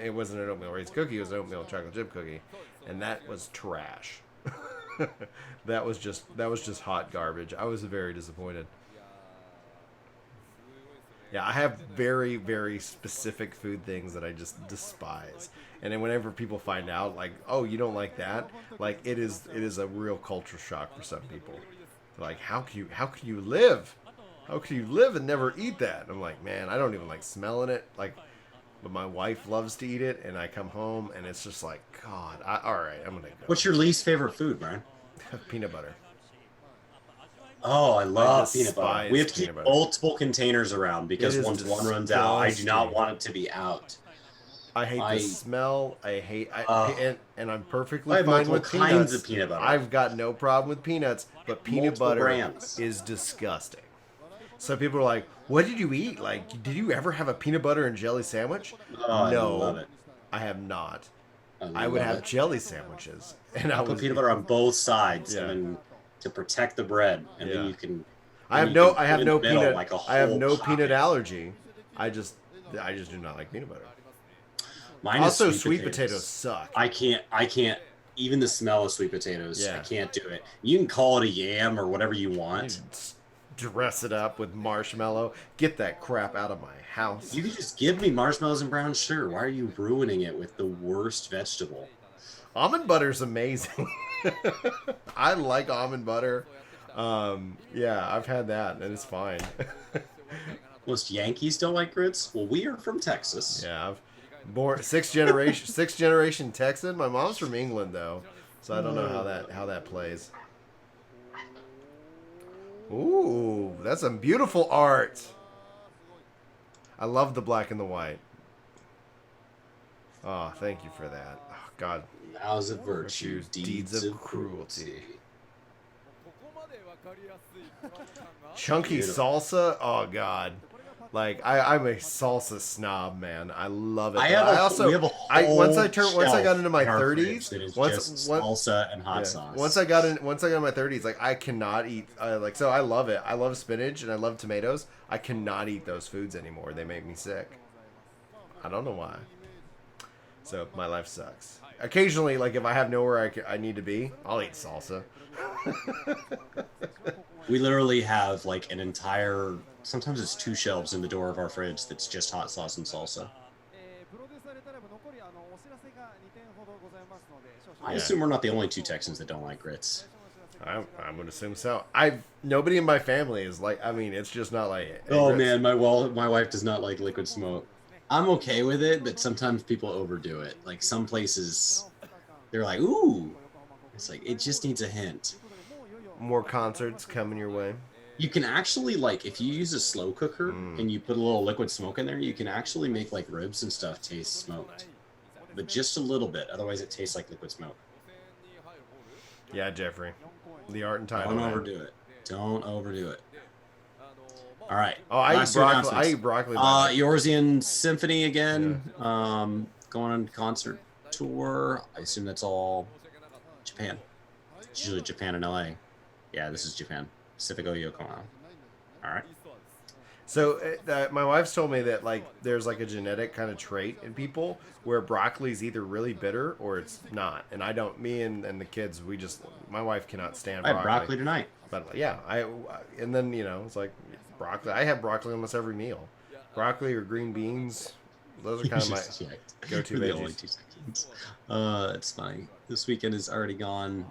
it wasn't an oatmeal raisin cookie, it was an oatmeal chocolate chip cookie, and that was trash. that was just hot garbage. I was very disappointed. Yeah, I have very, very specific food things that I just despise. And then whenever people find out, like, oh, you don't like that, like it is a real culture shock for some people. They're like, how can you live? How can you live and never eat that? And I'm like, man, I don't even like smelling it. Like, but my wife loves to eat it, and I come home and it's just like, God, all right, I'm gonna go. What's your least favorite food, Brian? Peanut butter. Oh, I love peanut butter. We have to keep peanut butter. multiple containers around because once one runs out, I do not want it to be out. I hate the smell. And I'm perfectly I have fine multiple with kinds peanuts. of peanut butter. I've got no problem with peanuts, but peanut Multiple butter brands. is disgusting. So people are like, "What did you eat? Like, did you ever have a peanut butter and jelly sandwich?" Oh, No, I love it. I have not. I would love have it. jelly sandwiches, and I Put would peanut butter on both sides, Yeah. and then to protect the bread, and Yeah. then you can. I have you no can put in the middle peanut. like a I have whole no pocket. peanut allergy. I just do not like peanut butter. Mine Also, is sweet potatoes suck. I can't. Even the smell of sweet potatoes, Yeah. I can't do it. You can call it a yam or whatever you want. Dress it up with marshmallow. Get that crap out of my house. You can just give me marshmallows and brown sugar. Why are you ruining it with the worst vegetable? Almond butter's amazing. I like almond butter. Yeah, I've had that, and it's fine. Most Yankees don't like grits. Well, we are from Texas. Yeah, I've born sixth generation Texan. My mom's from England though, so I don't know how that plays. Ooh, that's some beautiful art. I love the black and the white. Oh, thank you for that. Oh, God. Vows of virtue, deeds of cruelty. Chunky Beautiful. salsa. Oh God. Like I'm a salsa snob, man. I love it. We But have a whole once I got into my shelf in our 30s, fridge that is just salsa and hot sauce. Once I got in my 30s, like I cannot eat so I love it. I love spinach and I love tomatoes. I cannot eat those foods anymore. They make me sick. I don't know why. So my life sucks. Occasionally, like if I have nowhere I need to be, I'll eat salsa. We literally have like an entire, sometimes it's 2 shelves in the door of our fridge that's just hot sauce and salsa. I assume we're not the only 2 Texans that don't like grits. I would assume so. Nobody in my family is like. I mean, it's just not like. Hey, Oh grits. man, my wife does not like liquid smoke. I'm okay with it, but sometimes people overdo it. Like some places, they're like, ooh. It's like, it just needs a hint. More concerts coming your way. You can actually, like, if you use a slow cooker and you put a little liquid smoke in there, you can actually make, like, ribs and stuff taste smoked. But just a little bit. Otherwise, it tastes like liquid smoke. Yeah, Jeffrey. The art and title. Don't overdo it. Don't overdo it. All right. Oh, I eat broccoli. I eat broccoli. Eorzean Symphony again. Yeah. Going on concert tour. I assume that's all Japan. It's usually Japan and LA. Yeah, this is Japan. Pacifico Yokohama. All right. So my wife's told me that like there's like a genetic kind of trait in people where broccoli is either really bitter or it's not. And I don't. Me and the kids, my wife cannot stand broccoli. I had broccoli tonight. But yeah, and then it's like broccoli. I have broccoli almost every meal. Broccoli or green beans. Those are kind of my go-to veggies. Only 2 seconds. It's funny. This weekend is already gone.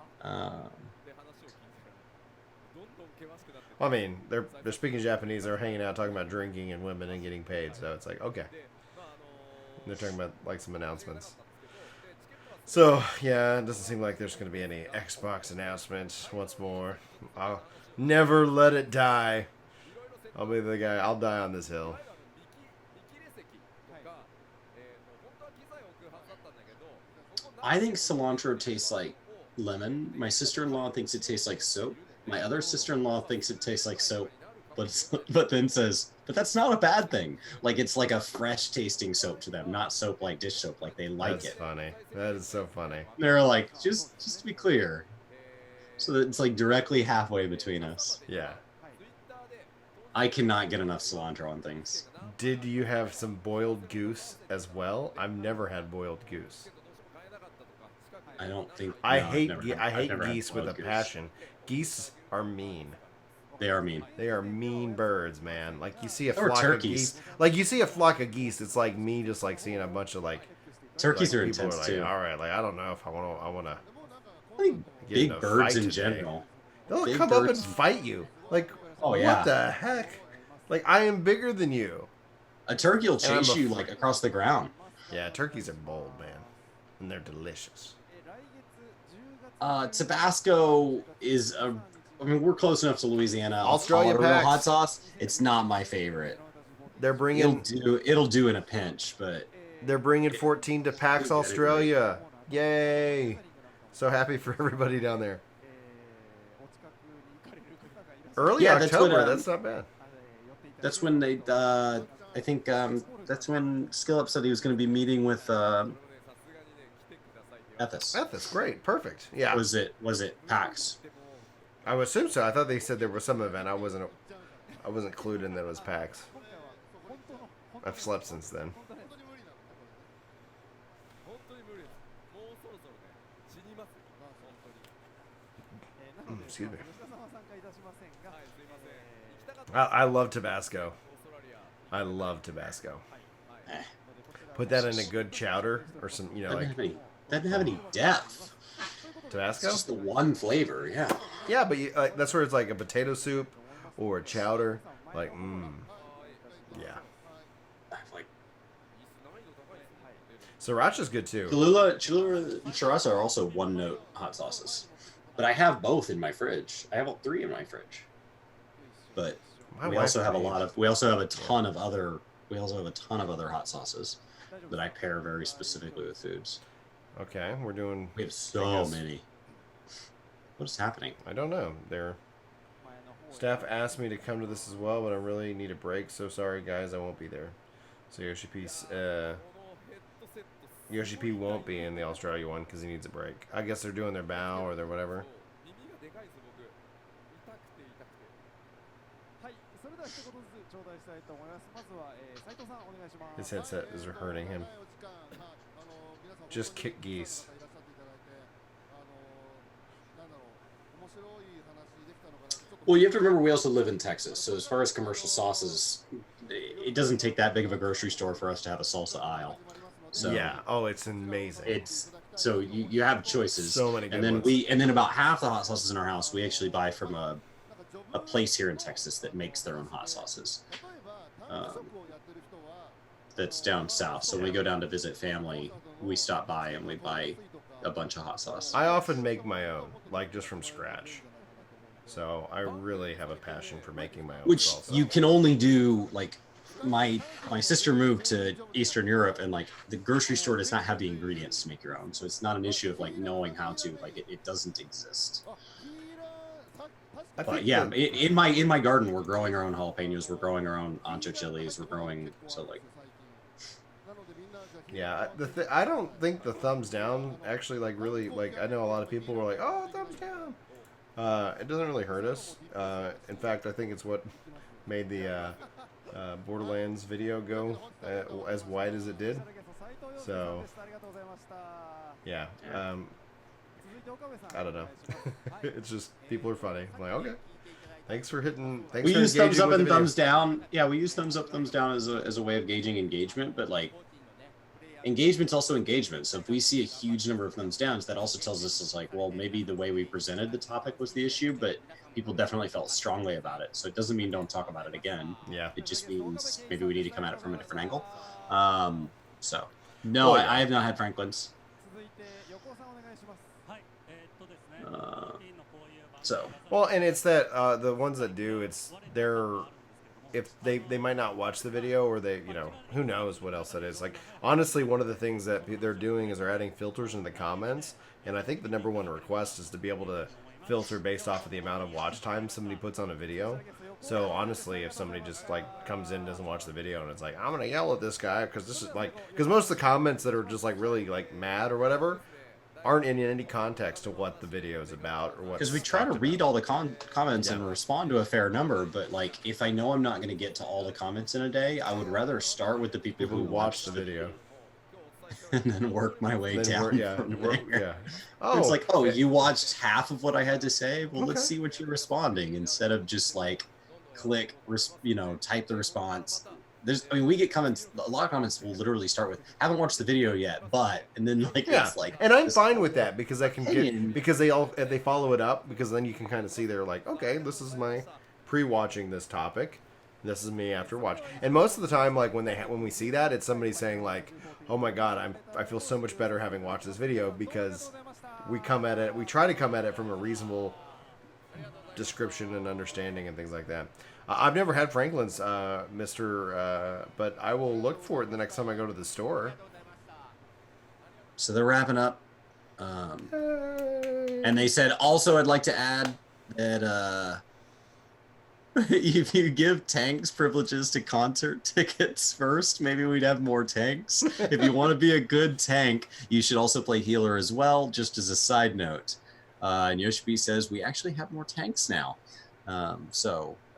I mean, they're speaking Japanese. They're hanging out, talking about drinking and women and getting paid. So it's like, okay. They're talking about like some announcements. So yeah, it doesn't seem like there's going to be any Xbox announcement once more. I'll never let it die. I'll be the guy. I'll die on this hill. I think cilantro tastes like lemon. My sister-in-law thinks it tastes like soap. My other sister-in-law thinks it tastes like soap, but then says, but that's not a bad thing. Like it's like a fresh tasting soap to them, not soap like dish soap. Like they like it. That's funny. That is so funny. They're like, just to be clear, so that it's like directly halfway between us. Yeah. I cannot get enough cilantro on things. Did you have some boiled goose as well? I've never had boiled goose. I don't think. I hate geese with a passion. Geese are mean. They are mean. They are mean birds, man. Like you see a flock of geese. Like you see a flock of geese. It's like me just like seeing a bunch of like. Turkeys are intense like, too. All right, like I don't know if I want to. I think big birds in general. They'll come up and fight you. Like, oh yeah. What the heck? Like I am bigger than you. A turkey will chase you like across the ground. Yeah, turkeys are bold, man, and they're delicious. Tabasco is I mean, we're close enough to Louisiana. Australia PAX. Hot sauce. It's not my favorite. They're bringing. It'll do in a pinch, but they're bringing 14 to PAX Australia. Yay! So happy for everybody down there. Early October. That's not bad. That's when they. I think that's when SkillUp said he was going to be meeting with. Ethos, great, perfect. Yeah. Was it PAX? I would assume so. I thought they said there was some event. I wasn't clued in that it was PAX. I've slept since then. Excuse me. I love Tabasco. I love Tabasco. Put that in a good chowder or some, Doesn't have any depth. Tabasco? It's just the one flavor, yeah. Yeah, but that's where it's like a potato soup or a chowder. Like, yeah. Sriracha's good too. Cholula and Sriracha are also one-note hot sauces. But I have both in my fridge. I have all 3 in my fridge. But we also have a ton of other hot sauces that I pair very specifically with foods. Okay, we have so many. What is happening? I don't know. Their staff asked me to come to this as well, but I really need a break. So sorry, guys, I won't be there. So Yoshi P won't be in the Australia one because he needs a break. I guess they're doing their bow or their whatever. His headset is hurting him. Just kick geese. Well, you have to remember we also live in Texas, so as far as commercial sauces, it doesn't take that big of a grocery store for us to have a salsa aisle. So yeah. Oh, it's amazing. So you have choices. So many good ones. And then about half the hot sauces in our house we actually buy from a place here in Texas that makes their own hot sauces. That's down south. So when we go down to visit family, we stop by and we buy a bunch of hot sauce. I often make my own, like just from scratch. So I really have a passion for making my own salsa. You can only do, like, my sister moved to Eastern Europe, and like the grocery store does not have the ingredients to make your own. So it's not an issue of like knowing how to, like it doesn't exist. I But think yeah, in my garden, we're growing our own jalapenos. We're growing our own ancho chilies. We're growing so like. Yeah, I don't think the thumbs down actually like really like I know a lot of people were like, oh, thumbs down. It doesn't really hurt us. In fact, I think it's what made the Borderlands video go as wide as it did. So yeah, I don't know. It's just people are funny. I'm like, okay, thanks for hitting. Thanks We for use engaging thumbs up with the and video. thumbs down. Yeah, we use thumbs up, thumbs down as a way of gauging engagement, but like engagement's also engagement. So if we see a huge number of thumbs downs, that also tells us it's like, well, maybe the way we presented the topic was the issue, but people definitely felt strongly about it. So it doesn't mean don't talk about it again. Yeah. It just means maybe we need to come at it from a different angle. So no, Oh, yeah. I have not had Franklin's. So Well, and it's that the ones that do, it's they're if they might not watch the video or they who knows what else that is. Like honestly, one of the things that they're doing is they're adding filters in the comments, and I think the number one request is to be able to filter based off of the amount of watch time somebody puts on a video. So honestly, if somebody just like comes in, doesn't watch the video, and it's like, I'm gonna yell at this guy because this is like, because most of the comments that are just like really like mad or whatever aren't in any context to what the video is about or what. Because we try to read all the comments and respond to a fair number, but like if I know I'm not going to get to all the comments in a day, I would rather start with the people who watch the video and then work my way down. From there. Oh, it's like, oh, you watched half of what I had to say. Well, let's see what you're responding instead of just like click, type the response. We get comments. A lot of comments will literally start with "haven't watched the video yet," and then it's like, and I'm fine with that because I can get because they follow it up because then you can kind of see they're like, okay, this is my pre-watching this topic, this is me after watch, and most of the time, like when we see that, it's somebody saying like, oh my god, I feel so much better having watched this video because we try to come at it from a reasonable description and understanding and things like that. I've never had Franklin's, but I will look for it the next time I go to the store. So they're wrapping up. And they said, also, I'd like to add that if you give tanks privileges to concert tickets first, maybe we'd have more tanks. If you want to be a good tank, you should also play healer as well, just as a side note. And Yosuke says, we actually have more tanks now.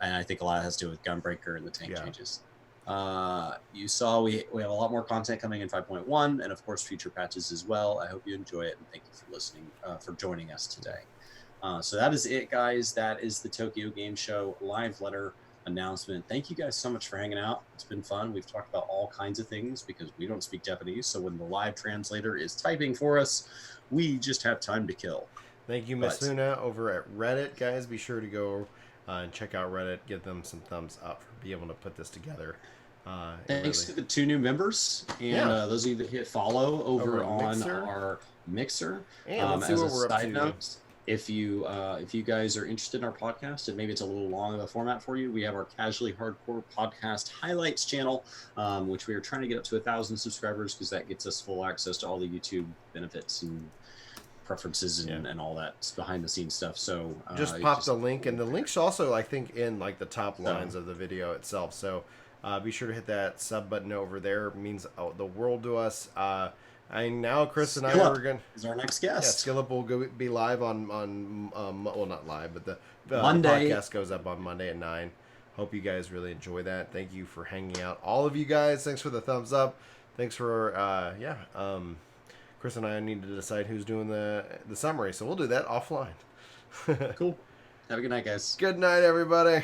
And I think a lot has to do with Gunbreaker and the tank changes. You saw we have a lot more content coming in 5.1 and of course future patches as well. I hope you enjoy it and thank you for listening, for joining us today. So that is it, guys. That is the Tokyo Game Show live letter announcement. Thank you guys so much for hanging out. It's been fun. We've talked about all kinds of things because we don't speak Japanese. So when the live translator is typing for us, we just have time to kill. Thank you, Miss Luna, over at Reddit. Guys, be sure to go and check out Reddit. Give them some thumbs up for being able to put this together. Thanks to the 2 new members and those of you that hit follow over on our Mixer. And let's see what we're up to. Note, if you guys are interested in our podcast and maybe it's a little long of a format for you, we have our Casually Hardcore Podcast Highlights channel, which we are trying to get up to 1,000 subscribers because that gets us full access to all the YouTube benefits and preferences and all that behind the scenes stuff. So just pop the link, and the link's also I think in like the top lines of the video itself. So be sure to hit that sub button over there. It means the world to us. Now Chris and I are going is our next guest. Yeah, Skillup will be live on well, not live, but the Monday. podcast goes up on Monday at 9. Hope you guys really enjoy that. Thank you for hanging out, all of you guys. Thanks for the thumbs up. Thanks for Chris and I need to decide who's doing the summary, so we'll do that offline. Cool. Have a good night, guys. Good night, everybody.